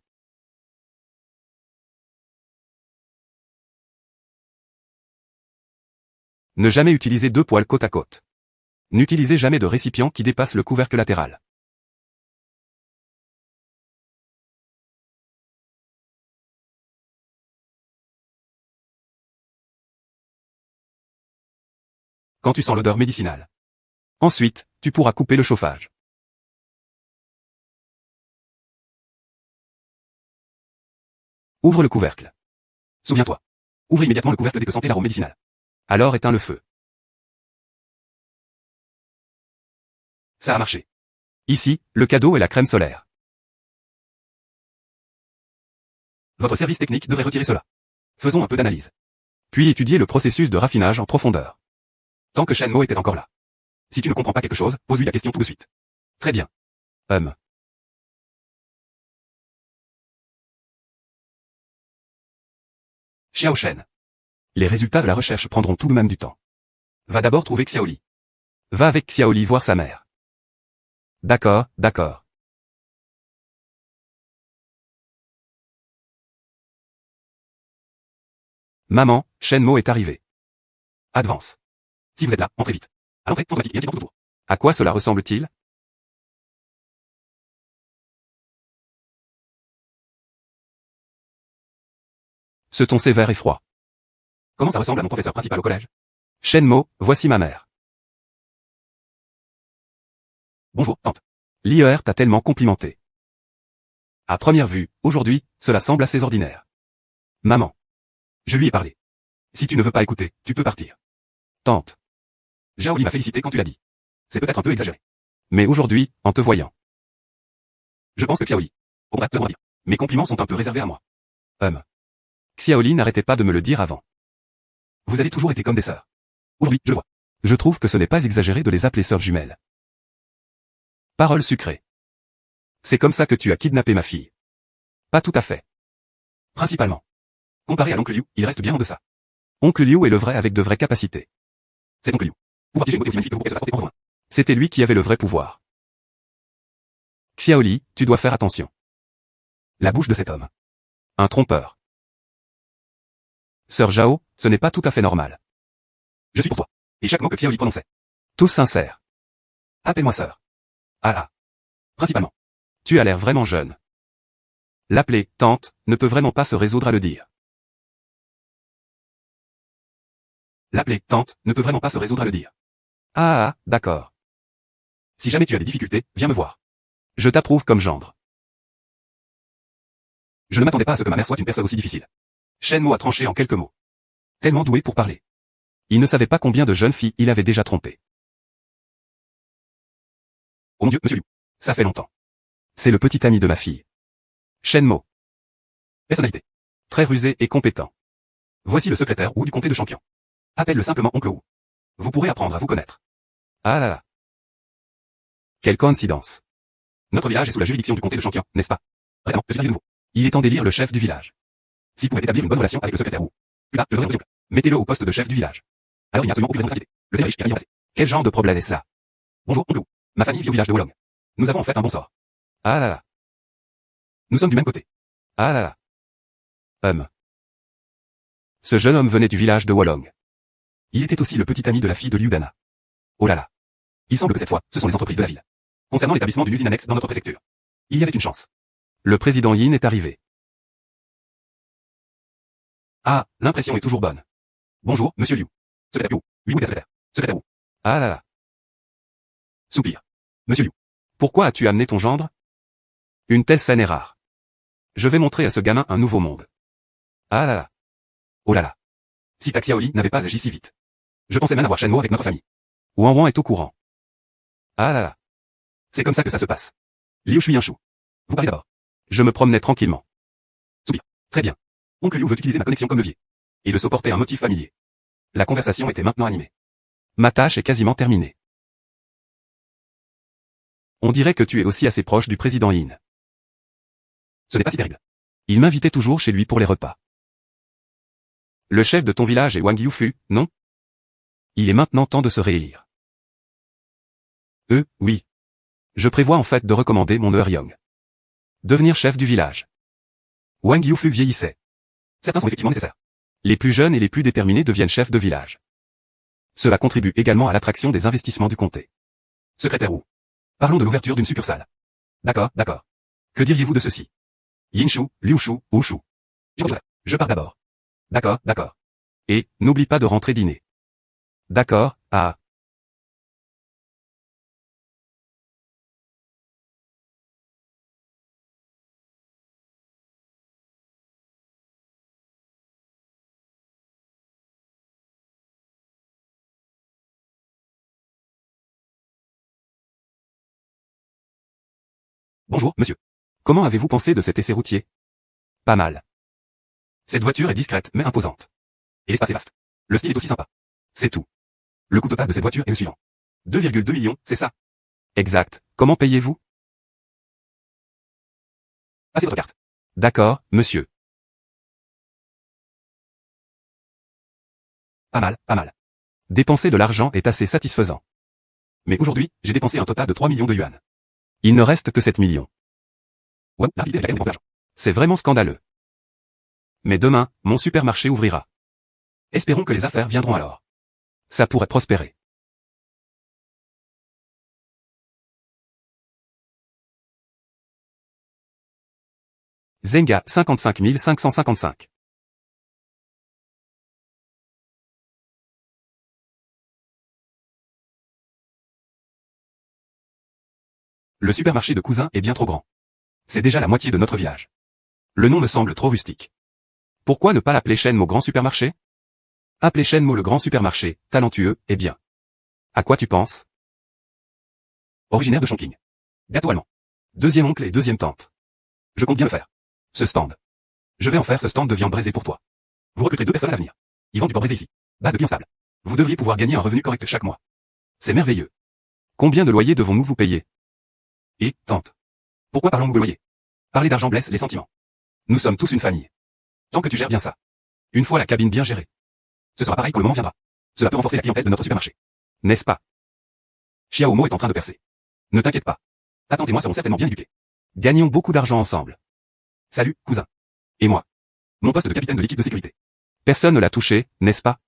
Ne jamais utiliser deux poêles côte à côte. N'utilisez jamais de récipient qui dépasse le couvercle latéral. Quand tu sens l'odeur médicinale. Ensuite, tu pourras couper le chauffage. Ouvre le couvercle. Souviens-toi. Ouvre immédiatement le couvercle dès que sentez l'arôme médicinal. Alors éteins le feu. Ça a marché. Ici, le cadeau est la crème solaire. Votre service technique devrait retirer cela. Faisons un peu d'analyse. Puis étudier le processus de raffinage en profondeur. Tant que Shenmo était encore là. Si tu ne comprends pas quelque chose, pose-lui la question tout de suite. Très bien. Xiao Shen. Les résultats de la recherche prendront tout de même du temps. Va d'abord trouver Xiaoli. Va avec Xiaoli voir sa mère. D'accord, d'accord. Maman, Shenmo est arrivé. Advance. Si vous êtes là, entrez vite. À l'entrée, fantomatique et inquiétant tout autour. À quoi cela ressemble-t-il? Ce ton sévère et froid. Comment ça ressemble à mon professeur principal au collège? Shenmo, voici ma mère. Bonjour, tante. L'IER t'a tellement complimenté. À première vue, aujourd'hui, cela semble assez ordinaire. Maman. Je lui ai parlé. Si tu ne veux pas écouter, tu peux partir. Tante. Xiaoli m'a félicité quand tu l'as dit. C'est peut-être un peu exagéré. Mais aujourd'hui, en te voyant. Je pense que Xiaoli. Au bref, dire. Mes compliments sont un peu réservés à moi. Xiaoli n'arrêtait pas de me le dire avant. Vous avez toujours été comme des sœurs. Aujourd'hui, je vois. Je trouve que ce n'est pas exagéré de les appeler sœurs jumelles. Parole sucrée. C'est comme ça que tu as kidnappé ma fille. Pas tout à fait. Principalement. Comparé à l'oncle Liu, il reste bien en deçà. Oncle Liu est le vrai avec de vraies capacités. C'est oncle Liu. Pouvoir piéger une beauté aussi magnifique que vous pourrez se transporter en rejoint. C'était lui qui avait le vrai pouvoir. Xiaoli, tu dois faire attention. La bouche de cet homme. Un trompeur. Sœur Zhao, ce n'est pas tout à fait normal. Je suis pour toi. Et chaque mot que Xiaoli prononçait. Tous sincères. Appelle-moi sœur. Ah là. Principalement. Tu as l'air vraiment jeune. L'appeler tante ne peut vraiment pas se résoudre à le dire. L'appeler tante ne peut vraiment pas se résoudre à le dire. Ah, d'accord. Si jamais tu as des difficultés, viens me voir. Je t'approuve comme gendre. Je ne m'attendais pas à ce que ma mère soit une personne aussi difficile. Shen Mo a tranché en quelques mots. Tellement doué pour parler. Il ne savait pas combien de jeunes filles il avait déjà trompées. Oh mon Dieu, monsieur Liu. Ça fait longtemps. C'est le petit ami de ma fille. Shen Mo. Personnalité. Très rusé et compétent. Voici le secrétaire Wu du comté de Champion. Appelle-le simplement oncle Wu. Vous pourrez apprendre à vous connaître. Ah là là. Quelle coïncidence. Notre village est sous la juridiction du comté de Champion, n'est-ce pas? Récemment, je suis arrivé de nouveau. Il est temps d'élire le chef du village. S'il pouvait établir une bonne relation avec le secrétaire Wu. Plus tard, je le donnerai au mettez-le au poste de chef du village. Alors il n'y a absolument aucune responsabilité. Le ciel est riche et rien n'y a passé. Quel genre de problème est-ce là? Bonjour, oncle Wu. Ma famille vit au village de Wolong. Nous avons en fait un bon sort. Ah là là. Nous sommes du même côté. Ah là là. Ce jeune homme venait du village de Wolong. Il était aussi le petit ami de la fille de Liu Dana. Oh là là. Il semble que cette fois, ce sont les entreprises de la ville. Concernant l'établissement d'une usine annexe dans notre préfecture. Il y avait une chance. Le président Yin est arrivé. Ah, l'impression est toujours bonne. Bonjour, monsieur Liu. Secrétaire Liu. Oui, oui, secrétaire. Secrétaire Wu. Ah là là. Soupir. Monsieur Liu. Pourquoi as-tu amené ton gendre? Une telle scène est rare. Je vais montrer à ce gamin un nouveau monde. Ah là là. Oh là là. Si Ta Xiaoli n'avait pas agi si vite. Je pensais même avoir Shen Mo avec notre famille. Wang Wang est au courant. Ah là là. C'est comme ça que ça se passe. Liu Shui Chou. Vous parlez d'abord. Je me promenais tranquillement. Soupir. Très bien. Oncle Liu veut utiliser ma connexion comme levier. Et le saut portait un motif familier. La conversation était maintenant animée. Ma tâche est quasiment terminée. On dirait que tu es aussi assez proche du président Yin. Ce n'est pas si terrible. Il m'invitait toujours chez lui pour les repas. Le chef de ton village est Wang Yufu, non? Il est maintenant temps de se réélire. Oui. Je prévois en fait de recommander mon Eryong. Devenir chef du village. Wang Yufu vieillissait. Certains sont effectivement nécessaires. Les plus jeunes et les plus déterminés deviennent chefs de village. Cela contribue également à l'attraction des investissements du comté. Secrétaire Wu. Parlons de l'ouverture d'une succursale. D'accord. Que diriez-vous de ceci? Yinshu, Liushu, Wushu. Je pars d'abord. D'accord. Et, n'oublie pas de rentrer dîner. D'accord, ah. Bonjour, monsieur. Comment avez-vous pensé de cet essai routier? Pas mal. Cette voiture est discrète mais imposante. Et l'espace est vaste. Le style est aussi sympa. C'est tout. Le coût total de cette voiture est le suivant. 2,2 millions, c'est ça? Exact. Comment payez-vous? Passez votre carte. D'accord, monsieur. Pas mal. Dépenser de l'argent est assez satisfaisant. Mais aujourd'hui, j'ai dépensé un total de 3 millions de yuan. Il ne reste que 7 millions. Ouais, la rapidité avec laquelle on dépense l'argent. C'est vraiment scandaleux. Mais demain, mon supermarché ouvrira. Espérons que les affaires viendront alors. Ça pourrait prospérer. Zenga 55 555. Le supermarché de cousin est bien trop grand. C'est déjà la moitié de notre village. Le nom me semble trop rustique. Pourquoi ne pas l'appeler Shen Mo Grand Supermarché? Appeler Shen Mo le Grand Supermarché, talentueux, et bien. À quoi tu penses? Originaire de Chongqing. Gâteau allemand. Deuxième oncle et deuxième tante. Je compte bien le faire. Ce stand. Je vais en faire ce stand de viande braisée pour toi. Vous recruterez 2 personnes à l'avenir. Ils vendent du porc braisé ici. Base de clients stable. Vous devriez pouvoir gagner un revenu correct chaque mois. C'est merveilleux. Combien de loyers devons-nous vous payer? Et, tante. Pourquoi parlons-nous de loyer? Parler d'argent blesse les sentiments. Nous sommes tous une famille. Tant que tu gères bien ça. Une fois la cabine bien gérée. Ce sera pareil quand le moment viendra. Cela peut renforcer la clientèle de notre supermarché. N'est-ce pas? Xiaomo est en train de percer. Ne t'inquiète pas. Ta tante et moi serons certainement bien éduqués. Gagnons beaucoup d'argent ensemble. Salut, cousin. Et moi. Mon poste de capitaine de l'équipe de sécurité. Personne ne l'a touché, n'est-ce pas?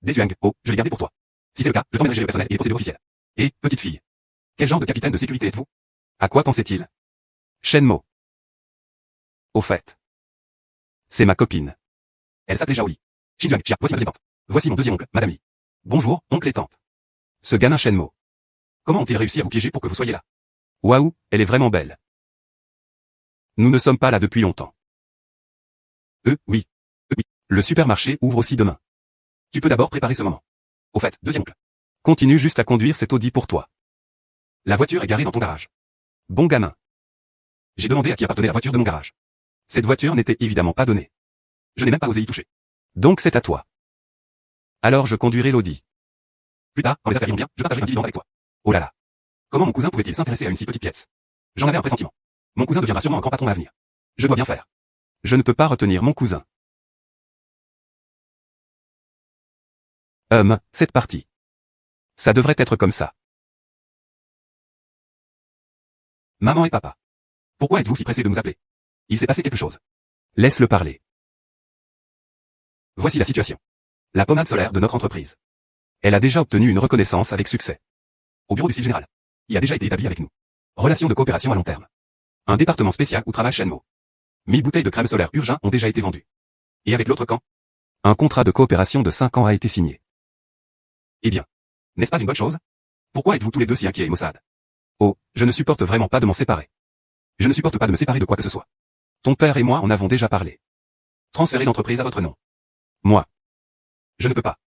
Desuang, oh, je l'ai gardé pour toi. Si c'est le cas, je t'emmènerai gérer le personnel et les procédures officielles. Et, petite fille. Quel genre de capitaine de sécurité êtes-vous? À quoi pensait-il? Shenmo. Au fait. C'est ma copine. Elle s'appelait Zhaoli. Xinjuang, Xia, voici ma deuxième tante. Voici mon deuxième oncle, madame Yi. Bonjour, oncle et tante. Ce gamin Shenmo. Comment ont-ils réussi à vous piéger pour que vous soyez là? Waouh, elle est vraiment belle. Nous ne sommes pas là depuis longtemps. Oui. Oui. Le supermarché ouvre aussi demain. Tu peux d'abord préparer ce moment. Au fait, deuxième oncle. Continue juste à conduire cet Audi pour toi. La voiture est garée dans ton garage. Bon gamin. J'ai demandé à qui appartenait la voiture de mon garage. Cette voiture n'était évidemment pas donnée. Je n'ai même pas osé y toucher. Donc c'est à toi. Alors je conduirai l'Audi. Plus tard, quand les affaires iront bien, je partagerai un dividende avec toi. Oh là là. Comment mon cousin pouvait-il s'intéresser à une si petite pièce? J'en avais un pressentiment. Mon cousin deviendra sûrement un grand patron à l'avenir. Je dois bien faire. Je ne peux pas retenir mon cousin. Cette partie. Ça devrait être comme ça. Maman et papa. Pourquoi êtes-vous si pressés de nous appeler? Il s'est passé quelque chose. Laisse-le parler. Voici la situation. La pommade solaire de notre entreprise. Elle a déjà obtenu une reconnaissance avec succès. Au bureau du site général. Il a déjà été établi avec nous. Relation de coopération à long terme. Un département spécial où travaille Shenmo. 1000 bouteilles de crème solaire Urgin ont déjà été vendues. Et avec l'autre camp? Un contrat de coopération de 5 ans a été signé. Eh bien. N'est-ce pas une bonne chose? Pourquoi êtes-vous tous les deux si inquiets, Mossad? Oh, je ne supporte vraiment pas de m'en séparer. Je ne supporte pas de me séparer de quoi que ce soit. Ton père et moi en avons déjà parlé. Transférer l'entreprise à votre nom. Moi. Je ne peux pas.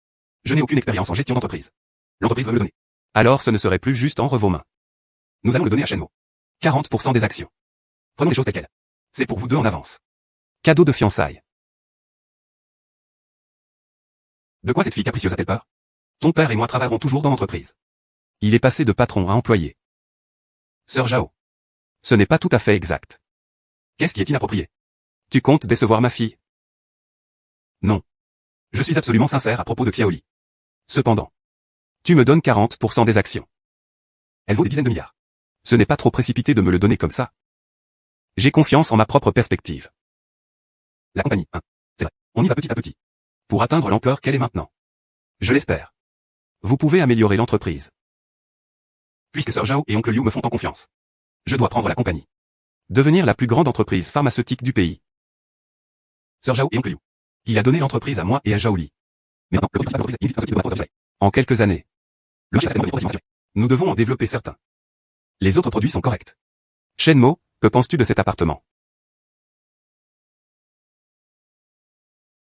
Je n'ai aucune expérience en gestion d'entreprise. L'entreprise veut me le donner. Alors ce ne serait plus juste entre vos mains. Nous allons le donner à Shenmo. 40% des actions. Prenons les choses telles quelles. C'est pour vous deux en avance. Cadeau de fiançailles. De quoi cette fille capricieuse a-t-elle peur? Ton père et moi travaillerons toujours dans l'entreprise. Il est passé de patron à employé. Sœur Zhao. Ce n'est pas tout à fait exact. Qu'est-ce qui est inapproprié? Tu comptes décevoir ma fille? Non. Je suis absolument sincère à propos de Xiaoli. Cependant. Tu me donnes 40% des actions. Elle vaut des dizaines de milliards. Ce n'est pas trop précipité de me le donner comme ça. J'ai confiance en ma propre perspective. La compagnie, c'est vrai. On y va petit à petit. Pour atteindre l'ampleur qu'elle est maintenant. Je l'espère. Vous pouvez améliorer l'entreprise. Puisque Sir Zhao et Oncle Liu me font en confiance. Je dois prendre la compagnie. Devenir la plus grande entreprise pharmaceutique du pays. Sir Zhao et Oncle Liu. Il a donné l'entreprise à moi et à Zhao Li. Mais maintenant, le principal de l'entreprise est en quelques années. Le marché reste progressivement saturé. Nous devons en développer certains. Les autres produits sont corrects. Shenmo, que penses-tu de cet appartement?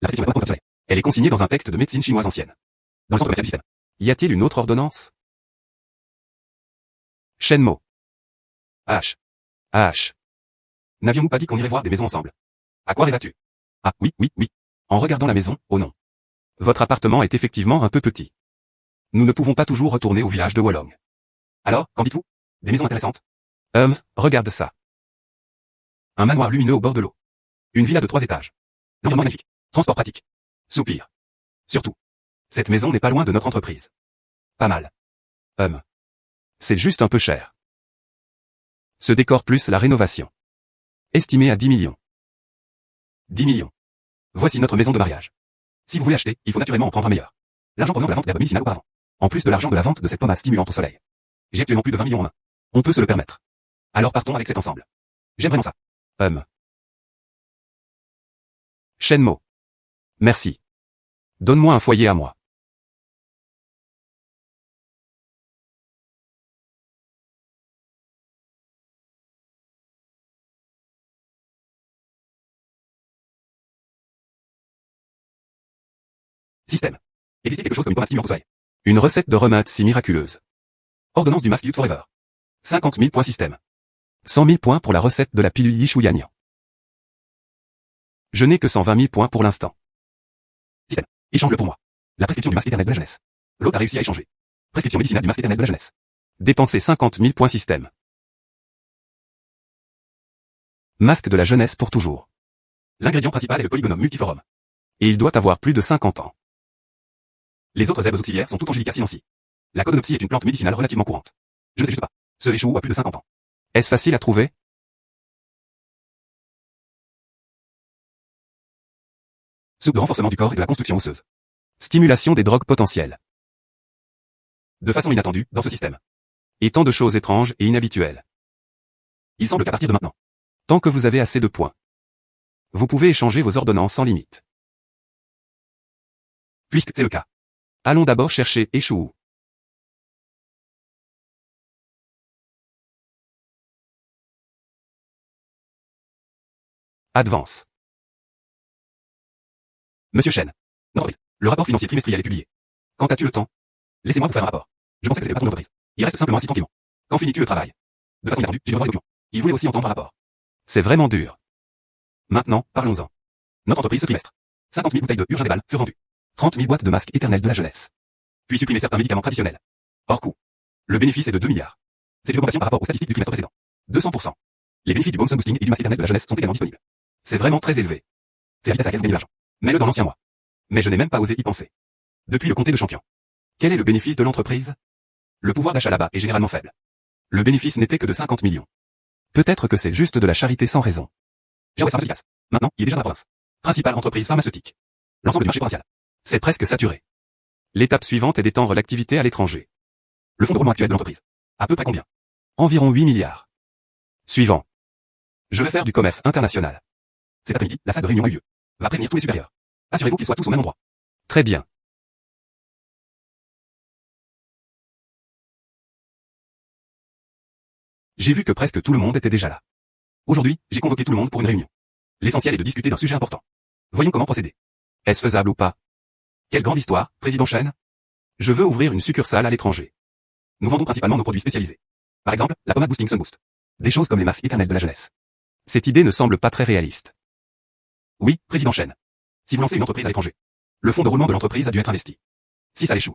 La prescription est pas. Elle est consignée dans un texte de médecine chinoise ancienne. Dans le centre commercial du système. Y a-t-il une autre ordonnance? Shenmo. N'avions-nous pas dit qu'on irait voir des maisons ensemble? À quoi rêvas-tu? Ah, oui. En regardant la maison, oh non. Votre appartement est effectivement un peu petit. Nous ne pouvons pas toujours retourner au village de Wolong. Alors, qu'en dites-vous? Des maisons intéressantes? Regarde ça. Un manoir lumineux au bord de l'eau. Une villa de 3 étages. L'environnement est magnifique. Transport pratique. Soupir. Surtout. Cette maison n'est pas loin de notre entreprise. Pas mal. C'est juste un peu cher. Ce décor plus la rénovation. Estimé à 10 millions. 10 millions. Voici notre maison de mariage. Si vous voulez acheter, il faut naturellement en prendre un meilleur. L'argent provenant de la vente d'herbes médicinales auparavant. En plus de l'argent de la vente de cette pommade stimulante au soleil. J'ai actuellement plus de 20 millions en main. On peut se le permettre. Alors partons avec cet ensemble. J'aime vraiment ça. Shenmo. Merci. Donne-moi un foyer à moi. Système. Existe quelque chose comme une pommade stimulante au soleil? Une recette de remède si miraculeuse. Ordonnance du masque Youth Forever. 50 000 points système. 100 000 points pour la recette de la pilule Yishuyan. Je n'ai que 120 000 points pour l'instant. Système. Échange-le pour moi. La prescription du masque éternel de la jeunesse. L'autre a réussi à échanger. Prescription médicinale du masque éternel de la jeunesse. Dépenser 50 000 points système. Masque de la jeunesse pour toujours. L'ingrédient principal est le polygonum multiforum. Et il doit avoir plus de 50 ans. Les autres herbes auxiliaires sont tout Angelica sinensis. La codonopsie est une plante médicinale relativement courante. Je ne sais juste pas. Ce échoue a plus de 50 ans. Est-ce facile à trouver? Soupe de renforcement du corps et de la construction osseuse. Stimulation des drogues potentielles. De façon inattendue, dans ce système. Et tant de choses étranges et inhabituelles. Il semble qu'à partir de maintenant, tant que vous avez assez de points, vous pouvez échanger vos ordonnances sans limite. Puisque c'est le cas. Allons d'abord chercher Échou. Advance. Monsieur Chen. L'entreprise. Le rapport financier trimestriel est publié. Quand as-tu le temps? Laissez-moi vous faire un rapport. Je pensais que c'était pas ton entreprise. Il reste simplement assis tranquillement. Quand finis-tu le travail? De façon inattendue, j'ai dû revoir les documents. Il voulait aussi entendre un rapport. C'est vraiment dur. Maintenant, parlons-en. Notre entreprise ce trimestre. 50 000 bouteilles de Urgindébal furent vendues. 30 000 boîtes de masques éternels de la jeunesse. Puis supprimer certains médicaments traditionnels. Hors coût. Le bénéfice est de 2 milliards. C'est une augmentation par rapport aux statistiques du trimestre précédent. 200%. Les bénéfices du Bonson Boosting et du masque éternel de la jeunesse sont également disponibles. C'est vraiment très élevé. C'est la vitesse à laquelle vous gagnez de l'argent. Mets-le dans l'ancien mois. Mais je n'ai même pas osé y penser. Depuis le comté de champion. Quel est le bénéfice de l'entreprise? Le pouvoir d'achat là-bas est généralement faible. Le bénéfice n'était que de 50 millions. Peut-être que c'est juste de la charité sans raison. Géowes Pharmaceuticals. Maintenant, il est déjà dans la province. Principale entreprise pharmaceutique. L'ensemble du marché potentiel. C'est presque saturé. L'étape suivante est d'étendre l'activité à l'étranger. Le fonds de roulement actuel de l'entreprise. À peu près combien? Environ 8 milliards. Suivant. Je vais faire du commerce international. Cet après-midi, la salle de réunion a eu lieu. Va prévenir tous les supérieurs. Assurez-vous qu'ils soient tous au même endroit. Très bien. J'ai vu que presque tout le monde était déjà là. Aujourd'hui, j'ai convoqué tout le monde pour une réunion. L'essentiel est de discuter d'un sujet important. Voyons comment procéder. Est-ce faisable ou pas? Quelle grande histoire, Président Chen? Je veux ouvrir une succursale à l'étranger. Nous vendons principalement nos produits spécialisés. Par exemple, la pommade Boosting Sun Boost. Des choses comme les masques éternels de la jeunesse. Cette idée ne semble pas très réaliste. Oui, Président Chen. Si vous lancez une entreprise à l'étranger, le fonds de roulement de l'entreprise a dû être investi. Si ça échoue.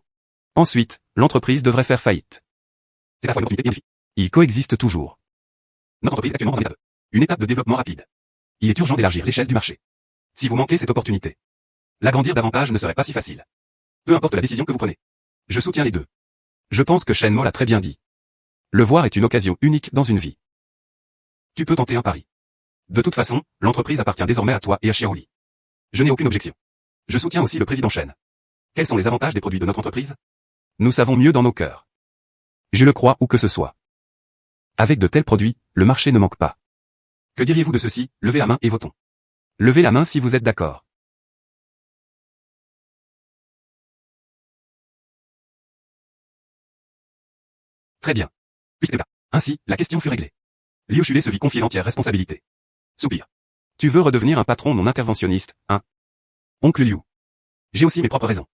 Ensuite, l'entreprise devrait faire faillite. C'est à la fois une opportunité et un défi. Ils coexistent toujours. Notre entreprise est actuellement dans une étape de développement rapide. Il est urgent d'élargir l'échelle du marché. Si vous manquez cette opportunité, l'agrandir davantage ne serait pas si facile. Peu importe la décision que vous prenez. Je soutiens les deux. Je pense que Shen Mo l'a très bien dit. Le voir est une occasion unique dans une vie. Tu peux tenter un pari. De toute façon, l'entreprise appartient désormais à toi et à Xiaoli. Je n'ai aucune objection. Je soutiens aussi le président Chen. Quels sont les avantages des produits de notre entreprise? Nous savons mieux dans nos cœurs. Je le crois où que ce soit. Avec de tels produits, le marché ne manque pas. Que diriez-vous de ceci? Levez la main et votons. Levez la main si vous êtes d'accord. Très bien. Puisque c'est le cas. Ainsi, la question fut réglée. Liu Shule se vit confier l'entière responsabilité. Soupir. Tu veux redevenir un patron non interventionniste, hein? Oncle Liu. J'ai aussi mes propres raisons.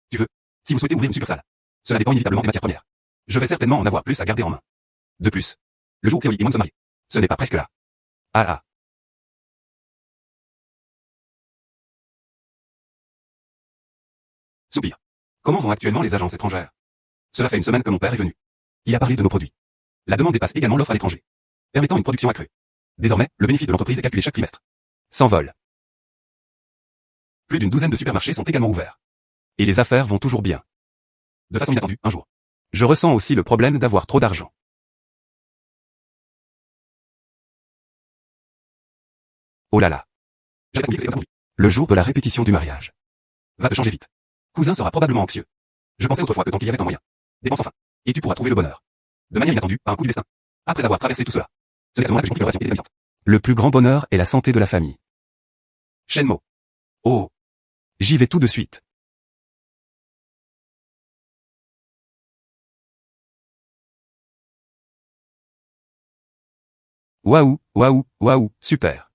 Tu veux? Si vous souhaitez ouvrir une succursale. Cela dépend inévitablement des matières premières. Je vais certainement en avoir plus à garder en main. De plus. Le jour où Xiaoli et moi nous sommes mariés. Ce n'est pas presque là. Ah ah. Soupir. Comment vont actuellement les agences étrangères? Cela fait une semaine que mon père est venu. Il a parlé de nos produits. La demande dépasse également l'offre à l'étranger, permettant une production accrue. Désormais, le bénéfice de l'entreprise est calculé chaque trimestre. S'envole. Plus d'une douzaine de supermarchés sont également ouverts. Et les affaires vont toujours bien. De façon inattendue, un jour. Je ressens aussi le problème d'avoir trop d'argent. Oh là là. J'avais oublié que c'était aujourd'hui. Le jour de la répétition du mariage. Va te changer vite. Cousin sera probablement anxieux. Je pensais autrefois que tant qu'il y avait un moyen. Dépense enfin. Et tu pourras trouver le bonheur. De manière inattendue, par un coup du destin. Après avoir traversé tout cela. C'est à ce moment-là que j'ai compris que leur relation était évanescente. Le plus grand bonheur est la santé de la famille. Shenmo. Oh. J'y vais tout de suite. Waouh, waouh, waouh, super.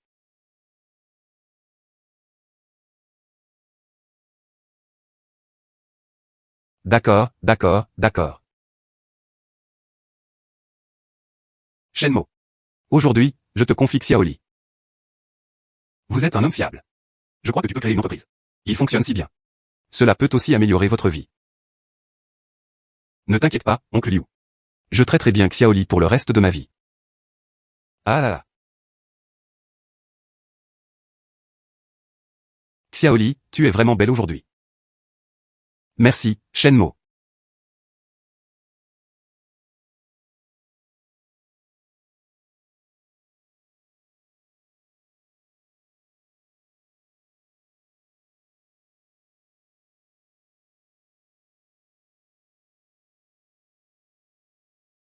D'accord, d'accord, d'accord. Shenmo. Aujourd'hui, je te confie Xiaoli. Vous êtes un homme fiable. Je crois que tu peux créer une entreprise. Il fonctionne si bien. Cela peut aussi améliorer votre vie. Ne t'inquiète pas, oncle Liu. Je traiterai bien Xiaoli pour le reste de ma vie. Ah là là. Xiaoli, tu es vraiment belle aujourd'hui. Merci, Shenmo.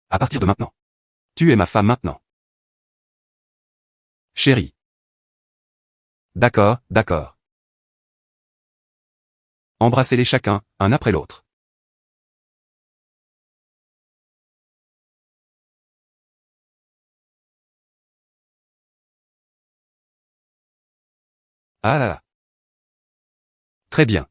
À partir de maintenant. Tu es ma femme maintenant. Chérie. D'accord, d'accord. Embrassez-les chacun, un après l'autre. Ah là là. Très bien.